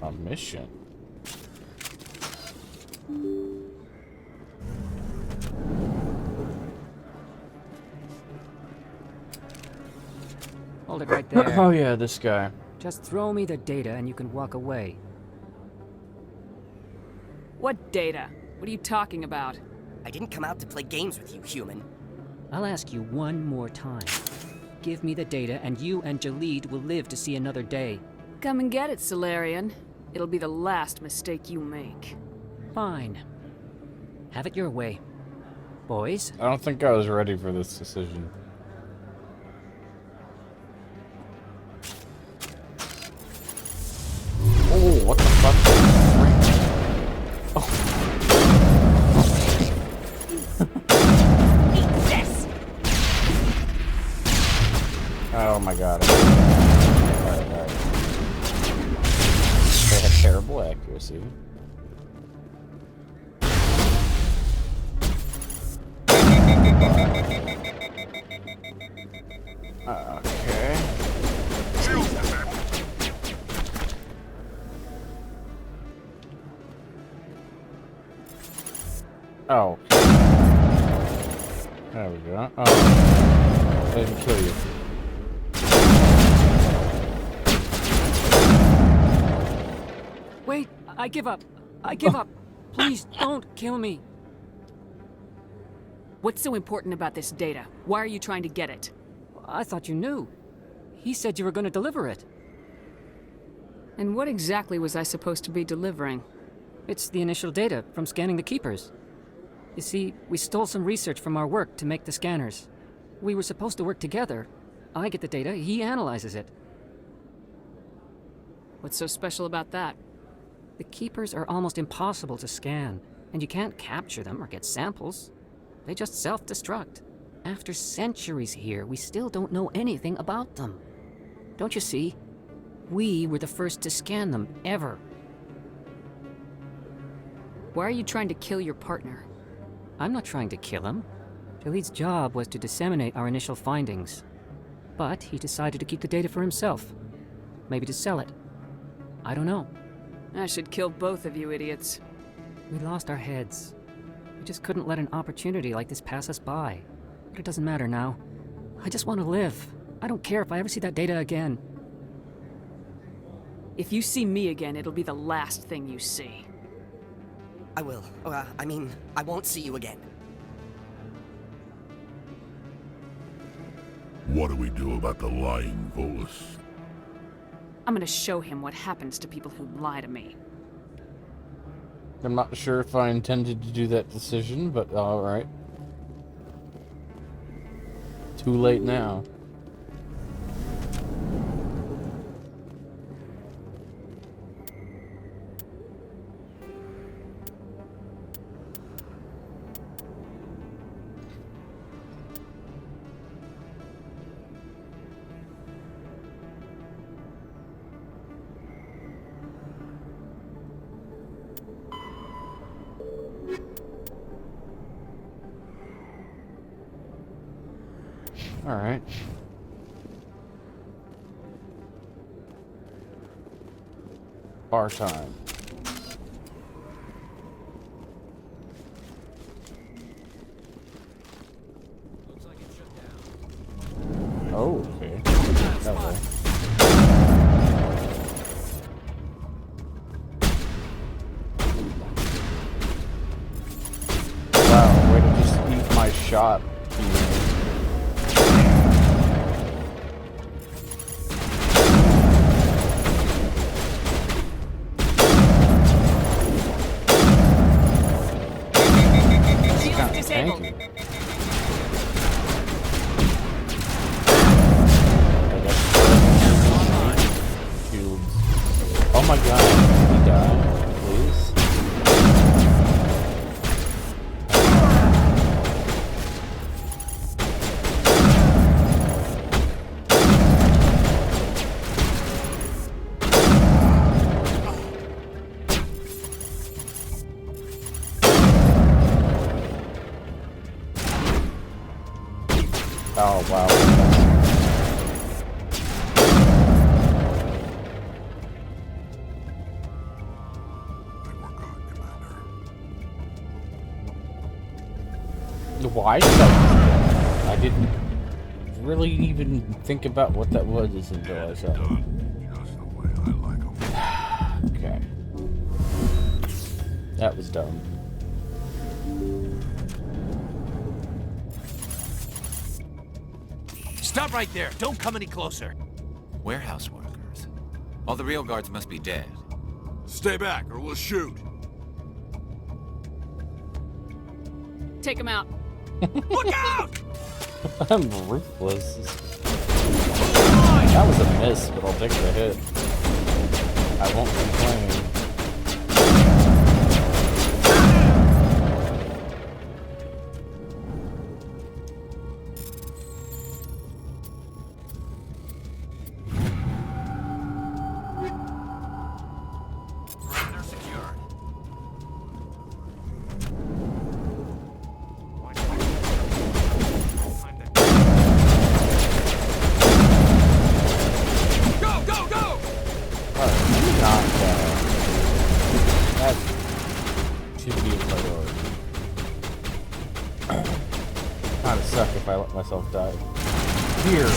A mission. Hold it right there. Oh yeah, this guy. Just throw me the data and you can walk away. What data? What are you talking about? I didn't come out to play games with you, human. I'll ask you one more time. Give me the data and you and Jalid will live to see another day. Come and get it, Solarian. It'll be the last mistake you make. Fine. Have it your way. Boys? I don't think I was ready for this decision. Oh, what the fuck? Oh. my god. Alright. They have terrible accuracy. Okay. Oh. There we go. Oh. I didn't kill you. Wait, I give up. I give up. Please don't kill me. What's so important about this data? Why are you trying to get it? I thought you knew. He said you were going to deliver it. And what exactly was I supposed to be delivering? It's the initial data from scanning the Keepers. You see, we stole some research from our work to make the scanners. We were supposed to work together. I get the data, he analyzes it. What's so special about that? The Keepers are almost impossible to scan, and you can't capture them or get samples. They just self-destruct. After centuries here, we still don't know anything about them. Don't you see? We were the first to scan them, ever. Why are you trying to kill your partner? I'm not trying to kill him. Jalid's job was to disseminate our initial findings. But he decided to keep the data for himself. Maybe to sell it. I don't know. I should kill both of you idiots. We lost our heads. We just couldn't let an opportunity like this pass us by. But it doesn't matter now. I just want to live. I don't care if I ever see that data again. If you see me again, it'll be the last thing you see. I will. I won't see you again. What do we do about the lying Volus? I'm gonna show him what happens to people who lie to me. I'm not sure if I intended to do that decision, but alright. Too late now. Alright. Bar time. Looks like it's shut down. Oh, okay. That way. Wow, way to just eat my shot. Thank you. Oh my god, can he die, please? Oh, wow. Why did I didn't really even think about what that was until I saw it. Okay. That was dumb. Stop right there! Don't come any closer! Warehouse workers. All the real guards must be dead. Stay back, or we'll shoot! Take him out. Look out! I'm ruthless. That was a miss, but I'll take the hit. I won't complain. myself die. Here.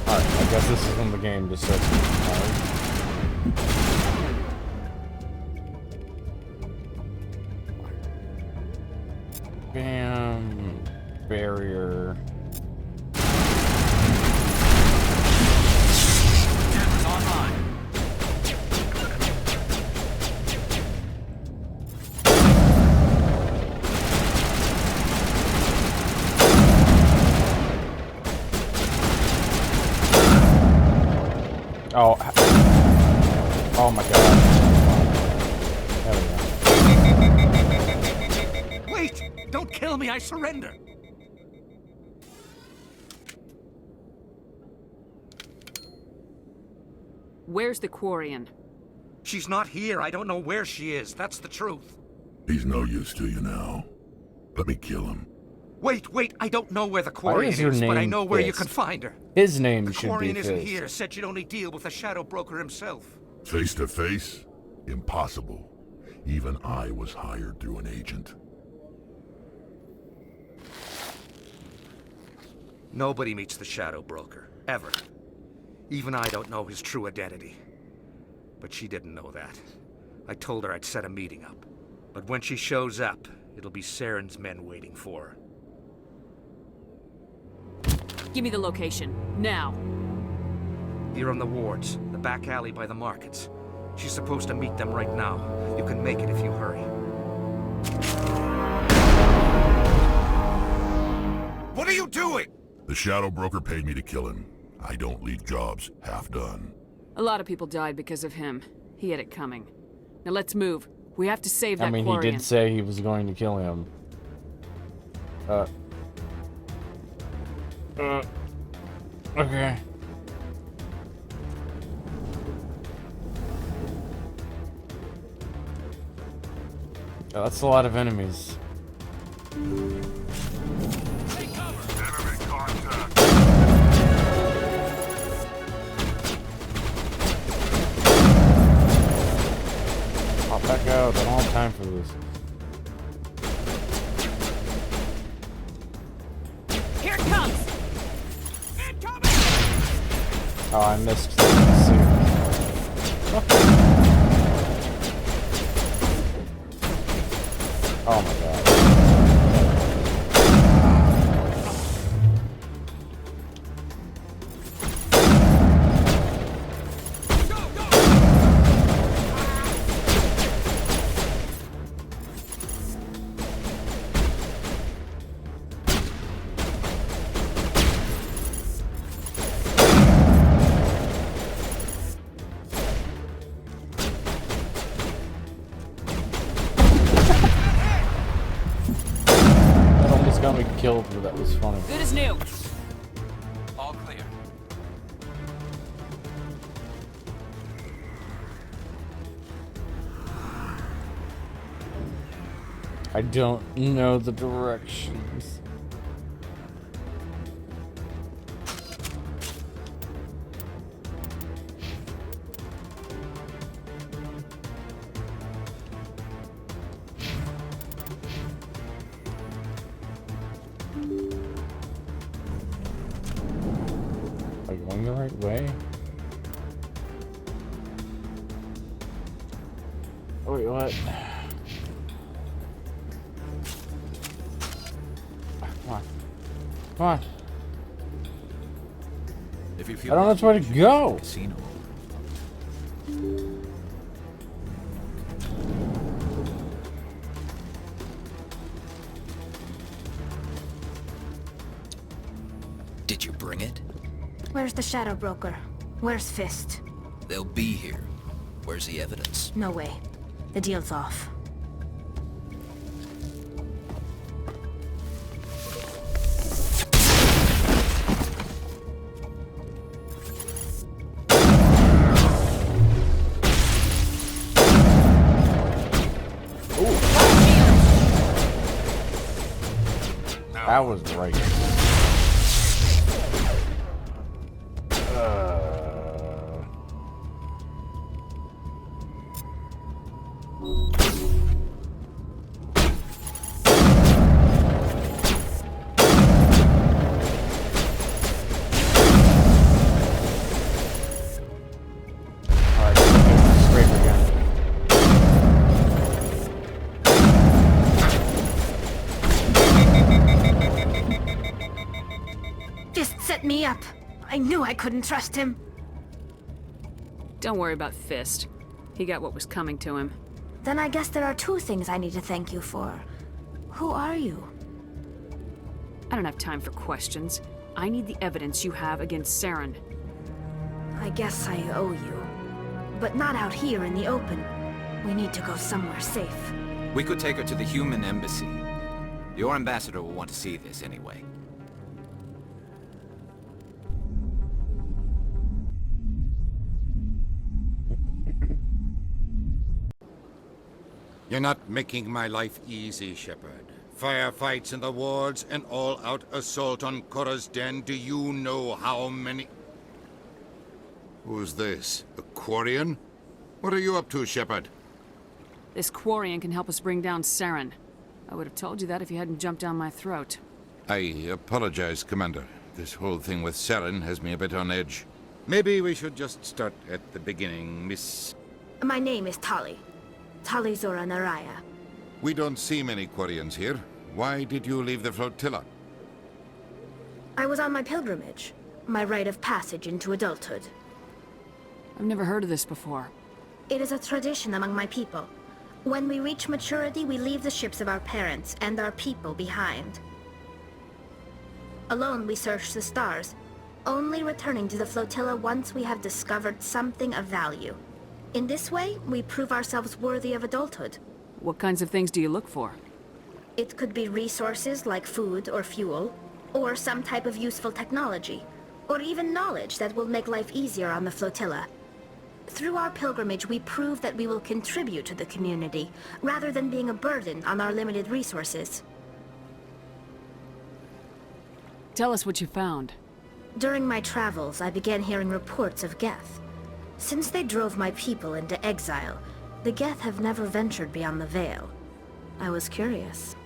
Alright, I guess this is when the game just starts getting hard. Bam. Barrier. Oh. Oh my god. There we go. Wait! Don't kill me, I surrender! Where's the Quarian? She's not here. I don't know where she is. That's the truth. He's no use to you now. Let me kill him. Wait, I don't know where the Why Quarian is your is, but I name know where you Fist? can find her. His name The should be Quarian isn't Fist. here. Said you'd only deal with the Shadow Broker himself. Face to face? Impossible. Even I was hired through an agent. Nobody meets the Shadow Broker. Ever. Even I don't know his true identity. But she didn't know that. I told her I'd set a meeting up. But when she shows up, it'll be Saren's men waiting for her. Give me the location, now. Here on the wards, the back alley by the markets. She's supposed to meet them right now. You can make it if you hurry. What are you doing? The Shadow Broker paid me to kill him. I don't leave jobs half done. A lot of people died because of him. He had it coming. Now let's move. We have to save that I mean, Quarian. he did say he was going to kill him. Okay. Oh, that's a lot of enemies. Pop back out. I don't have time for this. Here it comes! Oh, I missed the Oh my god. Got me killed, but that was funny. Good as new. All clear. I don't know the directions. Am I going the right way? Oh, wait, what? Come on. Come on. If you I feel don't know which way to go. Casino. Did you bring it? Where's the Shadow Broker? Where's Fist? They'll be here. Where's the evidence? No way. The deal's off. That was right. set me up. I knew I couldn't trust him. Don't worry about Fist. He got what was coming to him. Then I guess there are two things I need to thank you for. Who are you? I don't have time for questions. I need the evidence you have against Saren. I guess I owe you. But not out here in the open. We need to go somewhere safe. We could take her to the human embassy. Your ambassador will want to see this anyway. You're not making my life easy, Shepard. Firefights in the wards, an all-out assault on Korra's den. Do you know how many... Who's this? A Quarian? What are you up to, Shepard? This Quarian can help us bring down Saren. I would have told you that if you hadn't jumped down my throat. I apologize, Commander. This whole thing with Saren has me a bit on edge. Maybe we should just start at the beginning, Miss... My name is Tali. Tali Zora Naraya. We don't see many Quarians here. Why did you leave the flotilla? I was on my pilgrimage. My rite of passage into adulthood. I've never heard of this before. It is a tradition among my people. When we reach maturity, we leave the ships of our parents and our people behind. Alone, we search the stars, only returning to the flotilla once we have discovered something of value. In this way, we prove ourselves worthy of adulthood. What kinds of things do you look for? It could be resources like food or fuel, or some type of useful technology, or even knowledge that will make life easier on the flotilla. Through our pilgrimage, we prove that we will contribute to the community, rather than being a burden on our limited resources. Tell us what you found. During my travels, I began hearing reports of Geth. Since they drove my people into exile, the Geth have never ventured beyond the Veil. I was curious.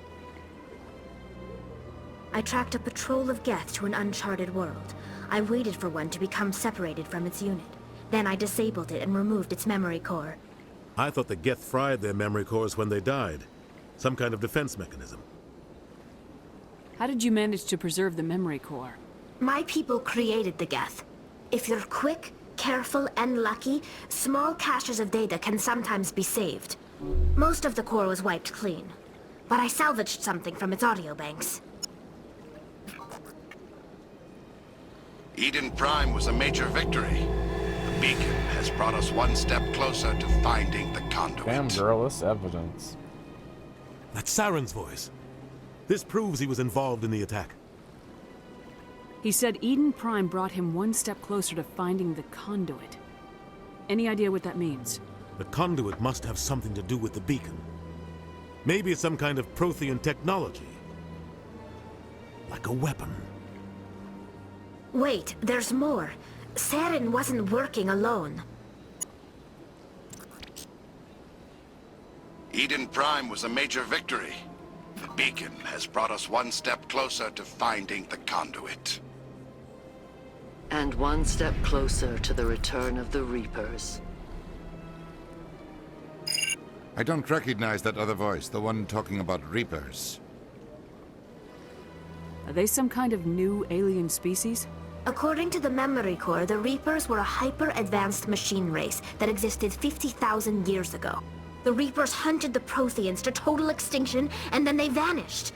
I tracked a patrol of Geth to an uncharted world. I waited for one to become separated from its unit. Then I disabled it and removed its memory core. I thought the Geth fried their memory cores when they died. Some kind of defense mechanism. How did you manage to preserve the memory core? My people created the Geth. If you're quick, careful, and lucky, small caches of data can sometimes be saved. Most of the core was wiped clean, but I salvaged something from its audio banks. Eden Prime was a major victory. The beacon has brought us one step closer to finding the conduit. Damn girl, this evidence. That's Saren's voice. This proves he was involved in the attack. He said Eden Prime brought him one step closer to finding the conduit. Any idea what that means? The conduit must have something to do with the beacon. Maybe it's some kind of Prothean technology. Like a weapon. Wait, there's more. Saren wasn't working alone. Eden Prime was a major victory. The beacon has brought us one step closer to finding the conduit. And one step closer to the return of the Reapers. I don't recognize that other voice, the one talking about Reapers. Are they some kind of new alien species? According to the memory core, the Reapers were a hyper-advanced machine race that existed 50,000 years ago. The Reapers hunted the Protheans to total extinction, and then they vanished.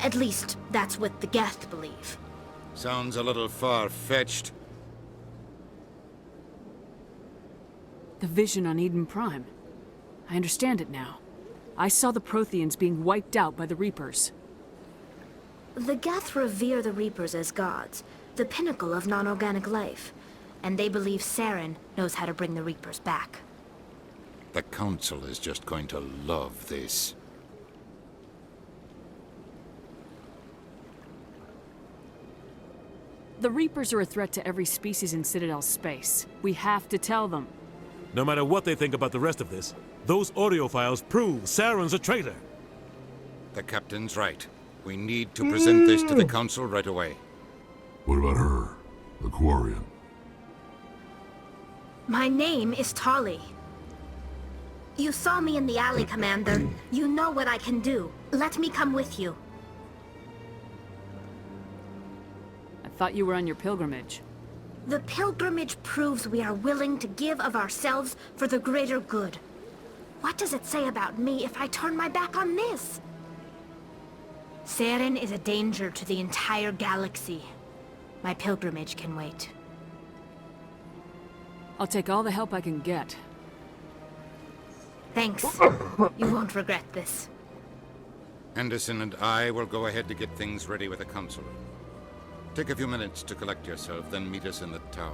At least, that's what the Geth believe. Sounds a little far-fetched. The vision on Eden Prime. I understand it now. I saw the Protheans being wiped out by the Reapers. The Geth revere the Reapers as gods, the pinnacle of non-organic life. And they believe Saren knows how to bring the Reapers back. The Council is just going to love this. The Reapers are a threat to every species in Citadel space. We have to tell them. No matter what they think about the rest of this, those audio files prove Saren's a traitor. The Captain's right. We need to present this to the Council right away. What about her? The Quarian? My name is Tali. You saw me in the alley, Commander. You know what I can do. Let me come with you. I Thought you were on your pilgrimage. The pilgrimage proves we are willing to give of ourselves for the greater good. What does it say about me if I turn my back on this? Saren is a danger to the entire galaxy. My pilgrimage can wait. I'll take all the help I can get. Thanks. You won't regret this. Anderson and I will go ahead to get things ready with the council. Take a few minutes to collect yourself, then meet us in the tower.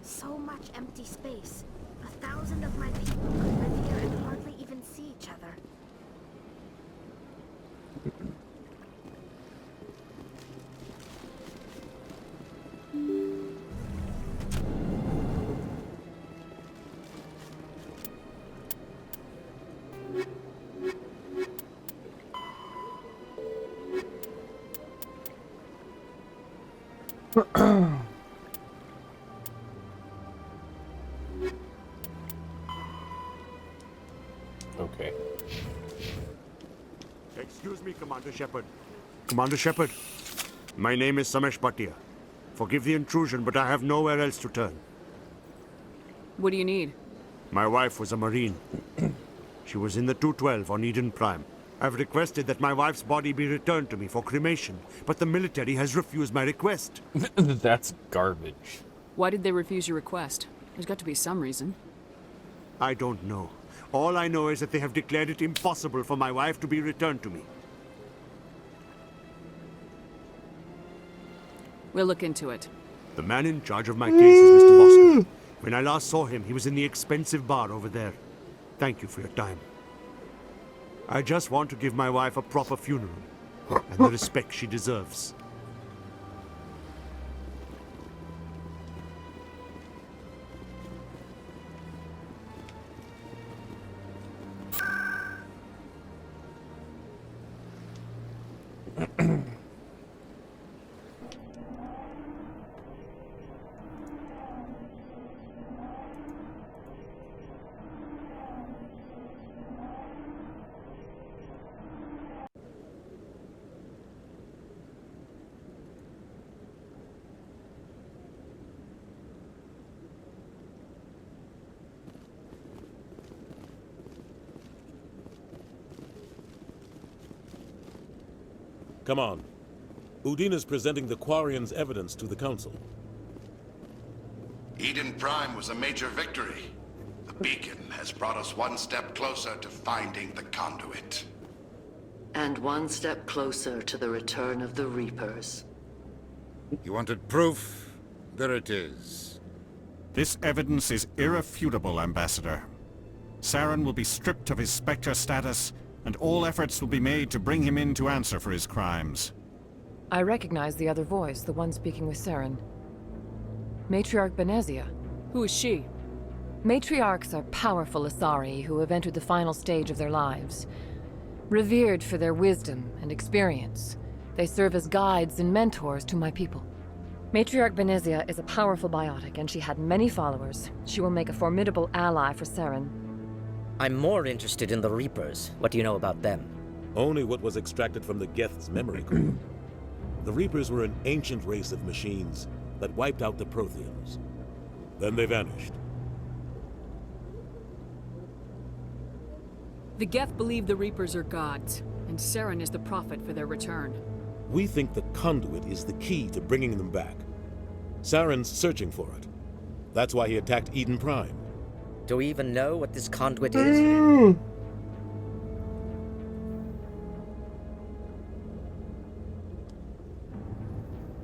So much empty space. 1,000 of my people could live here and hardly even see each other. Okay. Excuse me, Commander Shepard. Commander Shepard, my name is Samesh Bhatia. Forgive the intrusion, but I have nowhere else to turn. What do you need? My wife was a Marine. She was in the 212 on Eden Prime. I've requested that my wife's body be returned to me for cremation, but the military has refused my request. That's garbage. Why did they refuse your request? There's got to be some reason. I don't know. All I know is that they have declared it impossible for my wife to be returned to me. We'll look into it. The man in charge of my case is Mr. Bosco. When I last saw him, he was in the expensive bar over there. Thank you for your time. I just want to give my wife a proper funeral, and the respect she deserves. Come on. Udine is presenting the Quarians' evidence to the Council. Eden Prime was a major victory. The beacon has brought us one step closer to finding the conduit. And one step closer to the return of the Reapers. You wanted proof? There it is. This evidence is irrefutable, Ambassador. Saren will be stripped of his Spectre status, and all efforts will be made to bring him in to answer for his crimes. I recognize the other voice, the one speaking with Saren. Matriarch Benezia. Who is she? Matriarchs are powerful Asari who have entered the final stage of their lives. Revered for their wisdom and experience, they serve as guides and mentors to my people. Matriarch Benezia is a powerful biotic, and she had many followers. She will make a formidable ally for Saren. I'm more interested in the Reapers. What do you know about them? Only what was extracted from the Geth's memory core. The Reapers were an ancient race of machines that wiped out the Protheans. Then they vanished. The Geth believe the Reapers are gods, and Saren is the prophet for their return. We think the conduit is the key to bringing them back. Saren's searching for it. That's why he attacked Eden Prime. Do we even know what this conduit is?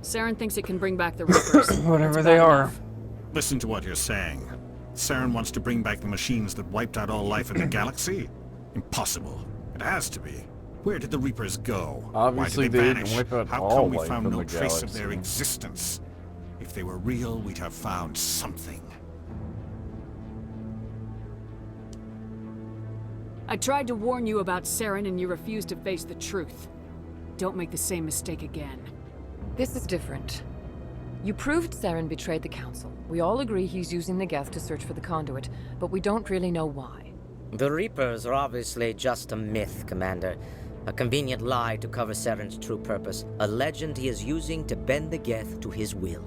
Saren thinks it can bring back the Reapers. Whatever they are. Listen to what you're saying. Saren wants to bring back the machines that wiped out all life in the galaxy? Impossible. It has to be. Where did the Reapers go? Obviously, Why did they they didn't vanish? wipe out How all come we life found in no the trace of their galaxy? existence? If they were real, we'd have found something. I tried to warn you about Saren and you refused to face the truth. Don't make the same mistake again. This is different. You proved Saren betrayed the Council. We all agree he's using the Geth to search for the conduit, but we don't really know why. The Reapers are obviously just a myth, Commander. A convenient lie to cover Saren's true purpose. A legend he is using to bend the Geth to his will.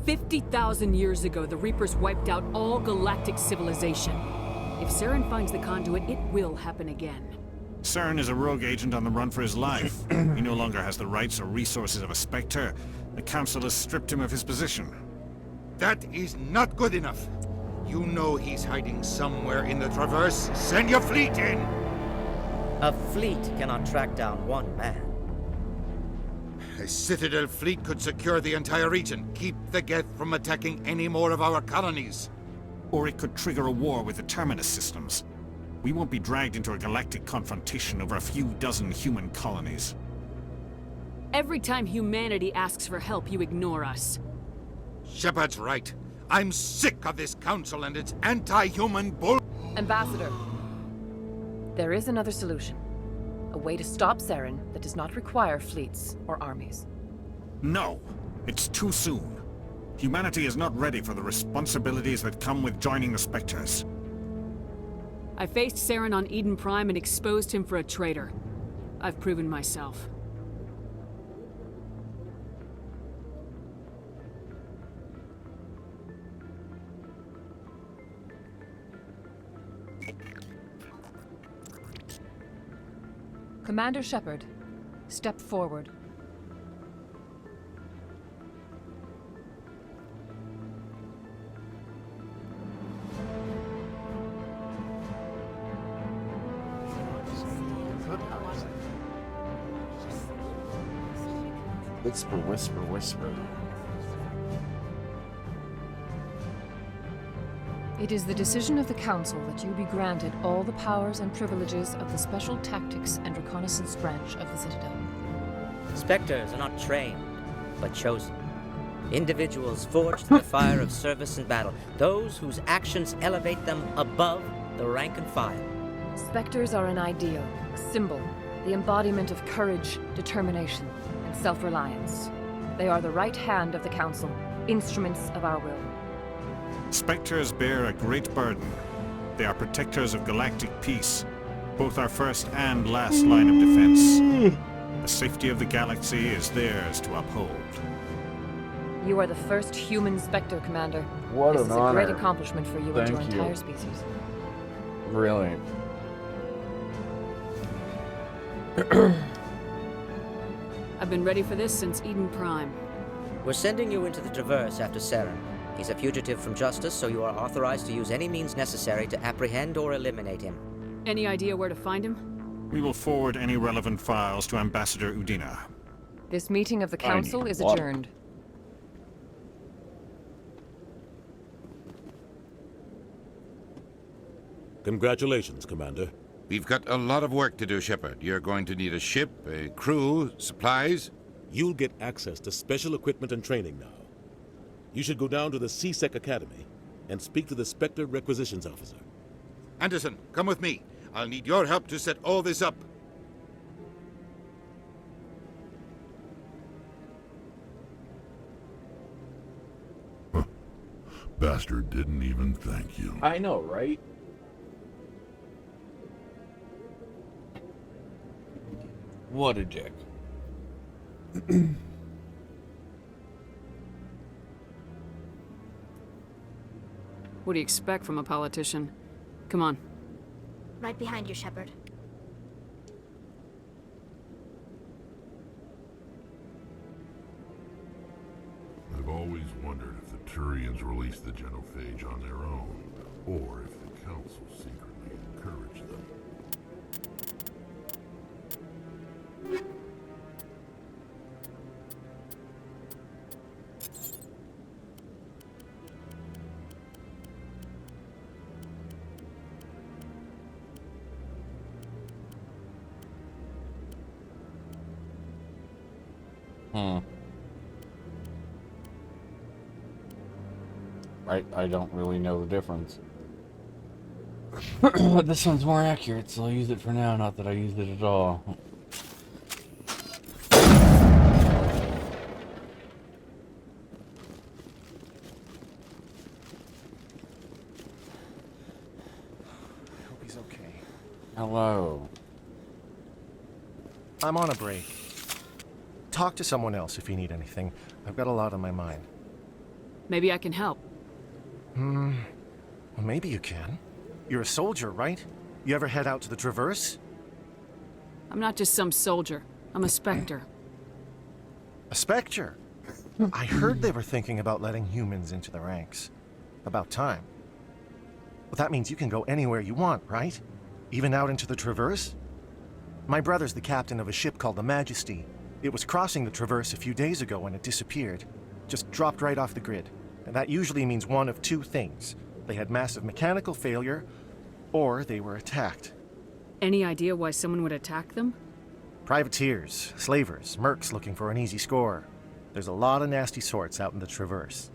50,000 years ago, the Reapers wiped out all galactic civilization. If Saren finds the conduit, it will happen again. Saren is a rogue agent on the run for his life. He no longer has the rights or resources of a Spectre. The Council has stripped him of his position. That is not good enough. You know he's hiding somewhere in the Traverse. Send your fleet in! A fleet cannot track down one man. A Citadel fleet could secure the entire region, keep the Geth from attacking any more of our colonies. Or it could trigger a war with the Terminus systems. We won't be dragged into a galactic confrontation over a few dozen human colonies. Every time humanity asks for help, you ignore us. Shepard's right. I'm sick of this council and its anti-human bull— Ambassador, there is another solution. A way to stop Saren that does not require fleets or armies. No! It's too soon. Humanity is not ready for the responsibilities that come with joining the Spectres. I faced Saren on Eden Prime and exposed him for a traitor. I've proven myself. Commander Shepard, step forward. Whisper, whisper, whisper. It is the decision of the Council that you be granted all the powers and privileges of the Special Tactics and Reconnaissance branch of the Citadel. Spectres are not trained, but chosen. Individuals forged in the fire of service and battle. Those whose actions elevate them above the rank and file. Spectres are an ideal, a symbol, the embodiment of courage, determination, and self-reliance. They are the right hand of the Council, instruments of our will. Spectres bear a great burden. They are protectors of galactic peace, both our first and last line of defense. The safety of the galaxy is theirs to uphold. You are the first human Spectre, Commander. What this an is a great honor. accomplishment for you and your Thank you. entire species. Really. I've been ready for this since Eden Prime. We're sending you into the Traverse after Saren. He's a fugitive from justice, so you are authorized to use any means necessary to apprehend or eliminate him. Any idea where to find him? We will forward any relevant files to Ambassador Udina. This meeting of the I need Council is water. adjourned. Congratulations, Commander. We've got a lot of work to do, Shepard. You're going to need a ship, a crew, supplies. You'll get access to special equipment and training now. You should go down to the C-Sec Academy and speak to the Spectre Requisitions Officer. Anderson, come with me. I'll need your help to set all this up. Bastard didn't even thank you. I know, right? What a dick. What do you expect from a politician? Come on. Right behind you, Shepard. I've always wondered if the Turians released the genophage on their own, or if the Council secretly encouraged them. I don't really know the difference. This one's more accurate, so I'll use it for now, not that I used it at all. He's okay. Hello. I'm on a break. Talk to someone else if you need anything. I've got a lot on my mind. Maybe I can help. Well, maybe you can. You're a soldier, right? You ever head out to the Traverse? I'm not just some soldier. I'm a Spectre. A Spectre? I heard they were thinking about letting humans into the ranks. About time. Well, that means you can go anywhere you want, right? Even out into the Traverse? My brother's the captain of a ship called the Majesty. It was crossing the Traverse a few days ago when it disappeared. Just dropped right off the grid. And that usually means one of two things. They had massive mechanical failure, or they were attacked. Any idea why someone would attack them? Privateers, slavers, mercs looking for an easy score. There's a lot of nasty sorts out in the Traverse.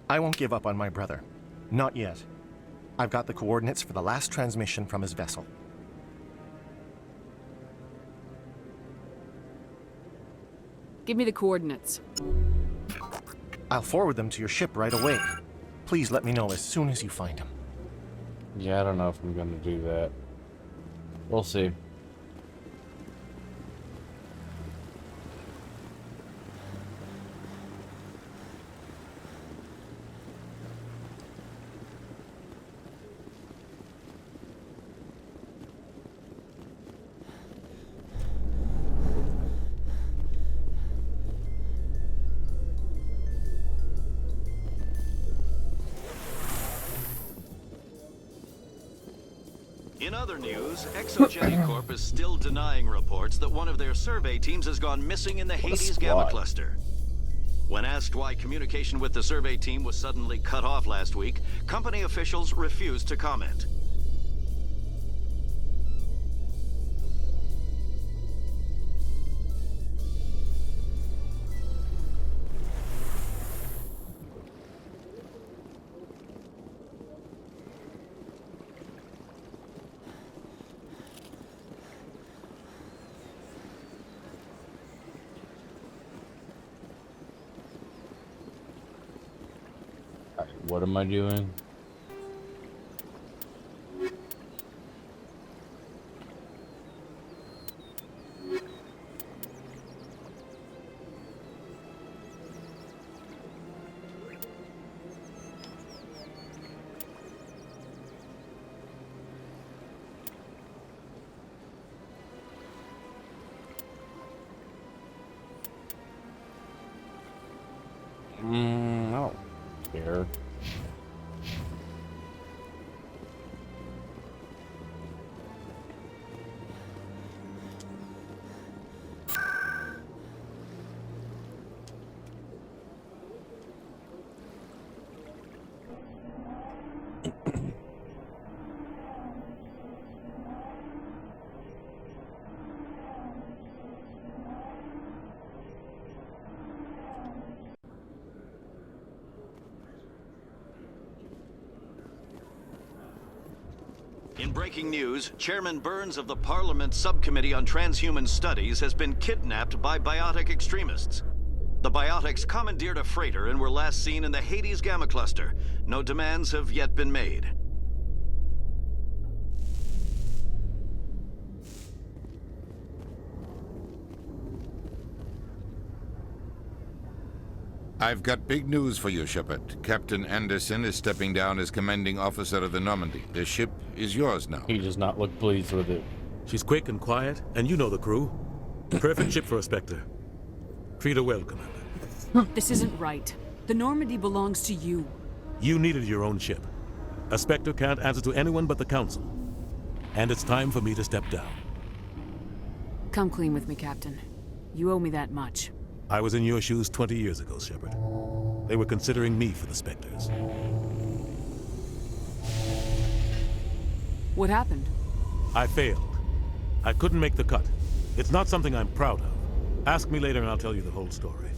I won't give up on my brother. Not yet. I've got the coordinates for the last transmission from his vessel. Give me the coordinates. I'll forward them to your ship right away. Please let me know as soon as you find him. Yeah, I don't know if I'm gonna do that. We'll see. In other news, Exogenic Corp is still denying reports that one of their survey teams has gone missing in the Hades Gamma Cluster. When asked why communication with the survey team was suddenly cut off last week, company officials refused to comment. What am I doing? I don't care. In breaking news, Chairman Burns of the Parliament Subcommittee on Transhuman Studies has been kidnapped by biotic extremists. The biotics commandeered a freighter and were last seen in the Hades Gamma Cluster. No demands have yet been made. I've got big news for you, Shepard. Captain Anderson is stepping down as commanding officer of the Normandy. The ship is yours now. He does not look pleased with it. She's quick and quiet, and you know the crew. Perfect ship for a Spectre. Treat her well, Commander. This isn't right. The Normandy belongs to you. You needed your own ship. A Spectre can't answer to anyone but the Council. And it's time for me to step down. Come clean with me, Captain. You owe me that much. I was in your shoes 20 years ago, Shepard. They were considering me for the Spectres. What happened? I failed. I couldn't make the cut. It's not something I'm proud of. Ask me later and I'll tell you the whole story.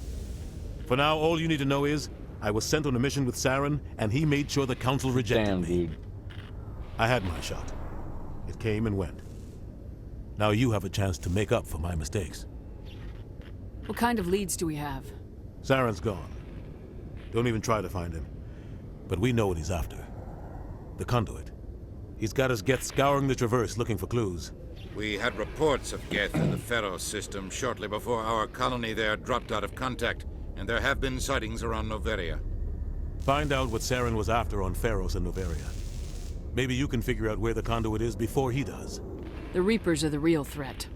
For now, all you need to know is, I was sent on a mission with Saren, and he made sure the Council rejected me. Dude. I had my shot. It came and went. Now you have a chance to make up for my mistakes. What kind of leads do we have? Saren's gone. Don't even try to find him. But we know what he's after. The Conduit. He's got his Geth scouring the Traverse looking for clues. We had reports of Geth in the Pharos system shortly before our colony there dropped out of contact, and there have been sightings around Noveria. Find out what Saren was after on Pharos and Noveria. Maybe you can figure out where the Conduit is before he does. The Reapers are the real threat.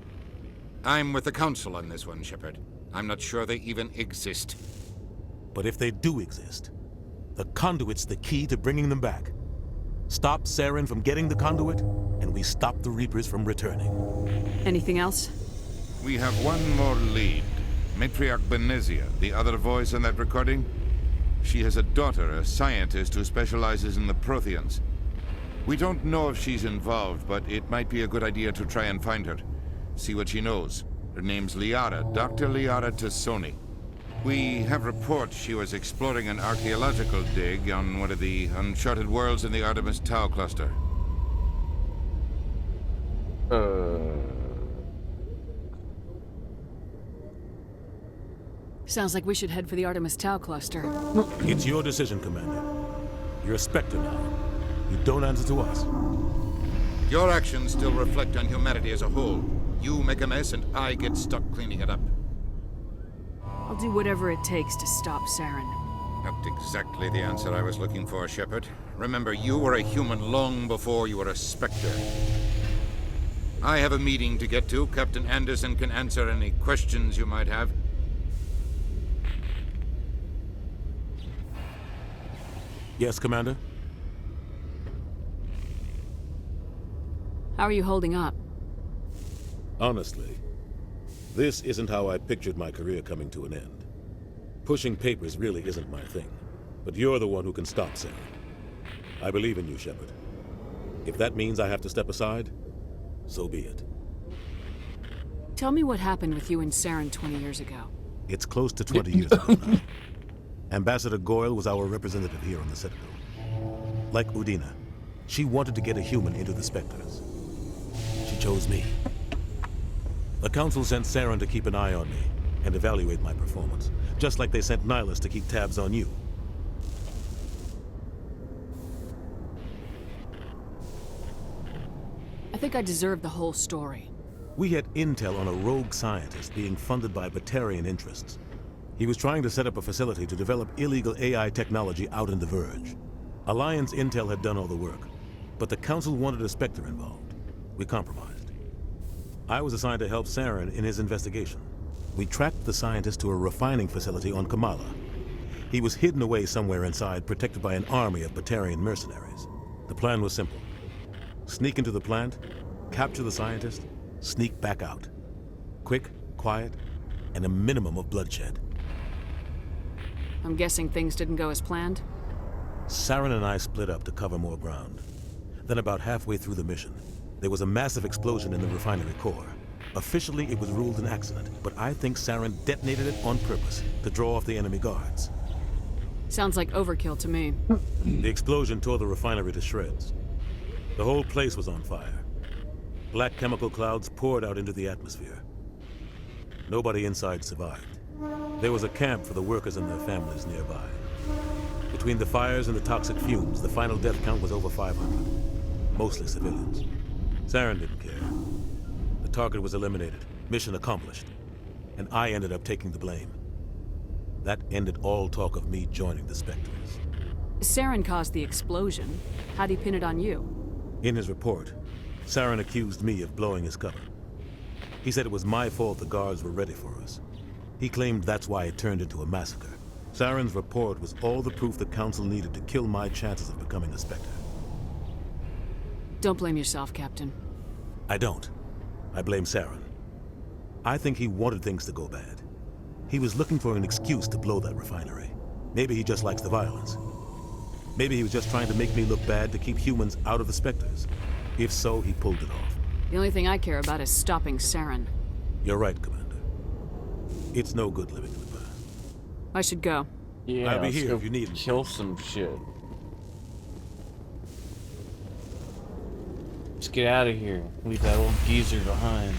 I'm with the Council on this one, Shepard. I'm not sure they even exist. But if they do exist, the Conduit's the key to bringing them back. Stop Saren from getting the Conduit, and we stop the Reapers from returning. Anything else? We have one more lead. Matriarch Benezia, the other voice in that recording. She has a daughter, a scientist who specializes in the Protheans. We don't know if she's involved, but it might be a good idea to try and find her. See what she knows. Her name's Liara, Dr. Liara Tassoni. We have reports she was exploring an archaeological dig on one of the uncharted worlds in the Artemis Tau cluster. Sounds like we should head for the Artemis Tau cluster. It's your decision, Commander. You're a Spectre now. You don't answer to us. Your actions still reflect on humanity as a whole. You make a mess and I get stuck cleaning it up. I'll do whatever it takes to stop Saren. Not exactly the answer I was looking for, Shepard. Remember, you were a human long before you were a Spectre. I have a meeting to get to. Captain Anderson can answer any questions you might have. Yes, Commander? How are you holding up? Honestly, this isn't how I pictured my career coming to an end. Pushing papers really isn't my thing, but you're the one who can stop Saren. I believe in you, Shepard. If that means I have to step aside, so be it. Tell me what happened with you and Saren 20 years ago. It's close to 20 years ago now. Ambassador Goyle was our representative here on the Citadel. Like Udina, she wanted to get a human into the Spectres. She chose me. The Council sent Saren to keep an eye on me and evaluate my performance, just like they sent Nihilus to keep tabs on you. I think I deserve the whole story. We had intel on a rogue scientist being funded by Batarian interests. He was trying to set up a facility to develop illegal AI technology out in the Verge. Alliance intel had done all the work, but the Council wanted a Spectre involved. We compromised. I was assigned to help Saren in his investigation. We tracked the scientist to a refining facility on Kamala. He was hidden away somewhere inside, protected by an army of Batarian mercenaries. The plan was simple. Sneak into the plant, capture the scientist, sneak back out. Quick, quiet, and a minimum of bloodshed. I'm guessing things didn't go as planned? Saren and I split up to cover more ground. Then about halfway through the mission, there was a massive explosion in the refinery core. Officially, it was ruled an accident, but I think Saren detonated it on purpose to draw off the enemy guards. Sounds like overkill to me. The explosion tore the refinery to shreds. The whole place was on fire. Black chemical clouds poured out into the atmosphere. Nobody inside survived. There was a camp for the workers and their families nearby. Between the fires and the toxic fumes, the final death count was over 500. Mostly civilians. Saren didn't care. The target was eliminated, mission accomplished, and I ended up taking the blame. That ended all talk of me joining the Spectres. Saren caused the explosion. How'd he pin it on you? In his report, Saren accused me of blowing his cover. He said it was my fault the guards were ready for us. He claimed that's why it turned into a massacre. Saren's report was all the proof the Council needed to kill my chances of becoming a Spectre. Don't blame yourself, Captain. I don't. I blame Saren. I think he wanted things to go bad. He was looking for an excuse to blow that refinery. Maybe he just likes the violence. Maybe he was just trying to make me look bad to keep humans out of the Spectres. If so, he pulled it off. The only thing I care about is stopping Saren. You're right, Commander. It's no good living in the past. I should go. Yeah, I'll be let's here go if you need me. kill some shit. Let's get out of here. Leave that old geezer behind.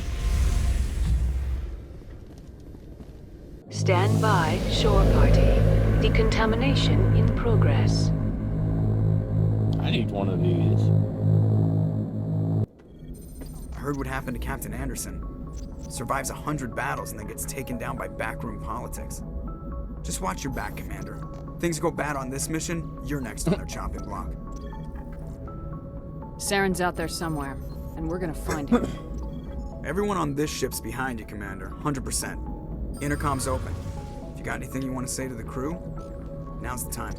Stand by, shore party. Decontamination in progress. I need one of these. I heard what happened to Captain Anderson. Survives 100 battles and then gets taken down by backroom politics. Just watch your back, Commander. Things go bad on this mission, you're next on their chopping block. Saren's out there somewhere, and we're gonna find him. Everyone on this ship's behind you, Commander. 100%. Intercom's open. If you got anything you want to say to the crew, now's the time.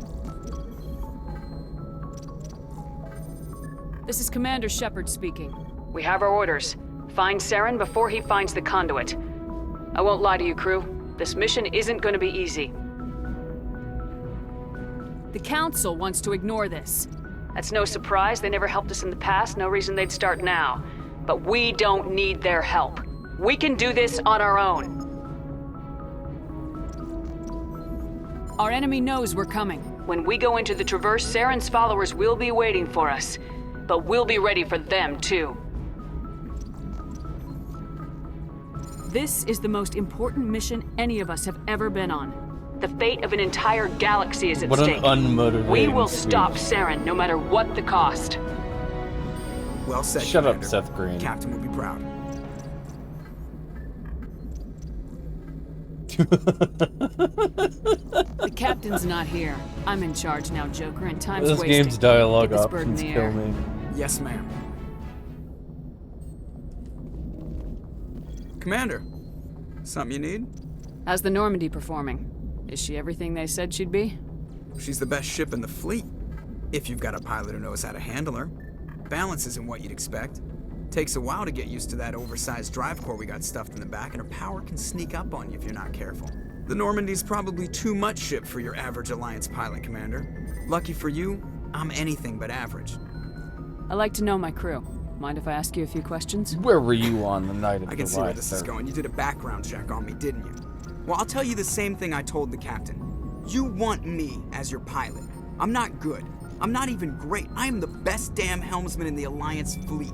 This is Commander Shepard speaking. We have our orders. Find Saren before he finds the conduit. I won't lie to you, crew. This mission isn't going to be easy. The Council wants to ignore this. That's no surprise. They never helped us in the past. No reason they'd start now. But we don't need their help. We can do this on our own. Our enemy knows we're coming. When we go into the Traverse, Saren's followers will be waiting for us. But we'll be ready for them, too. This is the most important mission any of us have ever been on. The fate of an entire galaxy is at What stake. an unmotivating We will speech. stop Saren, no matter what the cost. Well said, Shut Commander. up, Seth Green. Captain will be proud. The captain's not here. I'm in charge now, Joker, and time's This wasting. game's dialogue Get this bird in options the kill air. me. Yes, ma'am. Commander, something you need? How's the Normandy performing? Is she everything they said she'd be? She's the best ship in the fleet. If you've got a pilot who knows how to handle her. Balance isn't what you'd expect. Takes a while to get used to that oversized drive core we got stuffed in the back, and her power can sneak up on you if you're not careful. The Normandy's probably too much ship for your average Alliance pilot, Commander. Lucky for you, I'm anything but average. I like to know my crew. Mind if I ask you a few questions? Where were you on the night of I can the see where live this is server? going. You did a background check on me, didn't you? Well, I'll tell you the same thing I told the captain. You want me as your pilot. I'm not good. I'm not even great. I am the best damn helmsman in the Alliance fleet.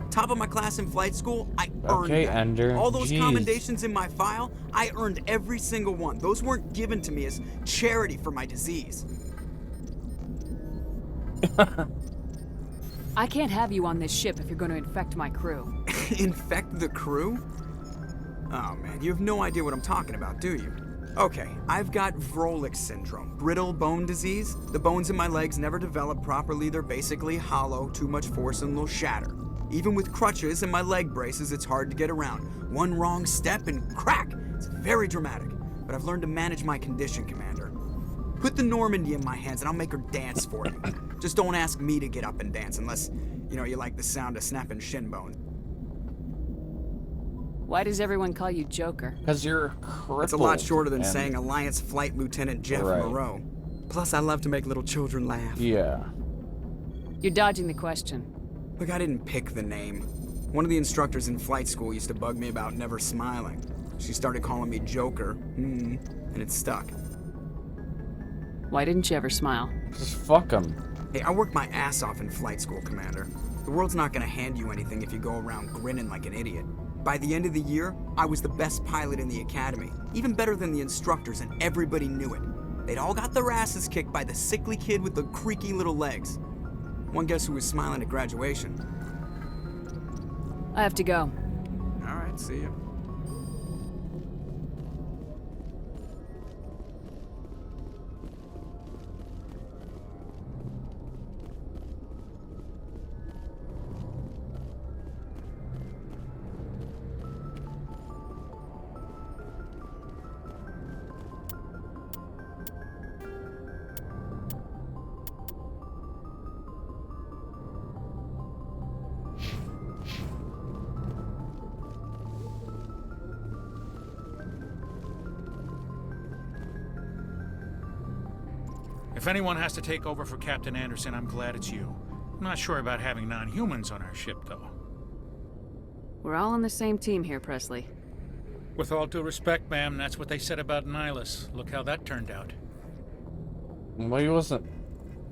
Top of my class in flight school, I earned Okay, that. Ender. All those Jeez. commendations in my file, I earned every single one. Those weren't given to me as charity for my disease. I can't have you on this ship if you're going to infect my crew. Infect the crew? Oh man, you have no idea what I'm talking about, do you? Okay, I've got Vrolik syndrome, brittle bone disease. The bones in my legs never develop properly. They're basically hollow, too much force and they'll shatter. Even with crutches and my leg braces, it's hard to get around. One wrong step and crack! It's very dramatic. But I've learned to manage my condition, Commander. Put the Normandy in my hands and I'll make her dance for you. Just don't ask me to get up and dance unless, you like the sound of snapping shin bones. Why does everyone call you Joker? Because you're crippled. It's a lot shorter than and- saying Alliance Flight Lieutenant Jeff Right. Moreau. Plus, I love to make little children laugh. Yeah. You're dodging the question. Look, I didn't pick the name. One of the instructors in flight school used to bug me about never smiling. She started calling me Joker, and it stuck. Why didn't you ever smile? Just fuck him. Hey, I worked my ass off in flight school, Commander. The world's not gonna hand you anything if you go around grinning like an idiot. By the end of the year, I was the best pilot in the academy, even better than the instructors, and everybody knew it. They'd all got their asses kicked by the sickly kid with the creaky little legs. One guess who was smiling at graduation? I have to go. All right, see ya. If anyone has to take over for Captain Anderson, I'm glad it's you. I'm not sure about having non-humans on our ship, though. We're all on the same team here, Presley. With all due respect, ma'am, that's what they said about Nihilus. Look how that turned out. Well, he wasn't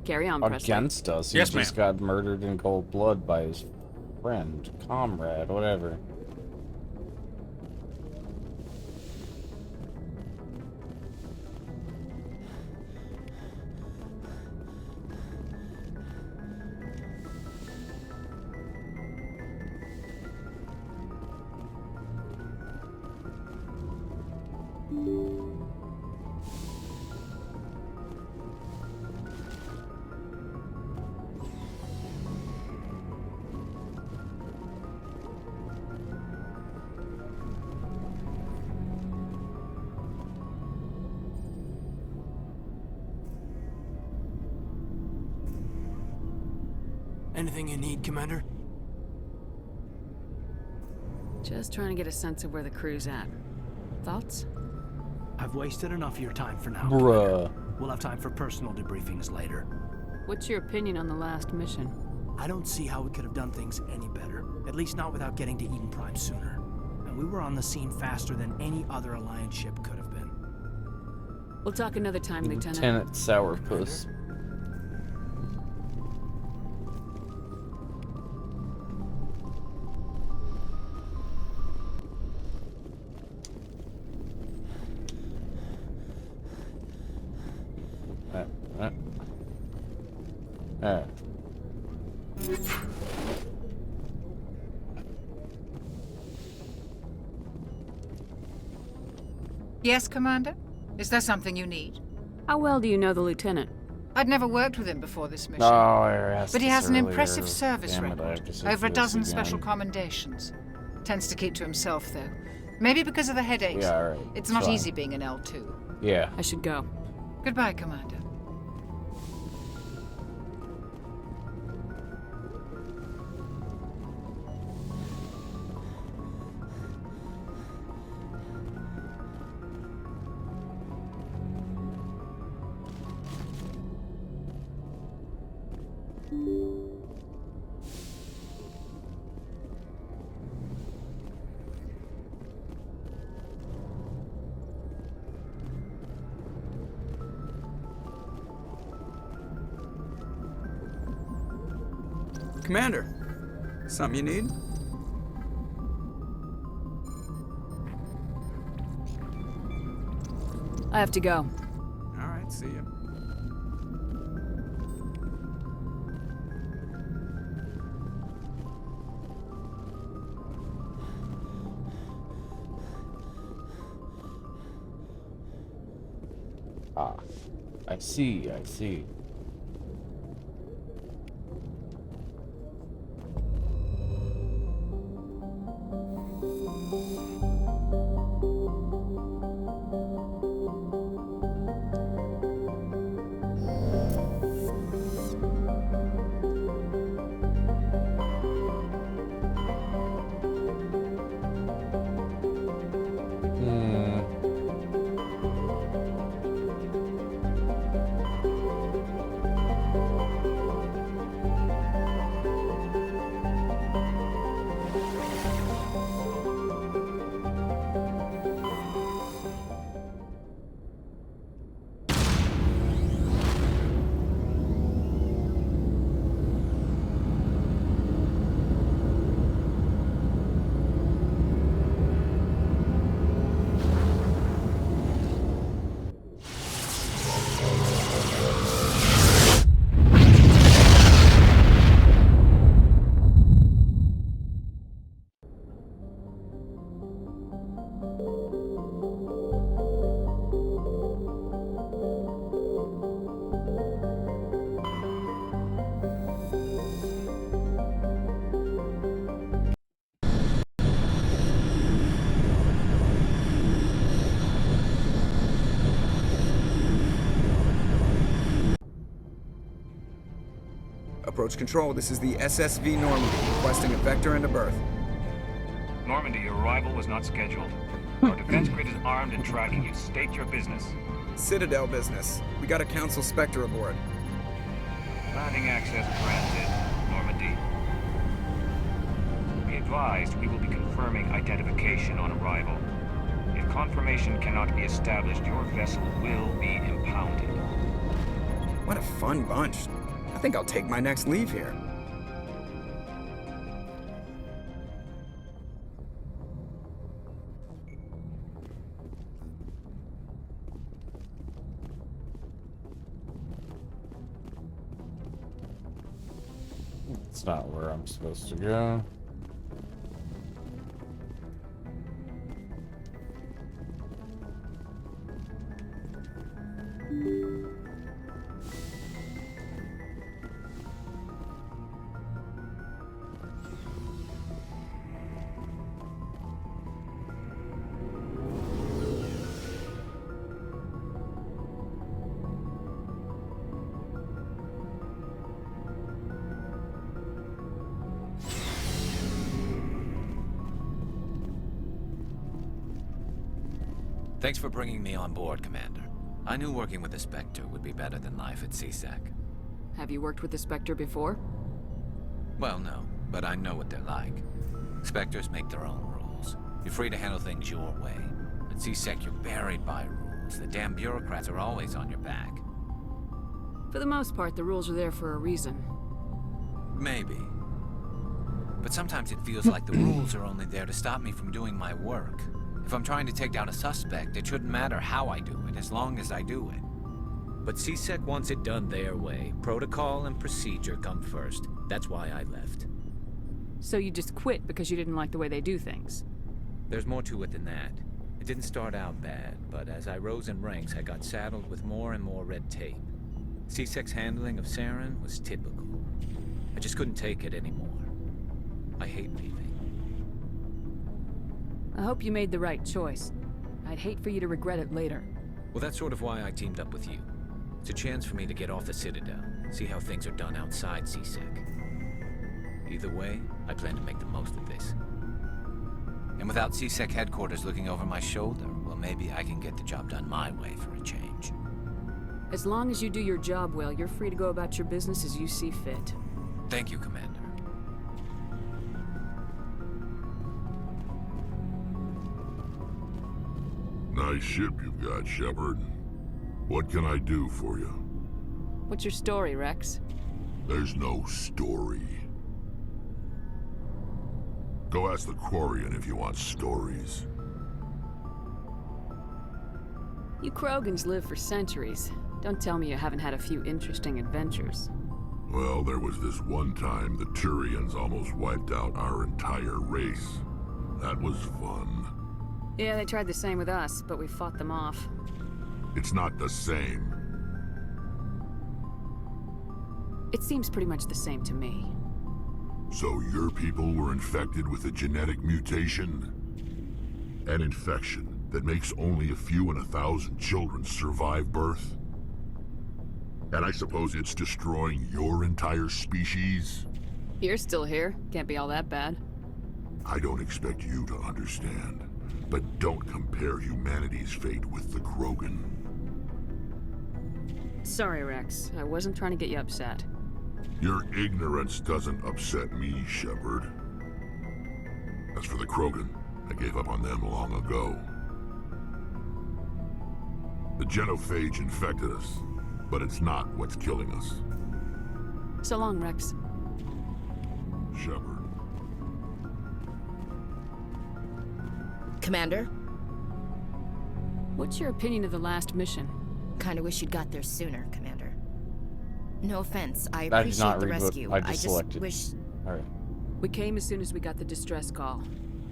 Carry on, Presley. against us. He Yes, just got murdered in cold blood by his friend, comrade, whatever. Anything you need, Commander? Just trying to get a sense of where the crew's at. Thoughts? I've wasted enough of your time for now. Bruh. Commander. We'll have time for personal debriefings later. What's your opinion on the last mission? I don't see how we could have done things any better. At least not without getting to Eden Prime sooner. And we were on the scene faster than any other Alliance ship could have been. We'll talk another time, Lieutenant. Lieutenant Sourpuss. Yes, Commander? Is there something you need? How well do you know the Lieutenant? I'd never worked with him before this mission. No, I asked but he this has an earlier. impressive service Damn it, I record. have to sit Over a through this dozen again. special commendations. Tends to keep to himself, though. Maybe because of the headaches. Yeah, alright. It's not fine. easy being an L2. Yeah. I should go. Goodbye, Commander. Commander, something you need? I have to go. All right, see you. Ah, I see, I see. Approach control, this is the SSV Normandy, requesting a vector and a berth. Normandy, your arrival was not scheduled. Our defense grid is armed and tracking you. State your business. Citadel business. We got a Council Spectre aboard. Landing access granted, Normandy. Be advised, we will be confirming identification on arrival. confirmation cannot be established, your vessel will be impounded. What a fun bunch. I think I'll take my next leave here. It's not where I'm supposed to go. Thanks for bringing me on board, Commander. I knew working with the Spectre would be better than life at CSEC. Have you worked with the Spectre before? Well, no, but I know what they're like. Spectres make their own rules. You're free to handle things your way. At CSEC, you're buried by rules. The damn bureaucrats are always on your back. For the most part, the rules are there for a reason. Maybe. But sometimes it feels like the rules are only there to stop me from doing my work. If I'm trying to take down a suspect, it shouldn't matter how I do it, as long as I do it. But CSEC wants it done their way. Protocol and procedure come first. That's why I left. So you just quit because you didn't like the way they do things? There's more to it than that. It didn't start out bad, but as I rose in ranks, I got saddled with more and more red tape. CSEC's handling of Saren was typical. I just couldn't take it anymore. I hate leaving. I hope you made the right choice. I'd hate for you to regret it later. Well, that's sort of why I teamed up with you. It's a chance for me to get off the Citadel, see how things are done outside CSEC. Either way, I plan to make the most of this. And without CSEC headquarters looking over my shoulder, well, maybe I can get the job done my way for a change. As long as you do your job well, you're free to go about your business as you see fit. Thank you, Commander. Nice ship you've got, Shepard. What can I do for you? What's your story, Rex? There's no story. Go ask the Quarian if you want stories. You Krogans live for centuries. Don't tell me you haven't had a few interesting adventures. Well, there was this one time the Turians almost wiped out our entire race. That was fun. Yeah, they tried the same with us, but we fought them off. It's not the same. It seems pretty much the same to me. So your people were infected with a genetic mutation? An infection that makes only a few in 1,000 children survive birth? And I suppose it's destroying your entire species? You're still here. Can't be all that bad. I don't expect you to understand. But don't compare humanity's fate with the Krogan. Sorry, Rex. I wasn't trying to get you upset. Your ignorance doesn't upset me, Shepard. As for the Krogan, I gave up on them long ago. The genophage infected us, but it's not what's killing us. So long, Rex. Shepard. Commander? What's your opinion of the last mission? Kinda wish you'd got there sooner, Commander. No offense, I That did not appreciate the read what rescue. I just just selected. wish... Alright. We came as soon as we got the distress call,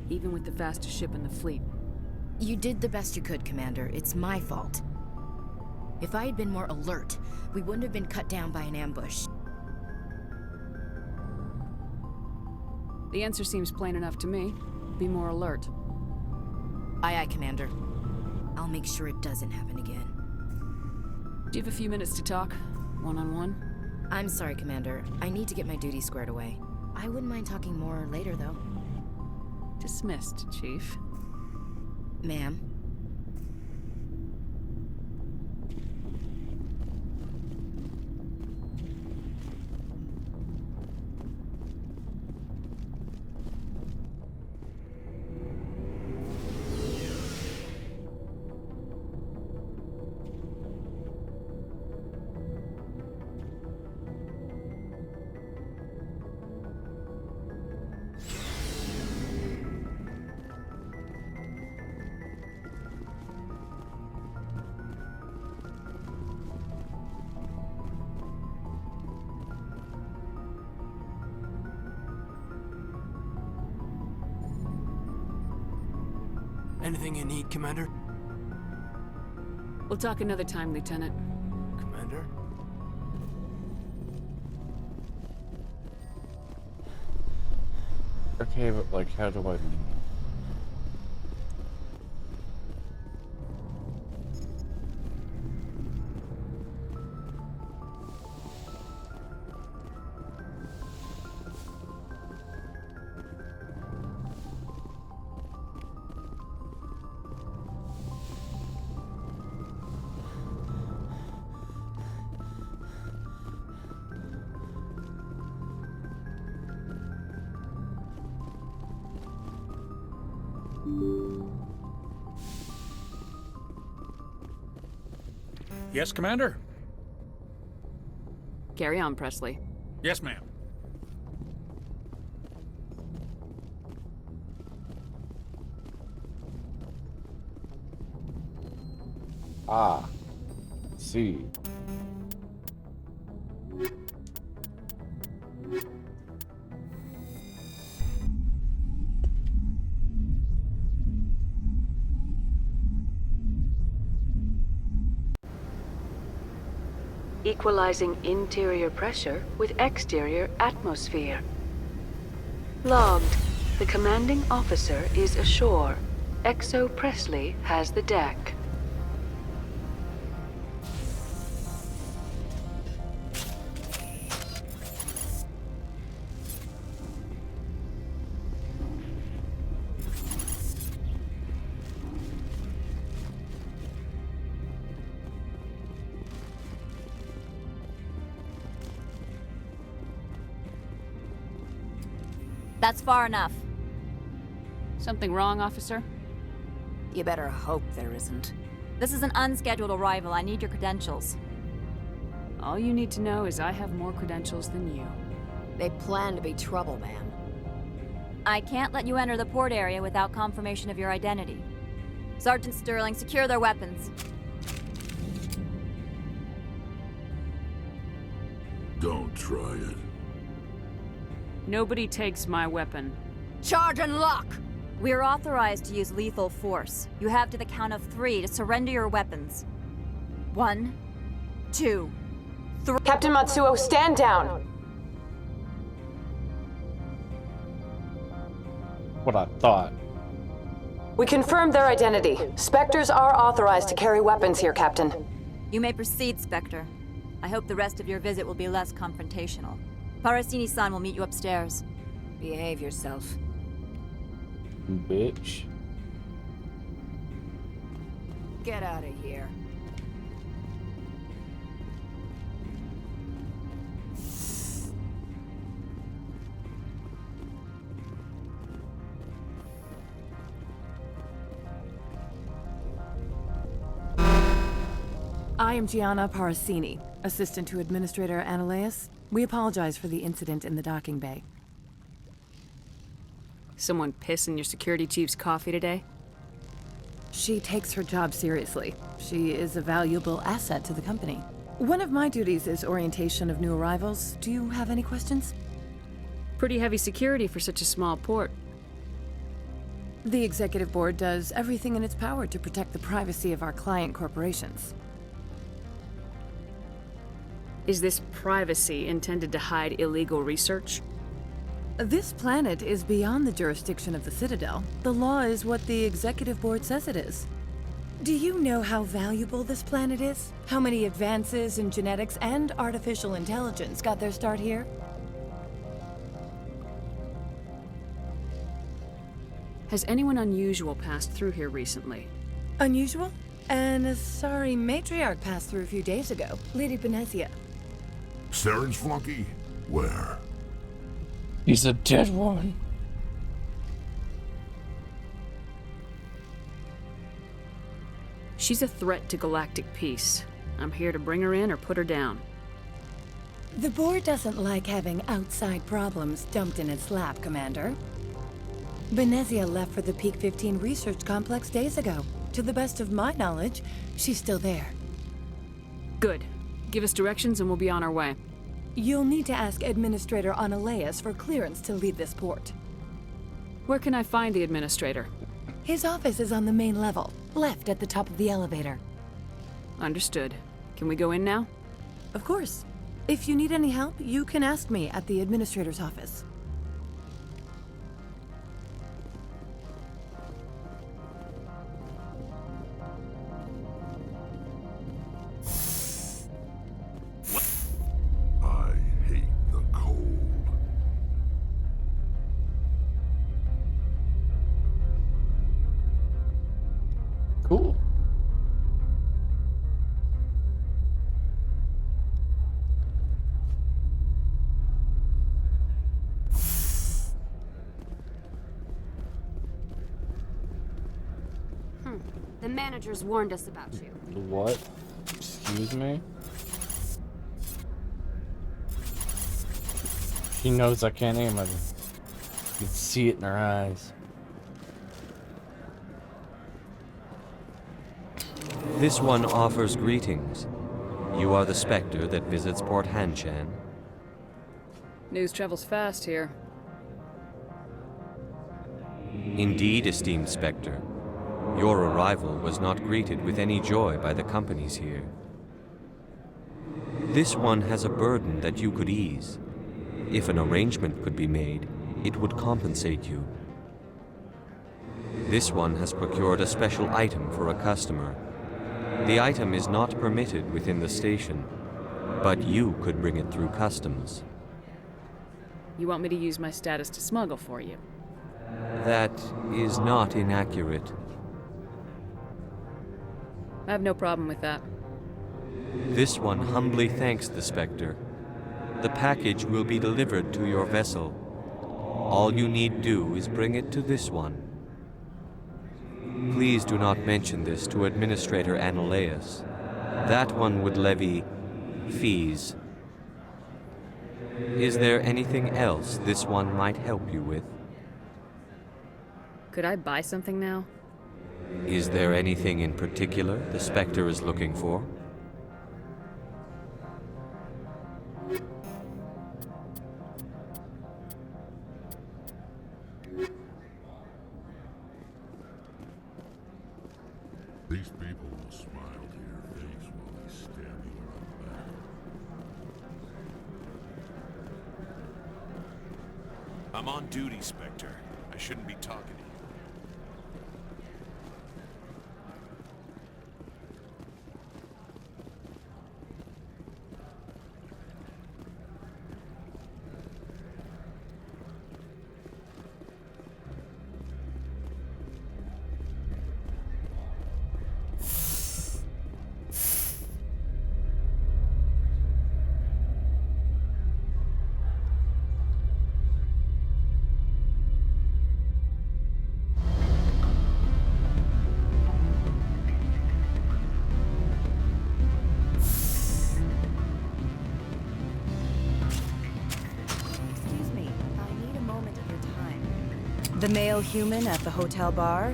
even with the fastest ship in the fleet. You did the best you could, Commander. It's my fault. If I had been more alert, we wouldn't have been cut down by an ambush. The answer seems plain enough to me. Be more alert. Aye, aye, Commander. I'll make sure it doesn't happen again. Do you have a few minutes to talk? One-on-one? I'm sorry, Commander. I need to get my duties squared away. I wouldn't mind talking more later, though. Dismissed, Chief. Ma'am. Anything you need, Commander? We'll talk another time, Lieutenant. Commander? Okay, but like, how do I leave? Yes, Commander? Carry on, Presley. Yes, ma'am. Ah. See. Equalizing interior pressure with exterior atmosphere. Logged. The commanding officer is ashore. Exo Presley has the deck. That's far enough. Something wrong, officer? You better hope there isn't. This is an unscheduled arrival. I need your credentials. All you need to know is I have more credentials than you. They plan to be trouble, ma'am. I can't let you enter the port area without confirmation of your identity. Sergeant Sterling, secure their weapons. Don't try it. Nobody takes my weapon. Charge and lock! We're authorized to use lethal force. You have to the count of 3 to surrender your weapons. 1, 2, 3. Captain Matsuo, stand down! What I thought. We confirmed their identity. Spectres are authorized to carry weapons here, Captain. You may proceed, Spectre. I hope the rest of your visit will be less confrontational. Parasini-san will meet you upstairs. Behave yourself. Bitch. Get out of here. I am Gianna Parasini, assistant to Administrator Ananias. We apologize for the incident in the docking bay. Someone piss in your security chief's coffee today? She takes her job seriously. She is a valuable asset to the company. One of my duties is orientation of new arrivals. Do you have any questions? Pretty heavy security for such a small port. The Executive Board does everything in its power to protect the privacy of our client corporations. Is this privacy intended to hide illegal research? This planet is beyond the jurisdiction of the Citadel. The law is what the Executive Board says it is. Do you know how valuable this planet is? How many advances in genetics and artificial intelligence got their start here? Has anyone unusual passed through here recently? Unusual? An Asari matriarch passed through a few days ago. Lady Benezia. Saren's flunky? Where? He's a dead one. She's a threat to galactic peace. I'm here to bring her in or put her down. The board doesn't like having outside problems dumped in its lap, Commander. Benezia left for the Peak 15 research complex days ago. To the best of my knowledge, she's still there. Good. Give us directions and we'll be on our way. You'll need to ask Administrator Ananias for clearance to leave this port. Where can I find the Administrator? His office is on the main level, left at the top of the elevator. Understood. Can we go in now? Of course. If you need any help, you can ask me at the administrator's office. I hate the cold. Cool. The managers warned us about you. What? Excuse me? She knows I can't aim at her. You can see it in her eyes. This one offers greetings. You are the Spectre that visits Port Hanshan. News travels fast here. Indeed, esteemed Spectre. Your arrival was not greeted with any joy by the companies here. This one has a burden that you could ease. If an arrangement could be made, it would compensate you. This one has procured a special item for a customer. The item is not permitted within the station, but you could bring it through customs. You want me to use my status to smuggle for you? That is not inaccurate. I have no problem with that. This one humbly thanks the Spectre. The package will be delivered to your vessel. All you need do is bring it to this one. Please do not mention this to Administrator Annaleus. That one would levy fees. Is there anything else this one might help you with? Could I buy something now? Is there anything in particular the Spectre is looking for? These people will smile to your face while they stab you around the back. I'm on duty, Spectre. I shouldn't be talking to you. The male human at the hotel bar?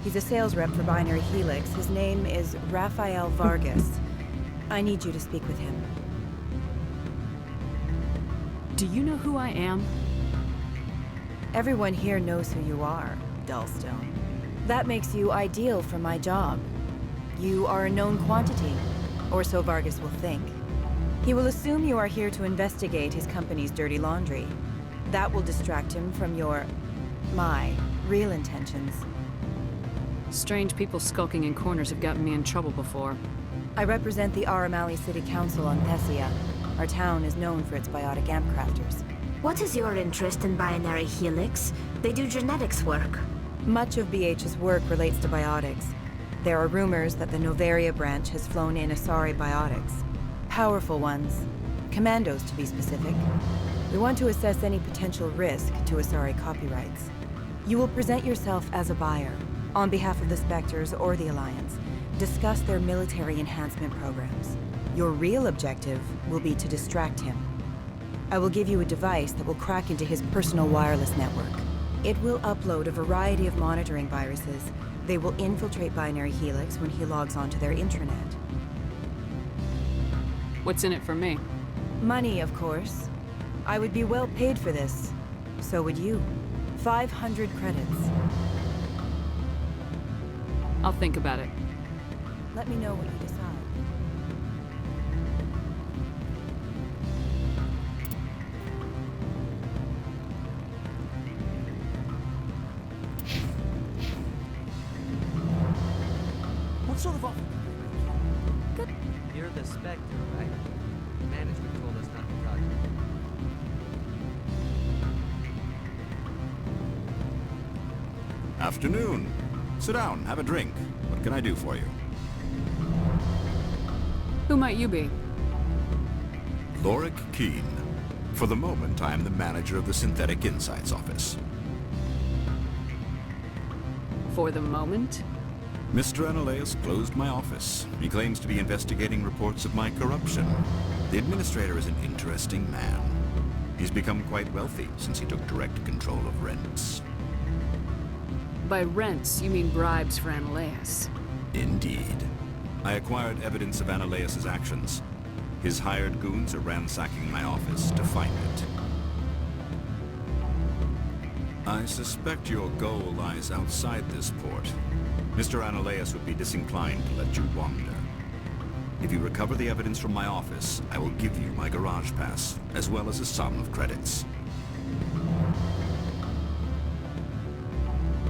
He's a sales rep for Binary Helix. His name is Rafael Vargas. I need you to speak with him. Do you know who I am? Everyone here knows who you are, Dullstone. That makes you ideal for my job. You are a known quantity, or so Vargas will think. He will assume you are here to investigate his company's dirty laundry. That will distract him from my real intentions. Strange people skulking in corners have gotten me in trouble before. I represent the Aramali City Council on Thessia. Our town is known for its biotic amp crafters. What is your interest in Binary Helix? They do genetics work. Much of BH's work relates to biotics. There are rumors that the Novaria branch has flown in Asari biotics. Powerful ones. Commandos, to be specific. We want to assess any potential risk to Asari copyrights. You will present yourself as a buyer, on behalf of the Spectres or the Alliance. Discuss their military enhancement programs. Your real objective will be to distract him. I will give you a device that will crack into his personal wireless network. It will upload a variety of monitoring viruses. They will infiltrate Binary Helix when he logs onto their intranet. What's in it for me? Money, of course. I would be well paid for this. So would you. 500 credits. I'll think about it. Let me know what you decide. What sort of offer? You're the Spectre, right? Management told us not to touch you. Afternoon. Sit down, have a drink. What can I do for you? Who might you be? Lorik Keene. For the moment, I am the manager of the Synthetic Insights Office. For the moment? Mr. Analaeus closed my office. He claims to be investigating reports of my corruption. The administrator is an interesting man. He's become quite wealthy since he took direct control of rents. By rents, you mean bribes for Analaeus. Indeed. I acquired evidence of Analaeus' actions. His hired goons are ransacking my office to find it. I suspect your goal lies outside this port. Mr. Analaeus would be disinclined to let you wander. If you recover the evidence from my office, I will give you my garage pass, as well as a sum of credits.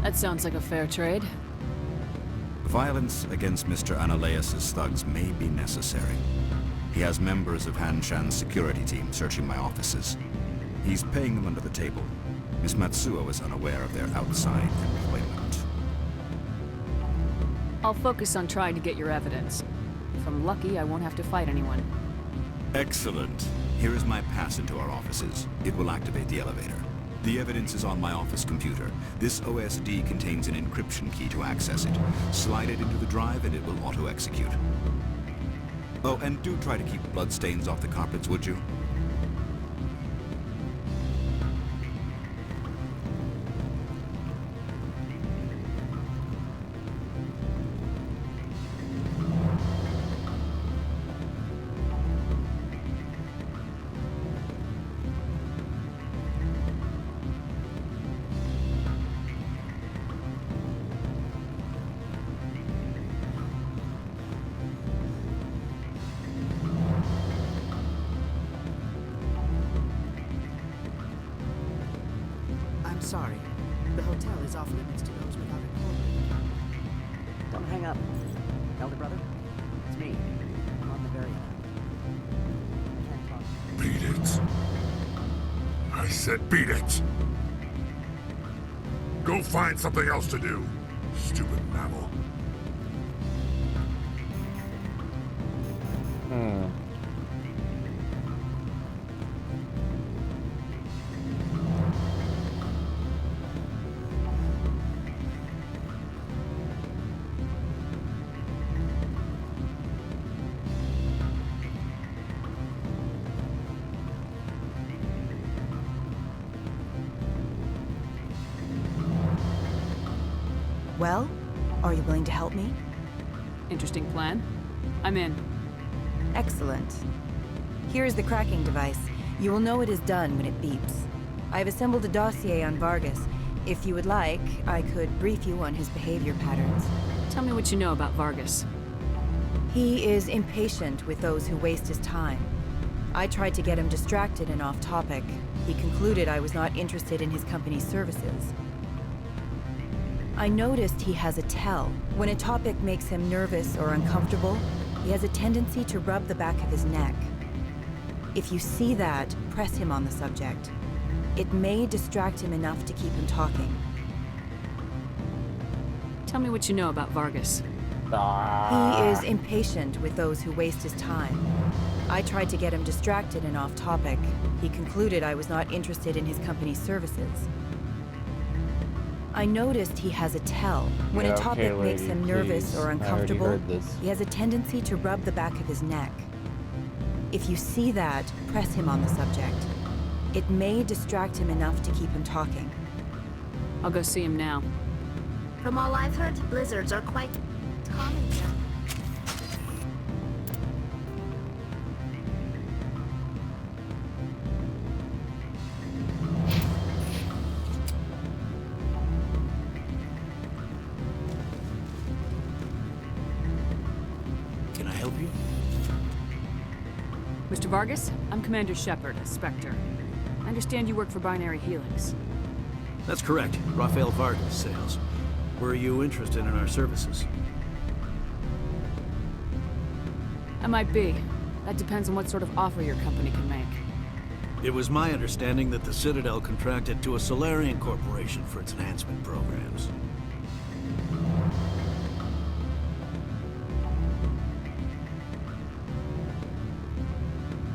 That sounds like a fair trade. Violence against Mr. Analaeus' thugs may be necessary. He has members of Han Shan's security team searching my offices. He's paying them under the table. Miss Matsuo is unaware of their outside employment. I'll focus on trying to get your evidence. If I'm lucky, I won't have to fight anyone. Excellent. Here is my pass into our offices. It will activate the elevator. The evidence is on my office computer. This OSD contains an encryption key to access it. Slide it into the drive and it will auto-execute. Oh, and do try to keep bloodstains off the carpets, would you? I'm sorry. The hotel is off limits to those without a code. Don't hang up. Elder brother, it's me. I'm on the very end. I can't talk. Beat it. I said beat it. Go find something else to do, stupid mammal. Well, are you willing to help me? Interesting plan. I'm in. Excellent. Here is the cracking device. You will know it is done when it beeps. I have assembled a dossier on Vargas. If you would like, I could brief you on his behavior patterns. Tell me what you know about Vargas. He is impatient with those who waste his time. I tried to get him distracted and off topic. He concluded I was not interested in his company's services. I noticed he has a tell. When a topic makes him nervous or uncomfortable, he has a tendency to rub the back of his neck. If you see that, press him on the subject. It may distract him enough to keep him talking. Tell me what you know about Vargas. He is impatient with those who waste his time. I tried to get him distracted and off topic. He concluded I was not interested in his company's services. I noticed he has a tell. When a topic makes him nervous or uncomfortable, he has a tendency to rub the back of his neck. If you see that, press him on the subject. It may distract him enough to keep him talking. I'll go see him now. From all I've heard, blizzards are quite common here. Mr. Vargas, I'm Commander Shepard, a Spectre. I understand you work for Binary Helix. That's correct. Rafael Vargas, sales. Were you interested in our services? I might be. That depends on what sort of offer your company can make. It was my understanding that the Citadel contracted to a Solarian corporation for its enhancement programs.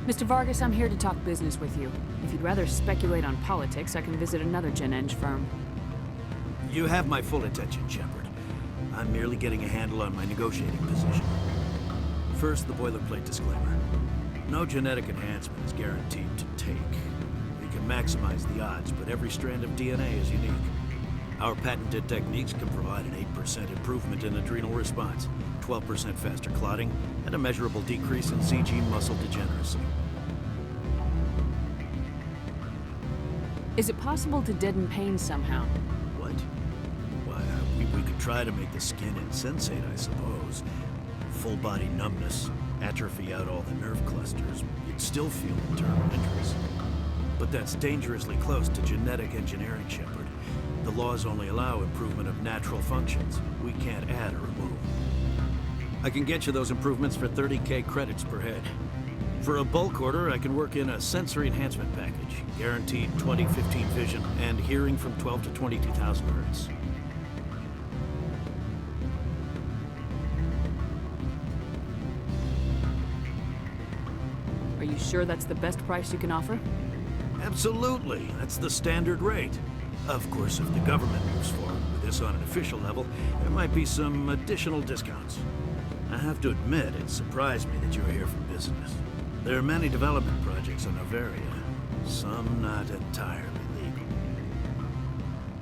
Mr. Vargas, I'm here to talk business with you. If you'd rather speculate on politics, I can visit another Gen Eng firm. You have my full attention, Shepard. I'm merely getting a handle on my negotiating position. First, the boilerplate disclaimer. No genetic enhancement is guaranteed to take. We can maximize the odds, but every strand of DNA is unique. Our patented techniques can provide an 8% improvement in adrenal response, 12% faster clotting, and a measurable decrease in CG muscle degeneracy. Is it possible to deaden pain somehow? What? Why, we could try to make the skin insensate, I suppose. Full body numbness, atrophy out all the nerve clusters. You'd still feel internal injuries. But that's dangerously close to genetic engineering, Shepard. The laws only allow improvement of natural functions. We can't add or remove. I can get you those improvements for 30K credits per head. For a bulk order, I can work in a sensory enhancement package, guaranteed 20/15 vision, and hearing from 12 to 22,000 hertz. Are you sure that's the best price you can offer? Absolutely. That's the standard rate. Of course, if the government moves forward with this on an official level, there might be some additional discounts. I have to admit, it surprised me that you were here for business. There are many development projects on Noveria, some not entirely legal.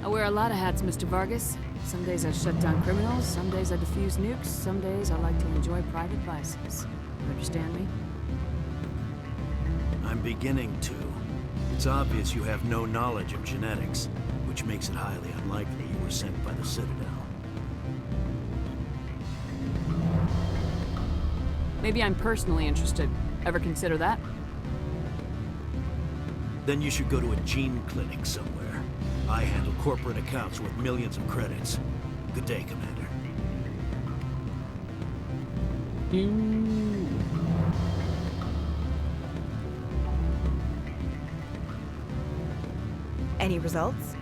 I wear a lot of hats, Mr. Vargas. Some days I shut down criminals, some days I defuse nukes, some days I like to enjoy private vices. You understand me? I'm beginning to. It's obvious you have no knowledge of genetics, which makes it highly unlikely you were sent by the Citadel. Maybe I'm personally interested. Ever consider that? Then you should go to a gene clinic somewhere. I handle corporate accounts with millions of credits. Good day, Commander. Any results?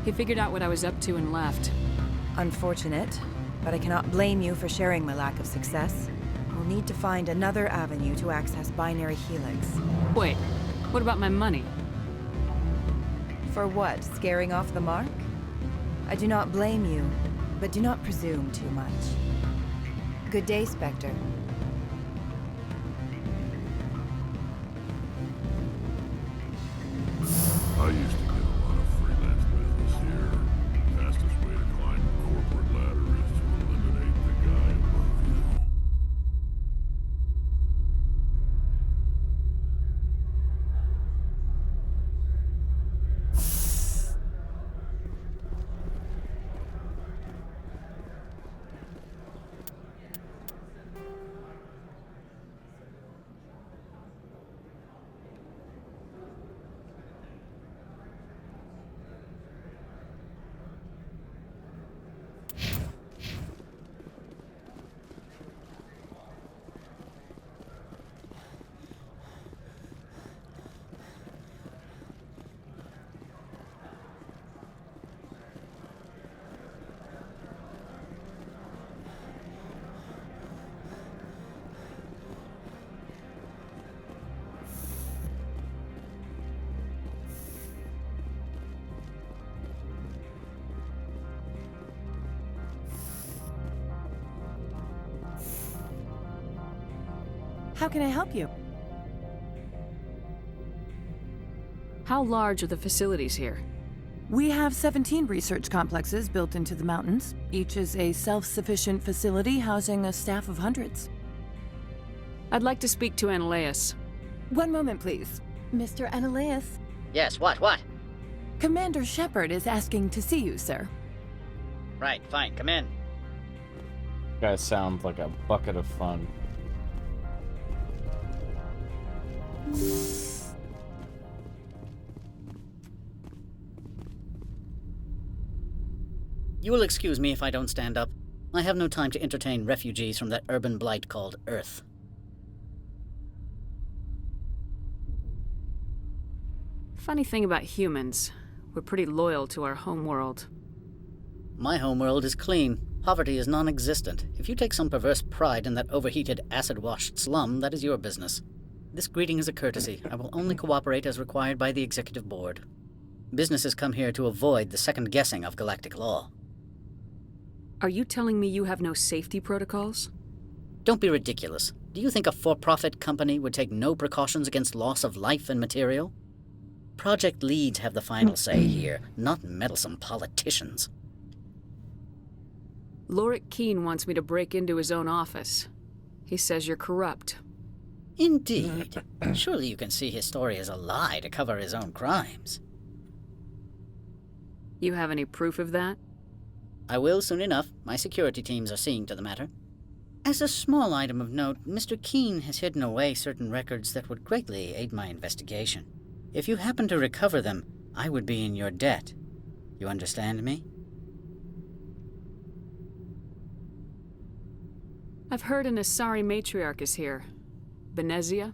He figured out what I was up to and left. Unfortunate, but I cannot blame you for sharing my lack of success. We'll need to find another avenue to access Binary Helix. Wait, what about my money? For what? Scaring off the mark? I do not blame you, but do not presume too much. Good day, Spectre. I used to get a lot of freelance business here. Fastest way to climb the corporate ladder is to eliminate the guy above you. How can I help you? How large are the facilities here? We have 17 research complexes built into the mountains. Each is a self-sufficient facility housing a staff of hundreds. I'd like to speak to Analeas. One moment, please. Mr. Analeas? Yes, what? Commander Shepard is asking to see you, sir. Right, fine, come in. You guys sound like a bucket of fun. You will excuse me if I don't stand up. I have no time to entertain refugees from that urban blight called Earth. Funny thing about humans, we're pretty loyal to our homeworld. My homeworld is clean. Poverty is non-existent. If you take some perverse pride in that overheated, acid-washed slum, that is your business. This greeting is a courtesy. I will only cooperate as required by the Executive Board. Businesses come here to avoid the second guessing of galactic law. Are you telling me you have no safety protocols? Don't be ridiculous. Do you think a for-profit company would take no precautions against loss of life and material? Project leads have the final say here, not meddlesome politicians. Lorik Keene wants me to break into his own office. He says you're corrupt. Indeed. Surely you can see his story as a lie to cover his own crimes. You have any proof of that? I will soon enough. My security teams are seeing to the matter. As a small item of note, Mr. Keene has hidden away certain records that would greatly aid my investigation. If you happen to recover them, I would be in your debt. You understand me? I've heard an Asari matriarch is here. Benezia?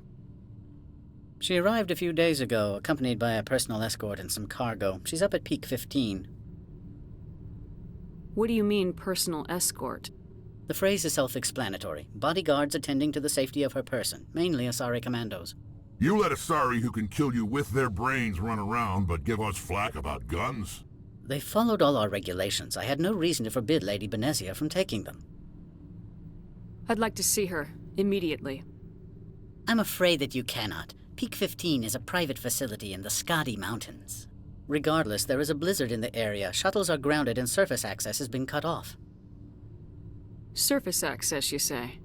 She arrived a few days ago, accompanied by a personal escort and some cargo. She's up at Peak 15. What do you mean, personal escort? The phrase is self-explanatory. Bodyguards attending to the safety of her person, mainly Asari commandos. You let Asari who can kill you with their brains run around, but give us flack about guns? They followed all our regulations. I had no reason to forbid Lady Benezia from taking them. I'd like to see her, immediately. I'm afraid that you cannot. Peak 15 is a private facility in the Skadi Mountains. Regardless, there is a blizzard in the area. Shuttles are grounded and surface access has been cut off. Surface access, you say?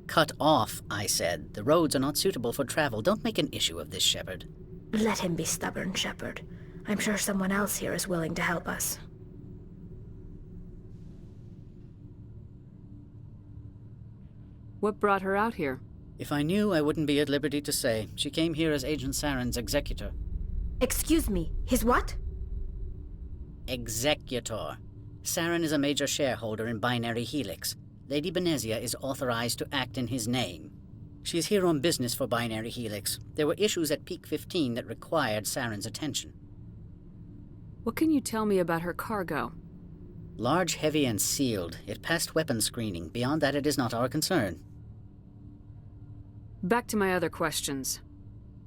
Cut off, I said. The roads are not suitable for travel. Don't make an issue of this, Shepard. Let him be stubborn, Shepard. I'm sure someone else here is willing to help us. What brought her out here? If I knew, I wouldn't be at liberty to say. She came here as Agent Saren's executor. Excuse me, his what? Executor. Saren is a major shareholder in Binary Helix. Lady Benezia is authorized to act in his name. She's here on business for Binary Helix. There were issues at Peak 15 that required Saren's attention. What can you tell me about her cargo? Large, heavy, and sealed. It passed weapons screening. Beyond that, it is not our concern. Back to my other questions.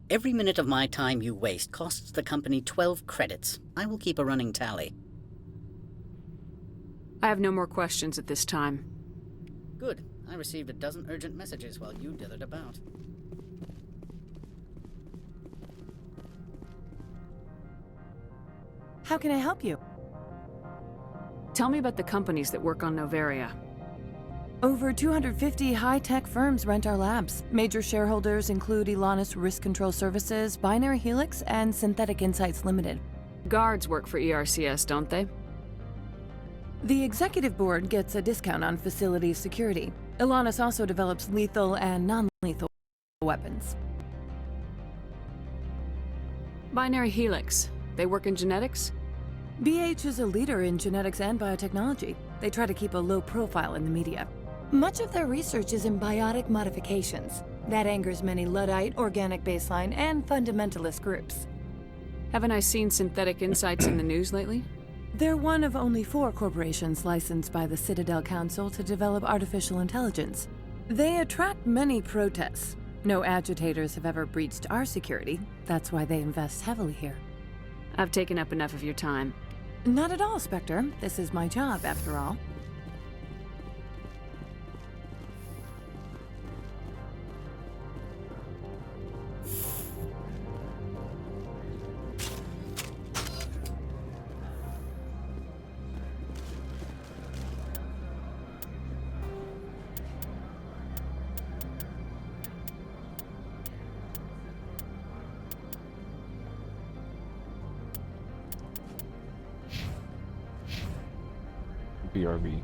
Every minute of my time you waste costs the company 12 credits. I will keep a running tally. I have no more questions at this time. Good. I received a dozen urgent messages while you dithered about. How can I help you? Tell me about the companies that work on Noveria. Over 250 high-tech firms rent our labs. Major shareholders include Elanus Risk Control Services, Binary Helix, and Synthetic Insights Limited. Guards work for ERCS, don't they? The executive board gets a discount on facility security. Elanus also develops lethal and non-lethal weapons. Binary Helix. They work in genetics? BH is a leader in genetics and biotechnology. They try to keep a low profile in the media. Much of their research is in biotic modifications. That angers many Luddite, organic baseline, and fundamentalist groups. Haven't I seen Synthetic Insights in the news lately? They're one of only 4 corporations licensed by the Citadel Council to develop artificial intelligence. They attract many protests. No agitators have ever breached our security. That's why they invest heavily here. I've taken up enough of your time. Not at all, Spectre. This is my job, after all. BRB.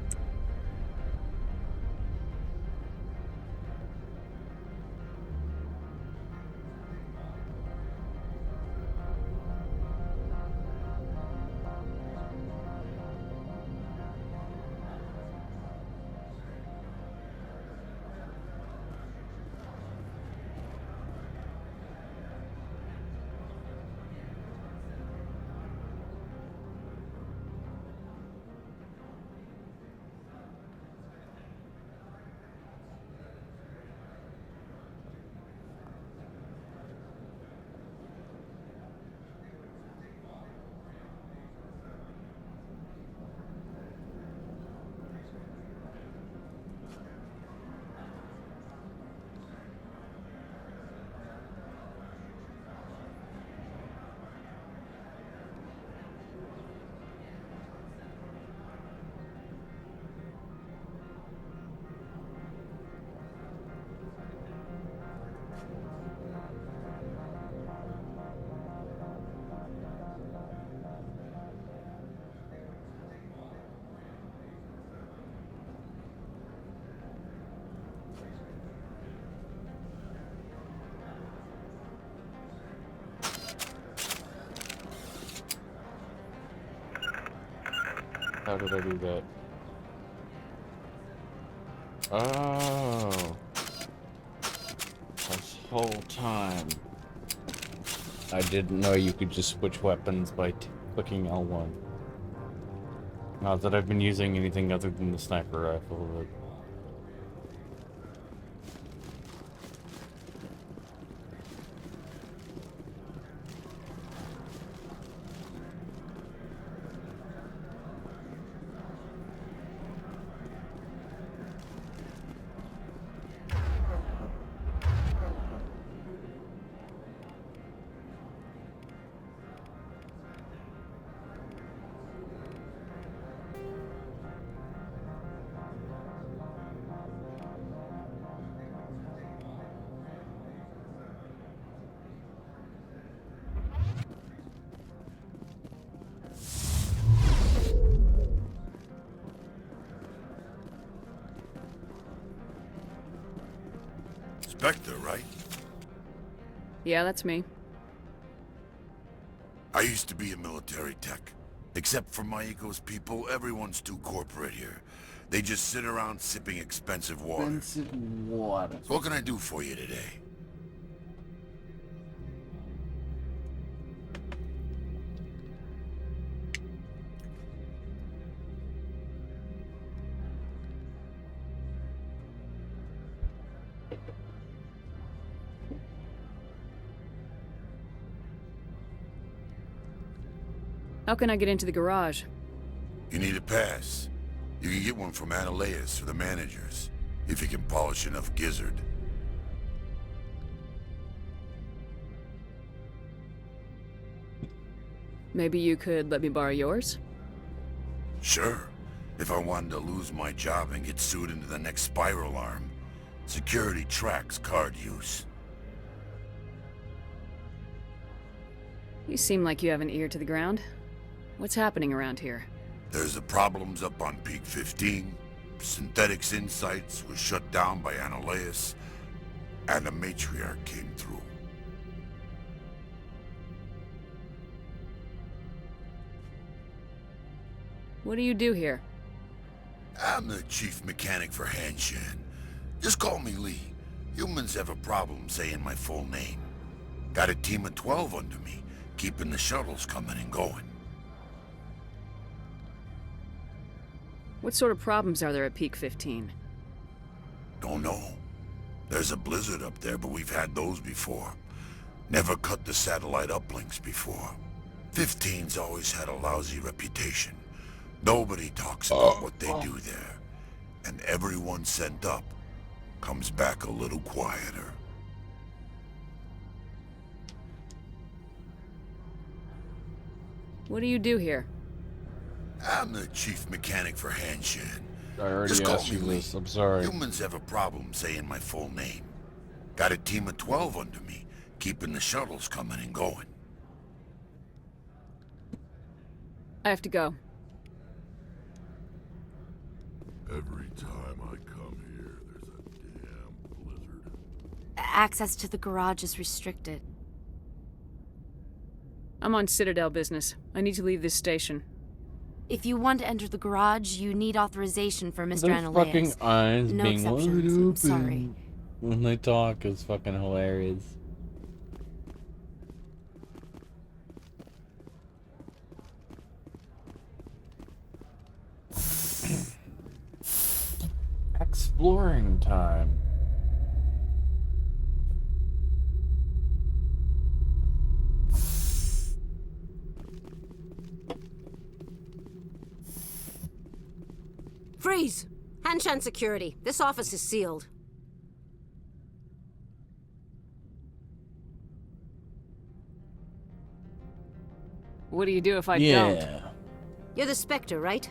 How did I do that? Oh. This whole time, I didn't know you could just switch weapons by clicking L1. Not that I've been using anything other than the sniper rifle, but... Spectre, right? Yeah, that's me. I used to be a military tech. Except for Maiko's people, everyone's too corporate here. They just sit around sipping expensive water. So what can I do for you today? How can I get into the garage? You need a pass. You can get one from Analeas or the managers, if you can polish enough gizzard. Maybe you could let me borrow yours? Sure. If I wanted to lose my job and get sued into the next spiral arm. Security tracks card use. You seem like you have an ear to the ground. What's happening around here? There's the problems up on Peak 15. Synthetics Insights was shut down by Analeas. And the Matriarch came through. What do you do here? I'm the chief mechanic for Hanshan. Just call me Lee. Humans have a problem saying my full name. Got a team of 12 under me, keeping the shuttles coming and going. What sort of problems are there at Peak 15? Don't know. There's a blizzard up there, but we've had those before. Never cut the satellite uplinks before. 15's always had a lousy reputation. Nobody talks about what they do there. And everyone sent up comes back a little quieter. What do you do here? I'm the chief mechanic for Hanshan. I already Just call asked me you Lee. this, I'm sorry. Humans have a problem saying my full name. Got a team of 12 under me, keeping the shuttles coming and going. I have to go. Every time I come here, there's a damn blizzard. Access to the garage is restricted. I'm on Citadel business. I need to leave this station. If you want to enter the garage, you need authorization for Mr. Their Analeas. fucking eyes No being wide exceptions. open Sorry. when they talk is fucking hilarious. Exploring time. Freeze! Hanshan security. This office is sealed. What do you do if I Yeah. don't? You're the Spectre, right?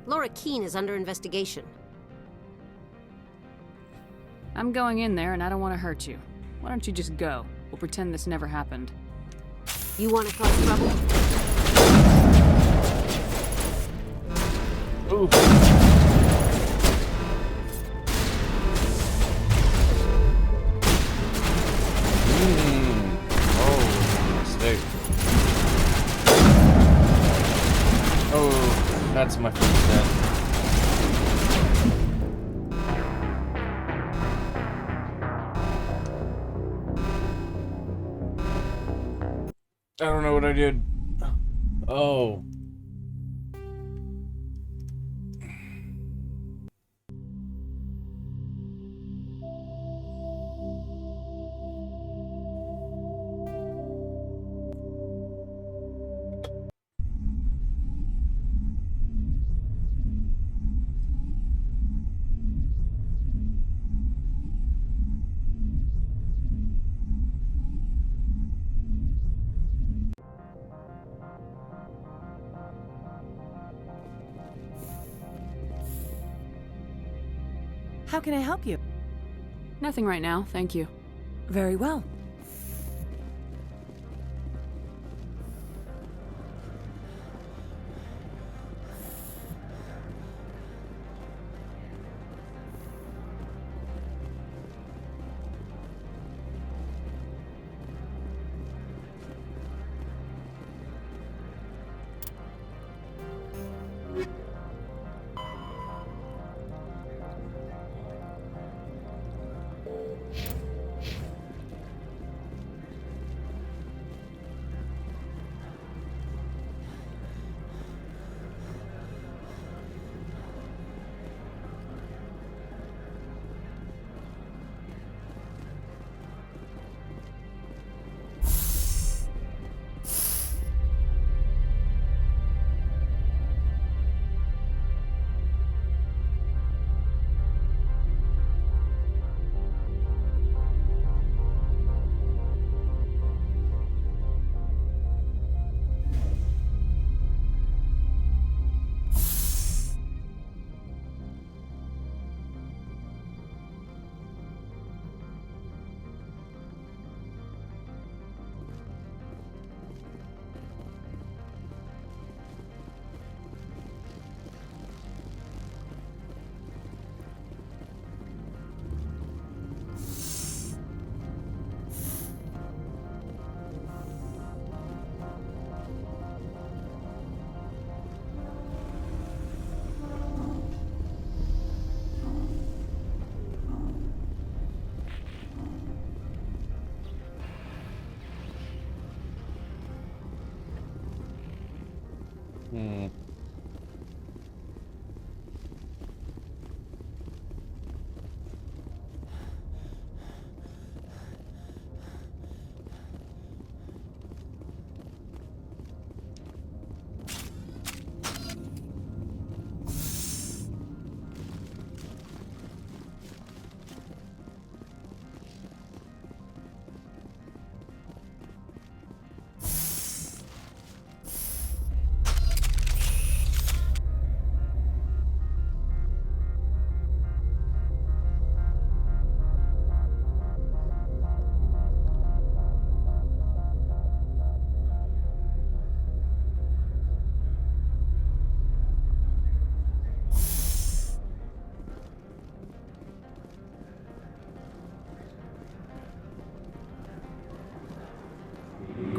Laura Keene is under investigation. I'm going in there and I don't want to hurt you. Why don't you just go? We'll pretend this never happened. You want to cause trouble? Oh, mistake. Oh, That's my first step. I don't know what I did. Oh. How can I help you? Nothing right now, thank you. Very well.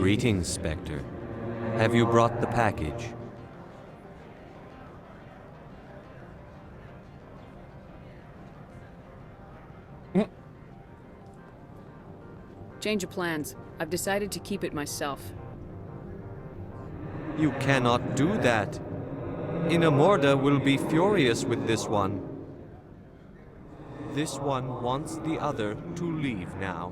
Greetings, Spectre. Have you brought the package? Change of plans. I've decided to keep it myself. You cannot do that. Inamorda will be furious with this one. This one wants the other to leave now.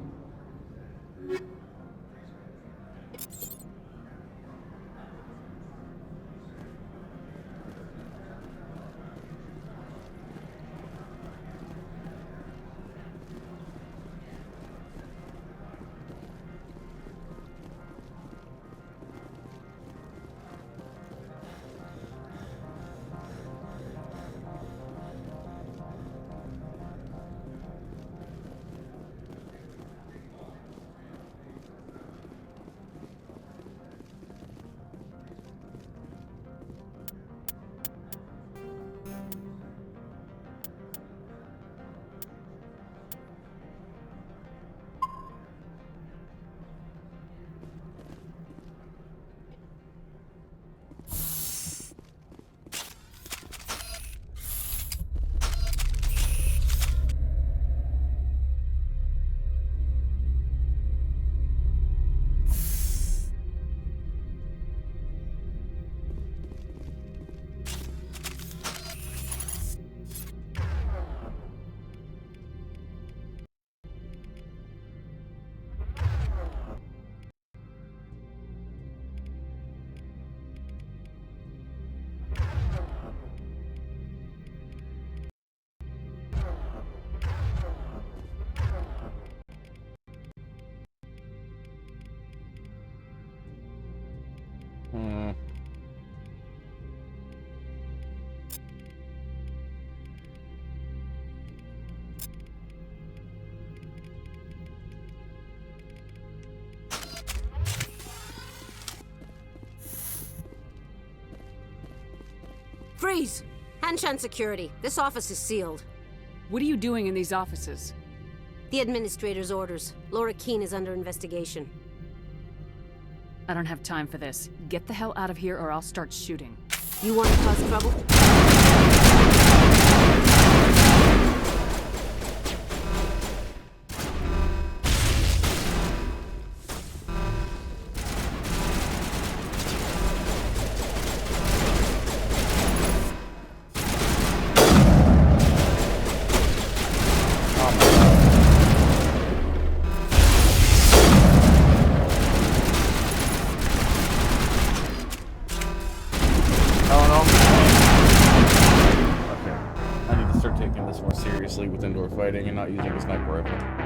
Freeze! Hanshan security. This office is sealed. What are you doing in these offices? The administrator's orders. Laura Keene is under investigation. I don't have time for this. Get the hell out of here or I'll start shooting. You want to cause trouble? With indoor fighting and not using a sniper rifle.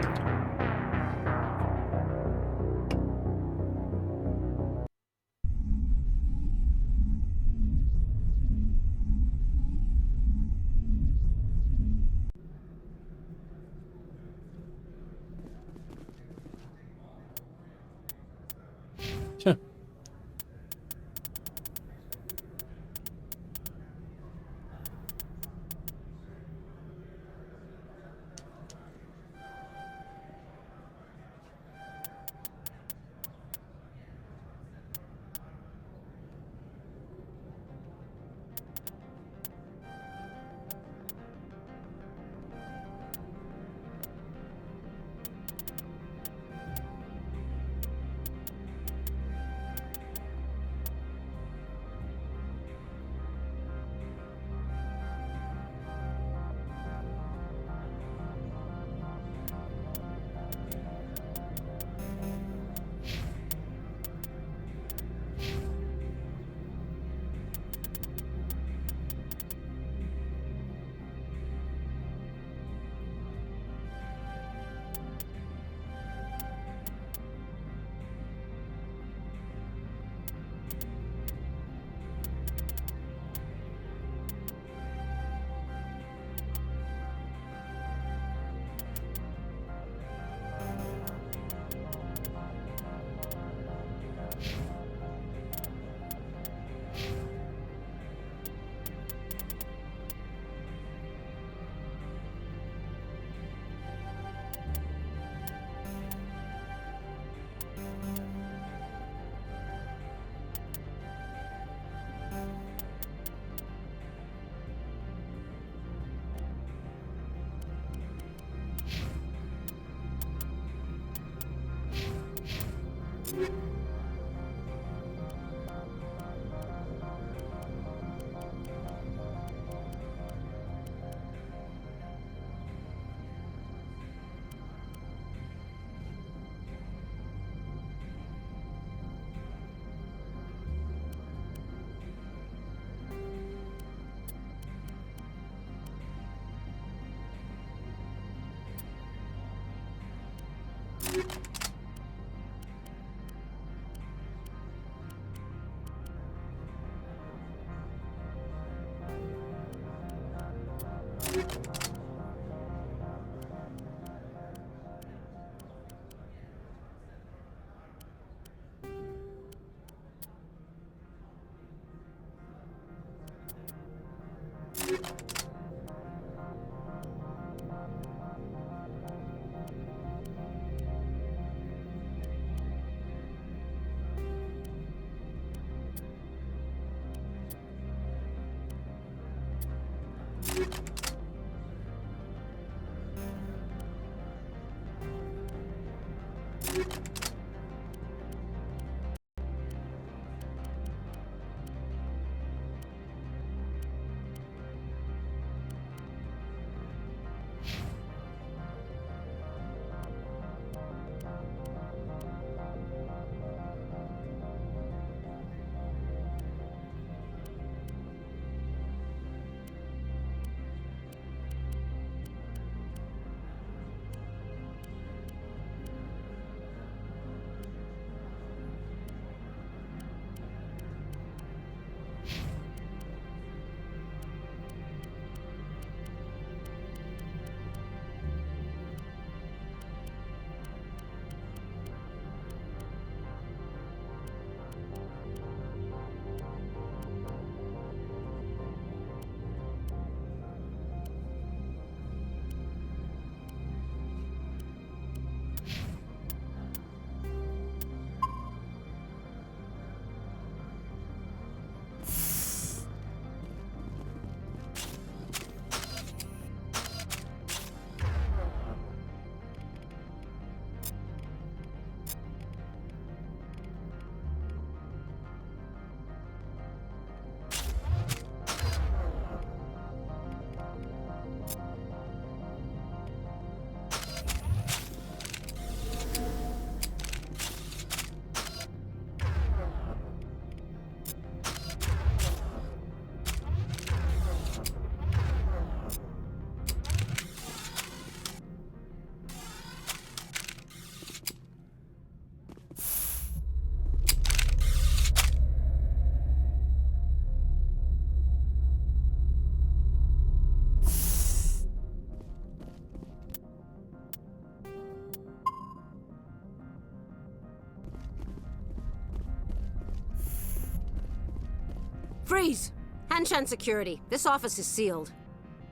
Freeze! Hanshan security. This office is sealed.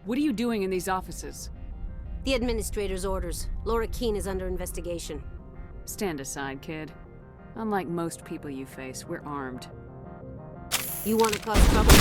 What are you doing in these offices? The administrator's orders. Laura Keene is under investigation. Stand aside, kid. Unlike most people you face, we're armed. You want to cause trouble?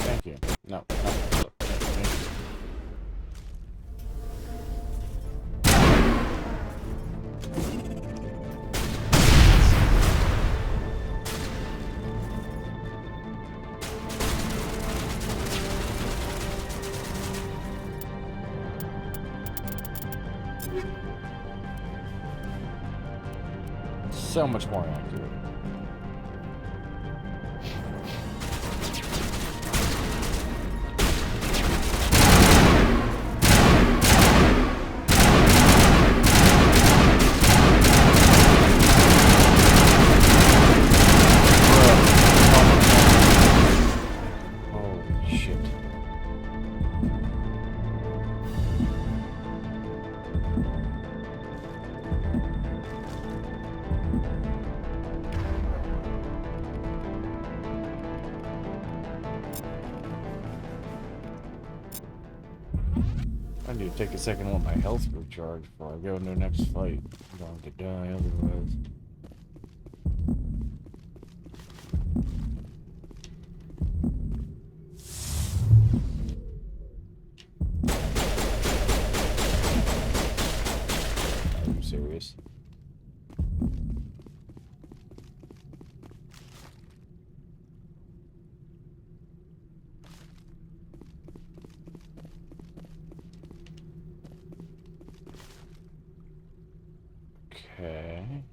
Thank you. No. So much more accurate. Holy shit. I need to take a second and let my health recharge before I go into the next fight. I'm going to die otherwise. Are you serious? Okay.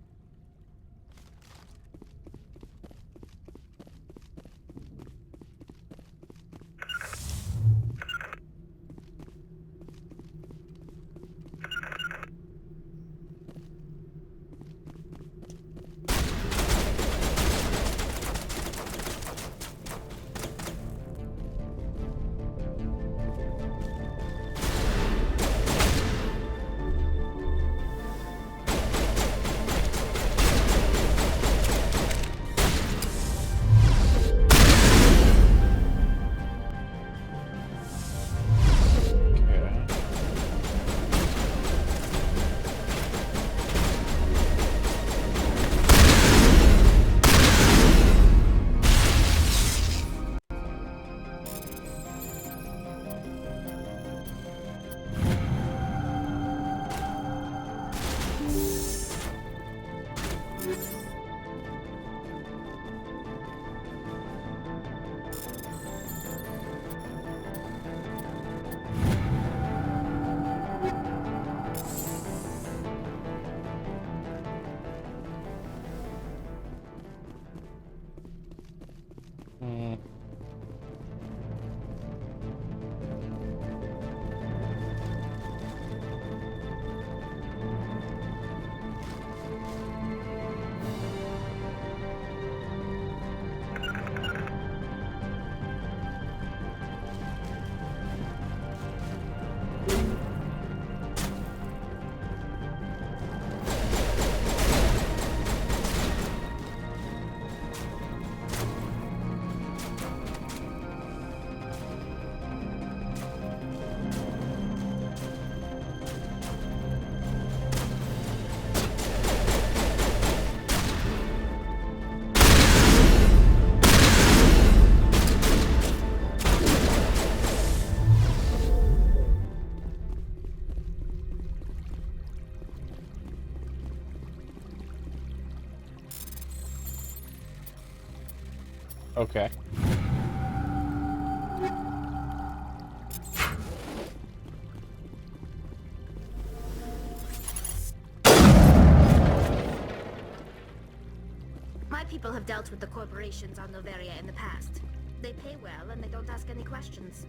Okay. My people have dealt with the corporations on Noveria in the past. They pay well and they don't ask any questions.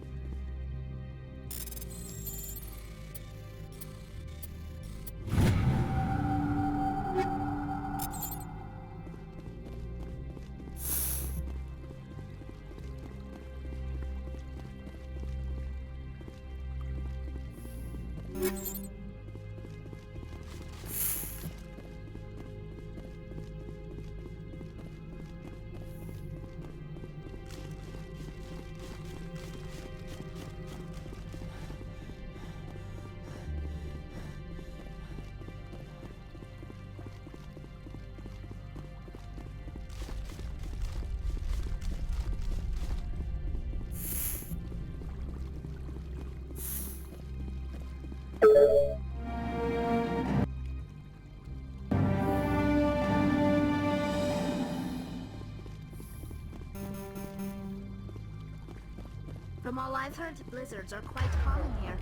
From all I've heard, blizzards are quite common here.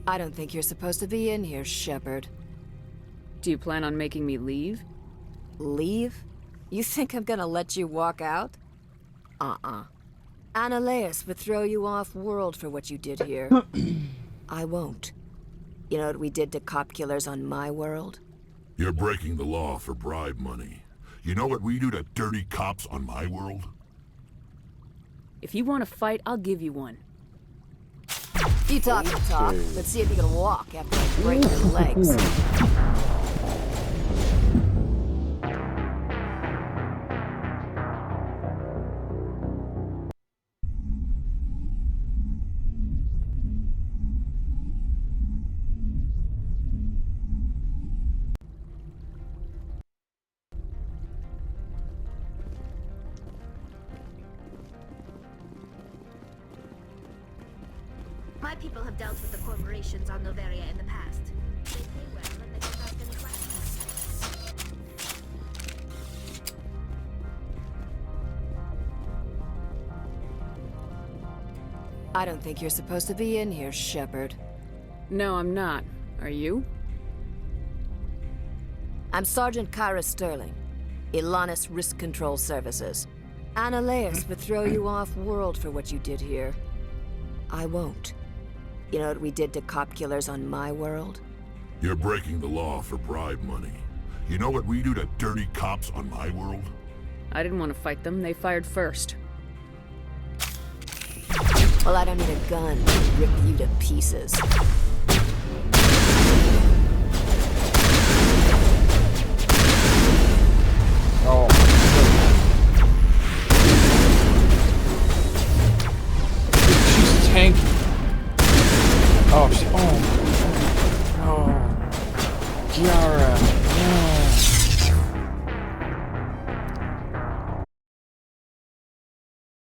I don't think you're supposed to be in here, Shepard. Do you plan on making me leave? Leave? You think I'm gonna let you walk out? Ananias would throw you off-world for what you did here. I won't. You know what we did to cop killers on my world? You're breaking the law for bribe money. You know what we do to dirty cops on my world? If you want to fight, I'll give you one. You talk your talk. Let's see if you can walk after I break your legs. My people have dealt with the corporations on Noveria in the past. They pay well and they don't ask any questions. I don't think you're supposed to be in here, Shepard. No, I'm not. Are you? I'm Sergeant Kyra Sterling, Ilanis Risk Control Services. Ananias would throw you off-world for what you did here. I won't. You know what we did to cop killers on my world? You're breaking the law for bribe money. You know what we do to dirty cops on my world? I didn't want to fight them. They fired first. Well, I don't need a gun to rip you to pieces.